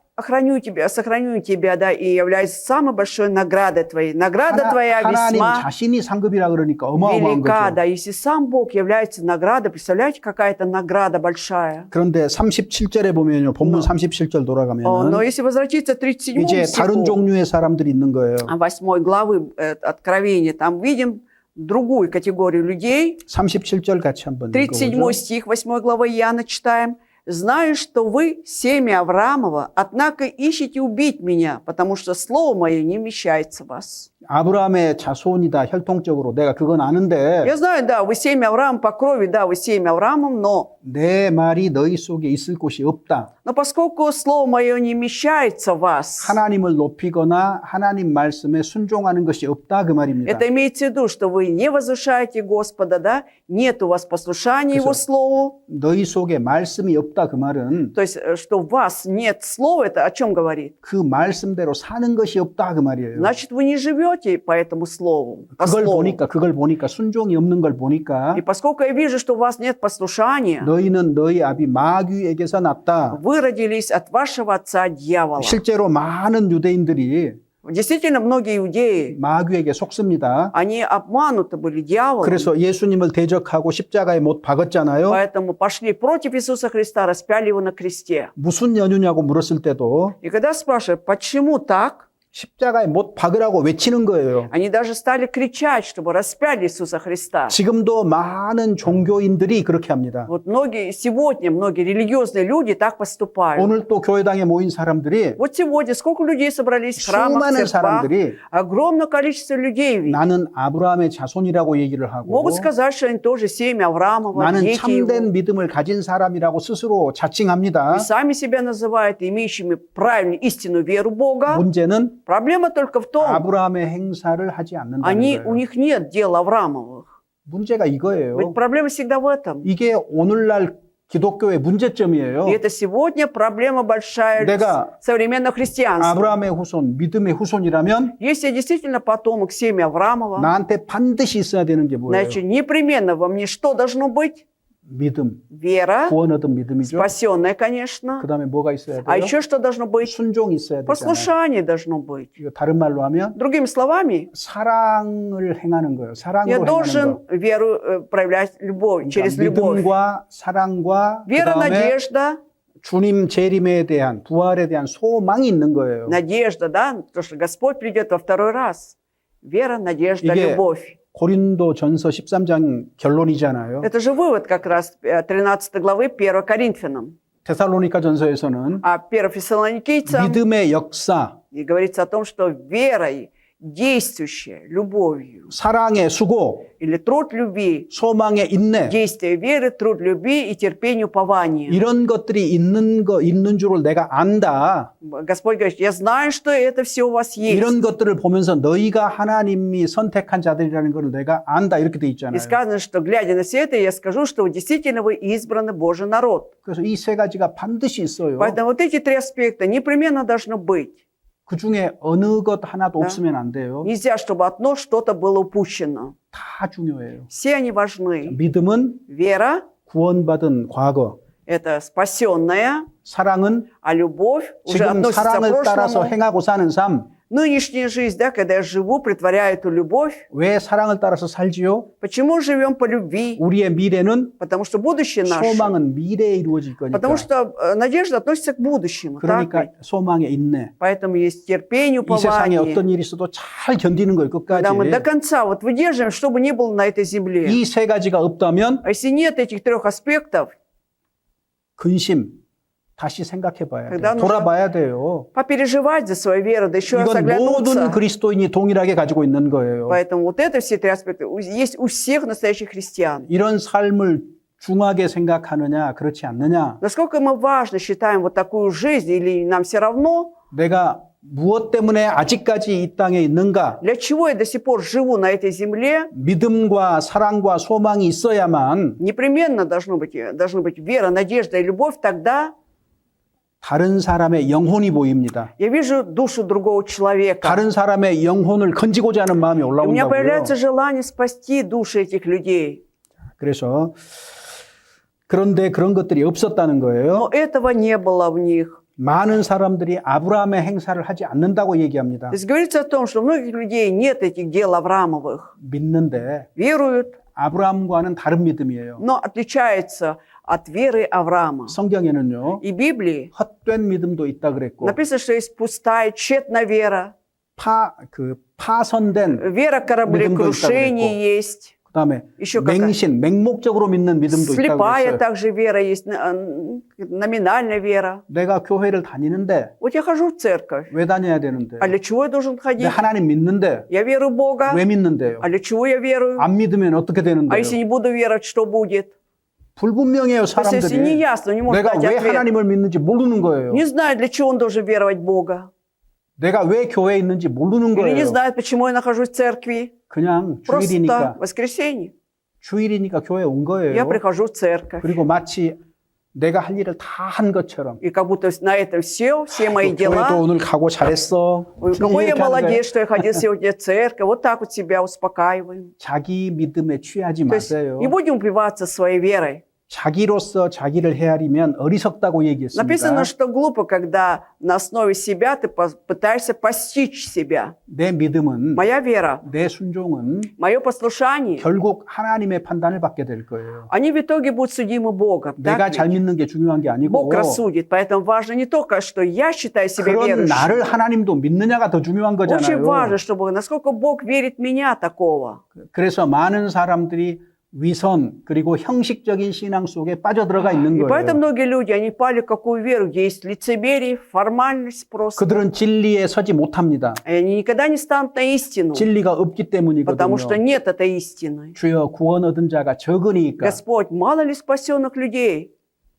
сохраню тебя, да, и являюсь самой большой наградой твоей. Награда твоя 하나님 весьма 자신이 상급이라 그러니까 어마어마한 велика, 거죠. да. Если сам Бог является наградой, представляете, какая-то награда большая. 그런데 37절에 보면요. 본문 37절 Но 돌아가면 если возвратиться к 37 이제 다른 стиху, 종류의 사람들이 있는 거예요. 8 главы Откровения, там видим другую категорию людей. 37절 같이 한번 37 읽어보죠. стих 8 главы Иоанна читаем. «Знаю, что вы семя Авраамова, однако ищете убить меня, потому что слово мое не вмещается в вас». 아브라함의 자손이다 혈통적으로 내가 그건 아는데 Я знаю, да, вы семя Авраама по крови, да, вы семя Авраамом, но 내 말이 너희 속에 있을 곳이 없다. поскольку слово мое не вмещается в вас, 하나님을 높이거나 하나님 말씀에 순종하는 것이 없다 그 말입니다. это имеется в виду, что вы не возвышаете Господа, да, нет у вас послушания Его 그래서- Слову, 너희 속에 말씀이 없다 그 말은 то есть, что у вас нет слова, это о чем говорит? 그 말씀대로 사는 것이 없다 그 말이에요. Значит, вы не живете по этому слову, по слову. 그걸 보니까 순종이 없는 걸 보니까 И поскольку я вижу, что у вас нет послушания, 너희는 너희 아비 마귀에게서 났다. вы родились от вашего отца дьявола. 실제로 많은 유대인들이 Действительно, многие иудеи, 마귀에게 속습니다. они обмануты были дьяволом, 그래서 예수님을 대적하고 십자가에 못 박았잖아요. поэтому пошли против Иисуса Христа, распяли его на кресте. 무슨 연유냐고 물었을 때도 И когда спрашивают, почему так, 십자가에 못 박으라고 외치는 거예요. Они даже стали кричать, чтобы распяли Иисуса Христа. 지금도 많은 종교인들이 그렇게 합니다. Вот сегодня многие религиозные люди так поступают. 오늘 또 교회당에 모인 사람들이 Вот сегодня сколько людей собрались в храмах, в 수많은 церквах. 사람들이 Огромное количество людей ведь 나는 아브라함의 자손이라고 얘기를 하고 могут сказать, что они тоже семя Авраамова, 나는 дети его. 참된 믿음을 가진 사람이라고 스스로 자칭합니다. И сами себя называют имеющими правильную истинную веру Бога. 문제는 Проблема только в том, 아브라함의 행사를 하지 않는다는 у 거예요. них нет дел Авраамовых. 문제가 이거예요. Ведь проблема всегда в этом. 이게 오늘날 기독교의 문제점이에요. И это сегодня проблема большая 내가 современного христианства. 아브라함의 후손, 믿음의 후손이라면 Если я действительно потомок семьи Авраамова, 나한테 반드시 있어야 되는 게 뭐예요? значит, непременно во мне что должно быть? 믿음, Вера, 구원 얻은 믿음이죠. спасенная, конечно. 그 다음에 뭐가 있어야 А 돼요? еще что должно быть? 순종이 있어야 되잖아요. Послушание должно быть. 이거 다른 말로 하면 Другими словами, 사랑을 행하는 거예요. я 사랑으로 행하는 должен 거. веру проявлять любовь, через 그러니까 любовь. 믿음과 사랑과 Вера, 그다음에 надежда, 주님 재림에 대한 부활에 대한 소망이 있는 거예요. надежда, да, то, что Господь придет во второй раз. Вера, надежда, 이게 любовь. 고린도 전서 13장 결론이잖아요. Это же вывод как раз 13 главы 1 Коринфянам. 데살로니가 전서에서는 А 1 Фессалоникийцам 믿음의 역사, и говорится о том, что верой, действующая любовью, 사랑의 수고, или труд любви, 소망의 인내 действие веры, труд любви и терпение упования. 이런 것들이 있는 줄을 내가 안다. Господь говорит, я знаю, что это все у вас есть. 이런 것들을 보면서 너희가 하나님이 선택한 자들이라는 걸 내가 안다 이렇게 돼 И 있잖아요. сказано, что глядя на все это, я скажу, что действительно вы избранный Божий народ. 그래서 이 세 가지가 반드시 있어요. Поэтому вот эти три аспекта непременно должно быть. 그 중에 어느 것 하나도 Да. 없으면 안 돼요. Нельзя, чтобы одно что-то было упущено. 다 중요해요. Все они важны. 믿음은 Вера 구원받은 과거, – это спасенная, 사랑은 а любовь уже 지금 относится к 사랑을 따라서 прошлому. 행하고 사는 삶. Нынешняя жизнь, да, когда я живу, притворяю эту любовь. 왜 사랑을 따라서 살지요? Почему живем по любви? 우리의 미래는 Потому что будущее наше. 소망은 미래에 이루어질 거니까. Потому что надежда относится к будущему. Так 그러니까 ведь? 소망의 인내. Поэтому есть терпение, 이 세상에 упование. 어떤 일이 있어도 잘 견디는 거예요. 끝까지. Когда мы до конца вот выдерживаем, что бы ни было на этой земле. 이 세 가지가 없다면 А если нет этих трех аспектов, 근심 다시 생각해 봐야 돼요. тогда нужно 돌아봐야 돼요. попереживать за свою веру, да еще раз 이건 모든 оглянуться. 그리스도인이 동일하게 가지고 있는 거예요. Поэтому вот это все три аспекта есть у всех настоящих христиан. 이런 삶을 중하게 생각하느냐 그렇지 않느냐. Насколько мы важно считаем вот такую жизнь, или нам все равно, 내가 무엇 때문에 아직까지 이 땅에 있는가? для чего я до сих пор живу на этой земле, 믿음과 사랑과 소망이 있어야만 непременно должны быть вера, надежда и любовь, тогда 다른 사람의 영혼이 보입니다. я вижу душу другого человека. 다른 사람의 영혼을 건지고자 하는 마음이 И у меня 올라온다고요. появляется желание спасти души этих людей. 그래서 그런데 그런 것들이 없었다는 거예요. Но этого не было в них. 많은 사람들이 아브라함의 행사를 하지 않는다고 얘기합니다. То есть говорится о том, что у многих людей нет этих дел Авраамовых. 믿는데 Веруют, 아브라함과는 다른 믿음이에요. но отличаются от веры Авраама. 성경에는요. И в Библии 헛된 믿음도 있다 그랬고 написано, что есть пустая, тщетная вера. 파선된 Вера кораблекрушения 믿음도 есть. 그다음에 Еще какая? 맹목적으로 믿는 믿음도 있다고 Слепая 그랬어요. также вера есть, номинальная вера. 내가 교회를 다니는데 Вот я хожу в церковь. 왜 다녀야 되는데? А для чего я должен 내 ходить? 하나님 믿는데 Я верую в Бога. 왜 믿는데요? А для чего я верую? 안 믿으면 어떻게 А 되는데요? если не буду веровать, что будет? 불분명해요, То есть, если не 사람들이. ясно, не может 내가 дать 왜 ответ. 하나님을 믿는지 모르는 거예요. Не знает, для чего он должен веровать в Бога. 내가 왜 교회에 있는지 모르는 Или не 거예요. знает, почему я нахожусь в церкви. 그냥 Просто 주일이니까 воскресенье. 주일이니까 교회에 온 거예요. Я прихожу в церковь. 그리고 마치 내가 할 일을 다 한 것처럼 И как будто на этом все мои 교회도 дела. 오늘 가고 잘했어. Ой, какой я 이렇게 하는 거예요. молодец, что я ходил сегодня в церковь. Вот так вот себя успокаиваем. 자기 믿음에 취하지 То есть 마세요. не будем упиваться своей верой. 자기로서 자기를 헤아리면 어리석다고 얘기했습니다. Написано, что глупо, когда на основе себя ты пытаешься постичь себя. 내 믿음은, Моя вера, 내 순종은 мое послушание, 결국 하나님의 판단을 받게 될 거예요. они в итоге будут судимы Богом. 내가 Так 잘 ведь? 믿는 게 중요한 게 아니고 Бог рассудит. Поэтому важно не только, что я считаю себя 그런 верующим. 나를 하나님도 믿느냐가 더 중요한 Очень 거잖아요. важно, чтобы насколько Бог верит в меня такого. 그래서 많은 사람들이 위선 그리고 형식적인 신앙 속에 빠져들어가 있는 И поэтому 거예요. многие люди, они пали в какую веру, где есть лицемерие, формальность просто. 그들은 진리에 서지 못합니다. И они никогда не станут на истину, 진리가 없기 потому что 때문이거든요. нет этой истины. 주여 구원 얻은 자가 적으니까 Господь, мало ли спасенных людей?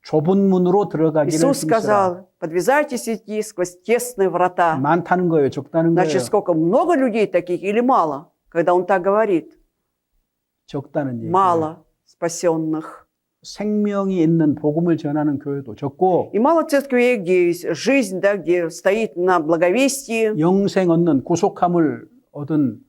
좁은 문으로 들어가기를 Иисус 힘쓰라. сказал, подвязайтесь идти сквозь тесные врата. 많다는 거예요, 적다는 거예요. Значит, сколько, много людей таких или мало? Когда он так говорит, 적다는 얘기예요. мало спасенных. 생명이 있는 복음을 전하는 교회도 적고 И мало церквей, где есть жизнь, да, где стоит на благовестии. 영생 얻는 구속함을 얻은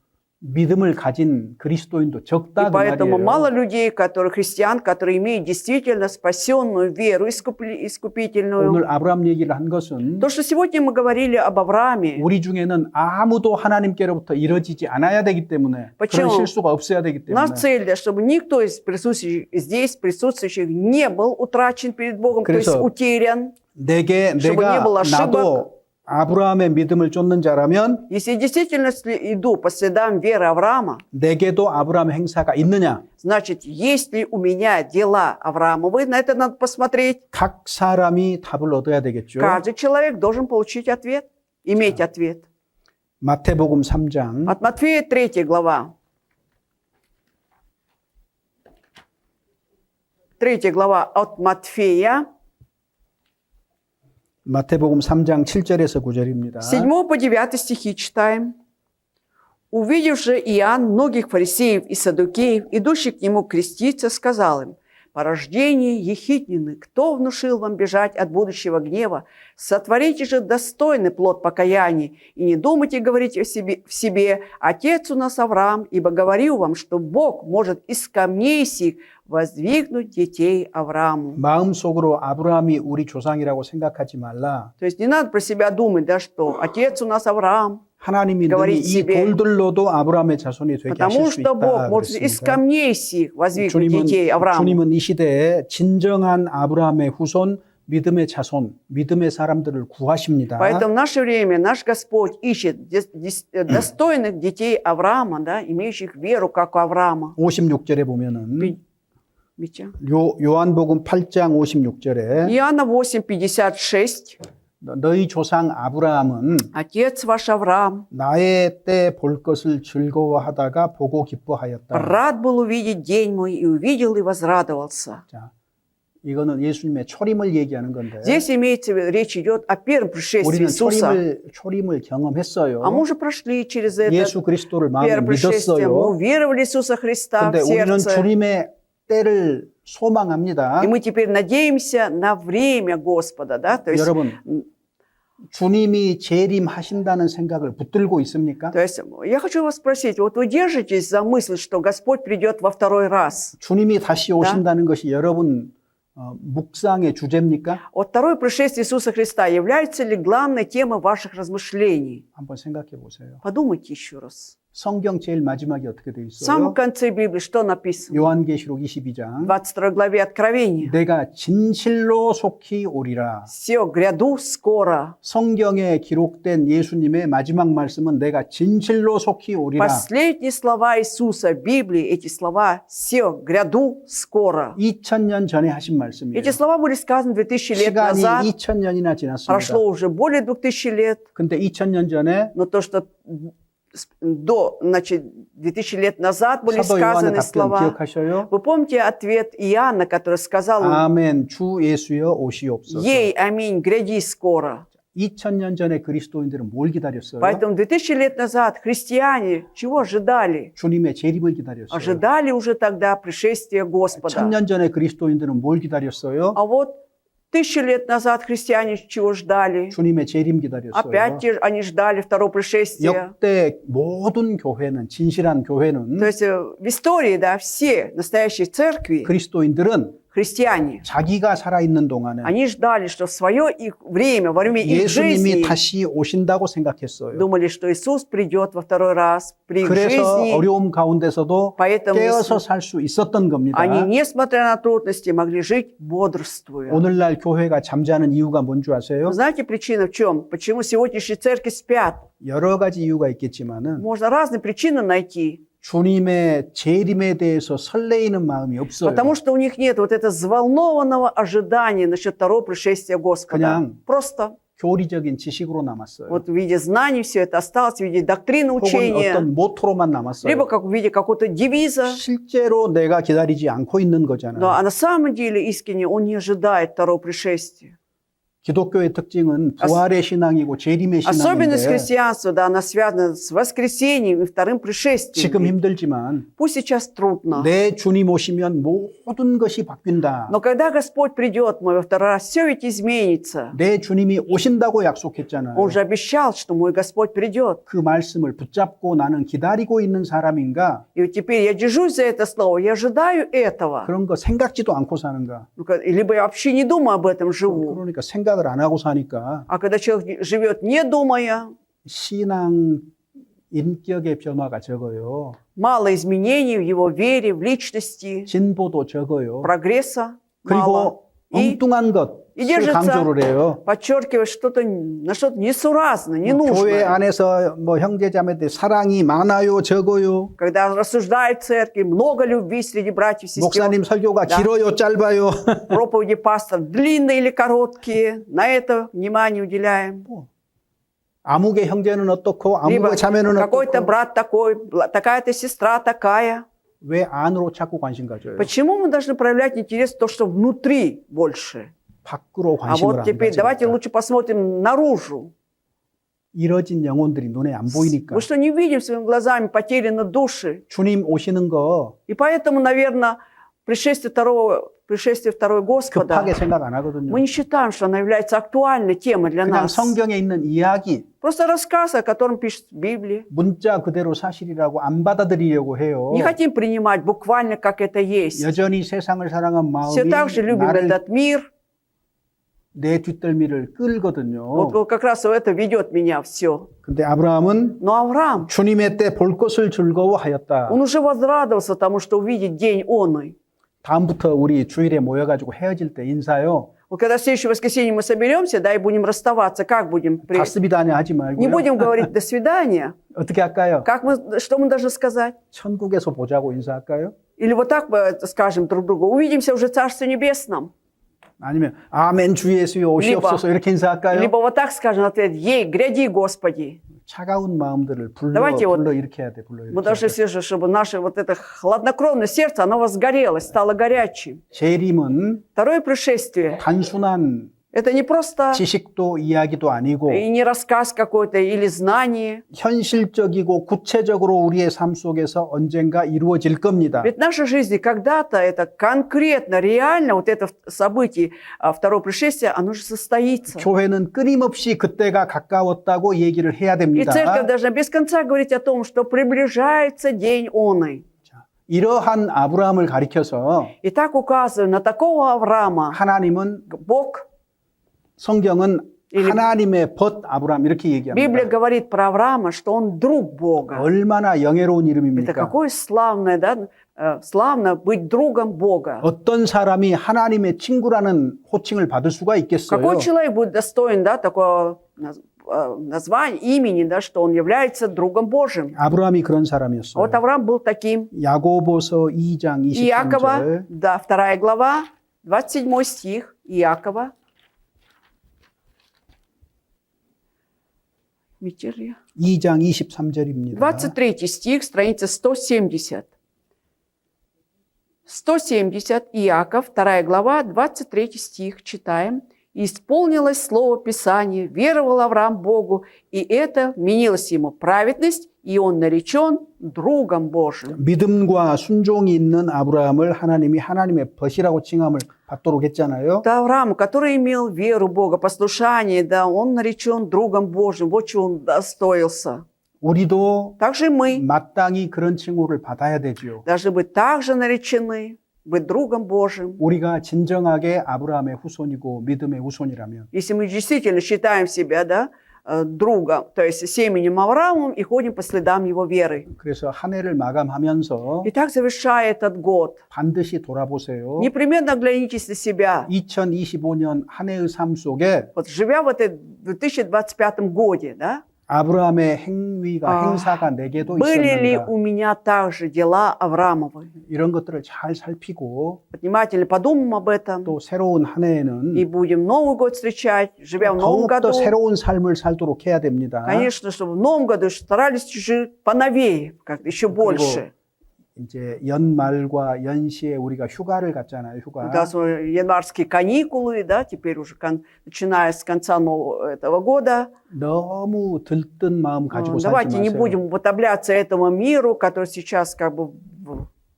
믿음을 가진 그리스도인도 И 적다 그 поэтому мало 말이에요. людей, христиан, которые имеют действительно спасенную веру искупительную. 오늘 아브라함 얘기를 한 것은 То, что сегодня мы говорили об Аврааме, 우리 중에는 아무도 하나님께로부터 이뤄지지 않아야 되기 때문에 그런 почему? 실수가 없어야 되기 때문에 наша цель, да, чтобы никто из присутствующих здесь, присутствующих, не был утрачен перед Богом, то есть 그래서 утерян. 내가 не было ошибок. 나도 아브라함의 믿음을 쫓는 자라면 Если я действительно иду по следам веры Авраама, 내게도 아브라함의 행사가 있느냐? значит, есть ли у меня дела Авраамовы? На это надо посмотреть. 각 사람이 답을 얻어야 되겠죠. Каждый человек должен получить ответ, иметь ответ. 마태복음 3장 От Матфея 3 глава. 3 глава от Матфея, 마태복음 3장 7절에서 9절입니다. 7 по 9 стихи читаем. «Увидев же Иоанн многих фарисеев и саддукеев, идущих к нему креститься, сказал им: порождение ехиднины, кто внушил вам бежать от будущего гнева? Сотворите же достойный плод покаяния, и не думайте говорить в себе: Отец у нас Авраам, ибо говорю вам, что Бог может из камней сих воздвигнуть детей Аврааму». 마음속으로 아브라함이 우리 조상이라고 생각하지 말라. То есть не надо про себя думать, да, что отец у нас Авраам, 하나님이 능히 говорить 이 себе. 돌들로도 아브라함의 자손이 되게 потому 하실 수 что Бог 있다. может из 그랬습니다. камней сих воздвигнуть детей Аврааму. 주님은 이 시대에 진정한 아브라함의 후손, 믿음의 자손, 믿음의 사람들을 구하십니다. Поэтому в наше время наш Господь ищет достойных детей Авраама, да, имеющих веру, как у Авраама. 56절에 보면은 Видите? 요한복음 8장 56절에 Иоанна 8:56. 너희 조상 아브라함은 Отец ваш Авраам 나의 때 볼 것을 즐거워하다가 보고 기뻐하였다. рад был увидеть день мой, и увидел, и возрадовался. 자, 이거는 예수님의 초림을 얘기하는 건데 Здесь имеется в виду, речь идет о первом пришествии 우리는 Иисуса. 초림을 경험했어요. А мы уже прошли через это 예수 그리스도를 마음에 первое пришествие. Мы 믿었어요. уверовали в Иисуса Христа 근데 в 우리는 сердце. 주님의 때를 소망합니다. И мы теперь надеемся на время Господа, да? То есть, 여러분, 주님이 재림하신다는 생각을 붙들고 있습니까? то есть я хочу вас спросить, вот вы держитесь за мысль, что Господь придет во второй раз? 주님이 다시 오신다는 것이 여러분 묵상의 주제입니까? Вот второе пришествие Иисуса Христа является ли главной темой ваших размышлений? 한번 생각해 보세요. Подумайте еще раз. 성경 제일 마지막에 어떻게 돼 В самом 있어요? конце Библии что написано? 요한계시록 22장 В 22 главе Откровения. 내가 진실로 속히 오리라. Все, гряду скоро. 성경에 기록된 예수님의 마지막 말씀은 내가 진실로 속히 오리라. Последние слова Иисуса в Библии, эти слова «все, гряду скоро». 2000년 전에 하신 말씀이에요. Эти слова были сказаны 2000 лет 시간이 назад. 2000년이나 지났습니다. Прошло уже более 2000 лет. 근데 2000년 전에 Но то, что до, значит, 2000 лет назад были 사도 요한의 сказаны 답변 слова. 기억하셔요? Вы помните ответ Иоанна, который сказал 아멘 주 예수여 오시옵소서. «Ей, аминь, гряди скоро». 2000년 전에 그리스도인들은 뭘 기다렸어요? Поэтому 2000 лет назад христиане чего ожидали? 주님의 재림을 기다렸어요. Ожидали уже тогда пришествия Господа. 1000년 전에 그리스도인들은 뭘 기다렸어요? А вот 1000 лет назад христиане чего ждали? 주님의 재림 기다렸어요. Опять они ждали второго пришествия. 역대 모든 교회는 진실한 교회는 То есть в истории, да, все настоящие церкви, 그리스도인들은 христиане, 자기가 살아있는 동안에 они ждали, что в свое их время, во время их 예수님이 жизни, 다시 오신다고 생각했어요. думали, что Иисус придет во второй раз при их 그래서 жизни. 어려움 가운데서도 Поэтому 깨어서 살 수 있었던 겁니다. они, несмотря на трудности, могли жить бодрствуя. 오늘날 교회가 잠자는 이유가 뭔 줄 아세요? Вы знаете, причина в чем? Почему сегодняшние церкви спят? 여러 가지 이유가 있겠지만은 Можно разные причины найти. 주님의 재림에 대해서 설레이는 마음이 없어요. Потому что у них нет вот этого взволнованного ожидания насчет второго пришествия Господа. 그냥 Просто 교리적인 지식으로 남았어요. вот в виде знаний все это осталось, в виде доктрины 혹은 учения, 어떤 모토로만 남았어요. либо как в виде какого-то девиза. 실제로 내가 기다리지 않고 있는 Но 거잖아요. а на самом деле искренне он не ожидает второго пришествия. 기독교의 특징은 부활의 신앙이고 재림의 Особенность 신앙인데 христианства, да, она связана с воскресением и вторым 지금 пришествием. 힘들지만 Пусть сейчас трудно, 내 주님 오시면 모든 것이 바뀐다. но когда Господь придет, мой, во второй раз, все ведь изменится. 내 주님이 오신다고 약속했잖아요. Он же обещал, что мой Господь придет. 그 말씀을 붙잡고 나는 기다리고 있는 사람인가? И вот теперь я держусь за это слово, я ожидаю этого. 그런 거 생각지도 않고 사는가? Либо я вообще не думаю об этом, живу. 그러니까 생각을 안 하고 사니까 А когда человек живет не думая, 신앙 인격의 변화가 적어요. мало изменений в его вере, в личности, 진보도 적어요. прогресса мало. 그리고 И 엉뚱한 것을 держится, 강조를 해요. подчеркивает что-то, на что-то несуразное, 교회 ненужное. 안에서 뭐 형제자매들 사랑이 많아요, 적어요. Когда рассуждает в церкви, много любви среди братьев и сестер. 목사님 설교가 Да. 길어요, 짧아요. Проповеди пастор длинные или короткие. На это внимание уделяем. 아무개 형제는 어떻고 Либо 아무개 자매는 какой-то 어떻고 брат такой, такая-то сестра такая. 왜 안으로 자꾸 관심 가져요? Почему мы должны проявлять интерес в то, что внутри больше? 밖으로 А 관심을 вот 안 теперь давайте 가져요. лучше посмотрим наружу. 이뤄진 영혼들이 눈에 안 보이니까 Мы что, не видим своими глазами потеряны души? 주님 오시는 거 И поэтому, наверное, пришествие второе Господа, 급하게 생각 안 하거든요. мы не считаем, что она является актуальной темой для 그냥 нас. 성경에 있는 이야기, Просто рассказ, о котором пишет Библия. 문자 그대로 사실이라고 안 받아들이려고 해요. Не хотим принимать буквально, как это есть. 여전히 세상을 사랑한 Все 마음이 так же любим 나를 этот мир. 내 뒷덜미를 끌거든요. Вот как раз это ведет меня все. 근데 아브라함은 Но Авраам, 주님의 때 볼 것을 즐거워하였다. он уже возрадовался тому, что увидит день оный. 다음부터 우리 주일에 모여가지고 헤어질 때 인사요. Вот когда в следующее воскресенье мы соберемся, да, и будем расставаться, как будем? 다스비다냐 하지 Не 말고요. будем говорить «до свидания». 어떻게 할까요? Что мы должны сказать? 천국에서 보자고 인사할까요? Или вот так скажем друг другу: увидимся уже в Царстве Небесном. 아니면 아멘 주 예수여 오시옵소서 이렇게 인사할까요? Либо вот так скажем в ответ: ей, гряди, Господи. 차가운 마음들을 Давайте вот 불러 일으켜야 돼. 불러 Мы должны 일으켜야 돼. все же, чтобы наше вот это хладнокровное сердце, оно возгорелось, стало горячим. 재림은 Второе пришествие 단순한 – это не просто 지식도 이야기도 아니고 и не рассказ какой-то или знание. 현실적이고 구체적으로 우리의 삶 속에서 언젠가 이루어질 겁니다. Ведь наша жизнь когда-то, это конкретно, реально, вот это событие, второе пришествие, оно же состоится. 교회는 끊임없이 그때가 가까웠다고 얘기를 해야 И 됩니다. церковь должна без конца говорить о том, что приближается день оный. 이러한 아브라함을 가리켜서 И так указывая на такого Авраама, 하나님은 Бог, 성경은 или 하나님의 벗 아브라함 이렇게 Библия 얘기합니다. говорит про Авраама, что он друг Бога. 얼마나 영예로운 Это 이름입니까? какое славное, да? Славно быть другом Бога. 어떤 사람이 하나님의 친구라는 호칭을 받을 수가 있겠어요? Какой человек будет достоин, да, такого названия, имени, да, что он является другом Божьим? 아브라함이 그런 사람이었어요. Вот Авраам был таким. 야고보서 2장 23절. Иакова, да, 2 глава, 27 стих Иакова. Метерия. 2장 23절입니다. 23 стих, страница 170. 170, Иаков, 2 глава, 23 стих, читаем. «И исполнилось слово Писания, веровал Авраам Богу, и это вменилось ему праведность, и он наречен другом Божьим». 믿음과 순종이 있는 아브라함을 하나님이 하나님의 벗이라고 칭함을 받도록 했잖아요. Да, Авраам, который имел веру Бога, послушание, да, он наречен другом Божьим, вот чего он достоился. 우리도 Также мы 마땅히 그런 칭호를 받아야 되지요. должны быть также наречены. быть другом Божьим. 우리가 진정하게 아브라함의 후손이고 믿음의 후손이라면 Если мы действительно считаем себя, да, другом, то есть семенем Авраамом, и ходим по следам его веры. 그래서 한 해를 마감하면서 Итак, завершая этот год, 반드시 돌아보세요. непременно оглянитесь на себя. 2025년 한 해의 삶 속에 Вот живя в этом 2025 годе, да, 아브라함의 행위가 행사가 내게도 были ли 있었는가 у меня также дела Авраамовы? 이런 것들을 잘 살피고 Внимательно подумаем об этом 또 새로운 한 해에는 и будем Новый год встречать, живя в Новом 더욱더 году. 새로운 삶을 살도록 해야 됩니다. Конечно, чтобы в Новом году старались жить поновее, как еще больше. 이제 연말과 연시에 우리가 휴가를 갔잖아요. 휴가. У нас январские каникулы, да, теперь уже начиная с конца этого года. 너무 들뜬 마음 가지고 살지 Давайте не 마세요. будем уподобляться этому миру, который сейчас как бы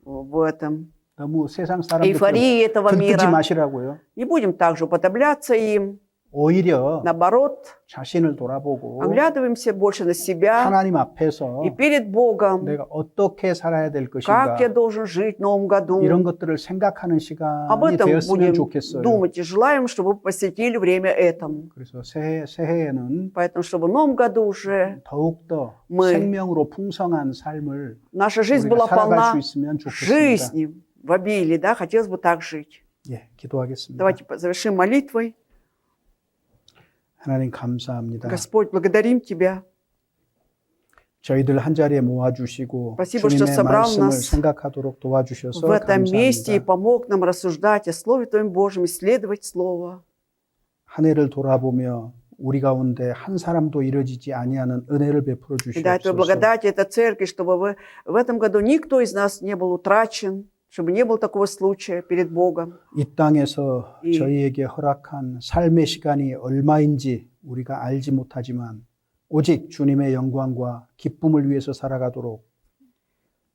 в этом 너무 세상 사람들 эйфории этого 들뜨지 мира. 마시라고요. Не будем также уподобляться им. 오히려 Наоборот, 자신을 돌아보고 оглядываемся больше на себя 하나님 앞에서 и перед Богом. 내가 어떻게 살아야 될 것인가 Как я должен жить в Новом году? 이런 것들을 생각하는 Об 시간이 этом 되었으면 будем 좋겠어요. думать и желаем, чтобы вы посвятили время этому. 그래서 새해에는 Поэтому, чтобы в Новом году уже 더욱더 Мы- 생명으로 풍성한 삶을 наша жизнь 우리가 была 살아갈 полна 수 있으면 좋겠습니다. жизни в обилии, да, хотелось бы так жить. 예, 기도하겠습니다. Давайте завершим молитвой. 하나님 감사합니다. Господь, благодарим Тебя. 저희들 한 자리에 모아주시고 Спасибо, что 주님의 собрал 말씀을 нас 생각하도록 도와주셔서 в этом месте и 감사합니다. помог нам рассуждать о Слове Твоем Божьем, исследовать Слово. 한 해를 돌아보며 우리 가운데 한 사람도 이루어지지 아니하는 은혜를 베풀어 И дай Твою 주시옵소서. благодать этой церкви, чтобы в этом году никто из нас не был утрачен, чтобы не было такого случая перед Богом. 이 땅에서 이- 저희에게 허락한 삶의 시간이 얼마인지 우리가 알지 못하지만 오직 주님의 영광과 기쁨을 위해서 살아가도록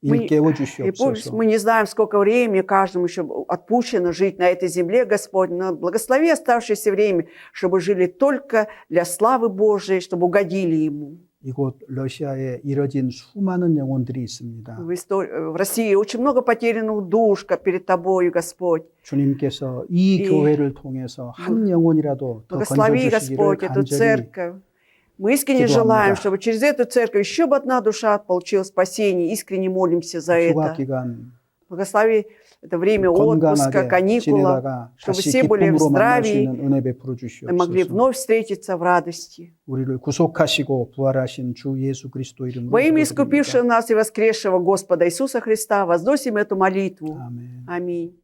Мы- 일깨워 И пусть 주시옵소서. мы не знаем, сколько времени каждому еще отпущено жить на этой земле, Господь, но благослови оставшееся время, чтобы жили только для славы Божией, чтобы угодили Ему. 이곳 러시아에 이뤄진 수많은 영혼들이 있습니다. В России очень много потерянных душ перед Тобою, Господь. 주님께서 이 이- 교회를 통해서 한 영혼이라도 더 Благослови, 건져주시기를 Господь, эту 간절히 церковь. Мы искренне 기도합니다. желаем, чтобы через эту церковь еще бы одна душа получила спасение. Искренне молимся за 휴가 это. 기간 Благослови это время отпуска, 건강하게 каникула, 지내다가 чтобы 다시 все были в 기쁨으로 만날 수 здравии 있는 은혜 베풀어 и могли 주시옵소서. вновь встретиться в радости. 우리를 구속하시고 부활하신 주 예수 그리스도 이름으로 Во имя 기도드립니다. искупившего нас и воскресшего Господа Иисуса Христа возносим эту молитву. 아멘. Аминь.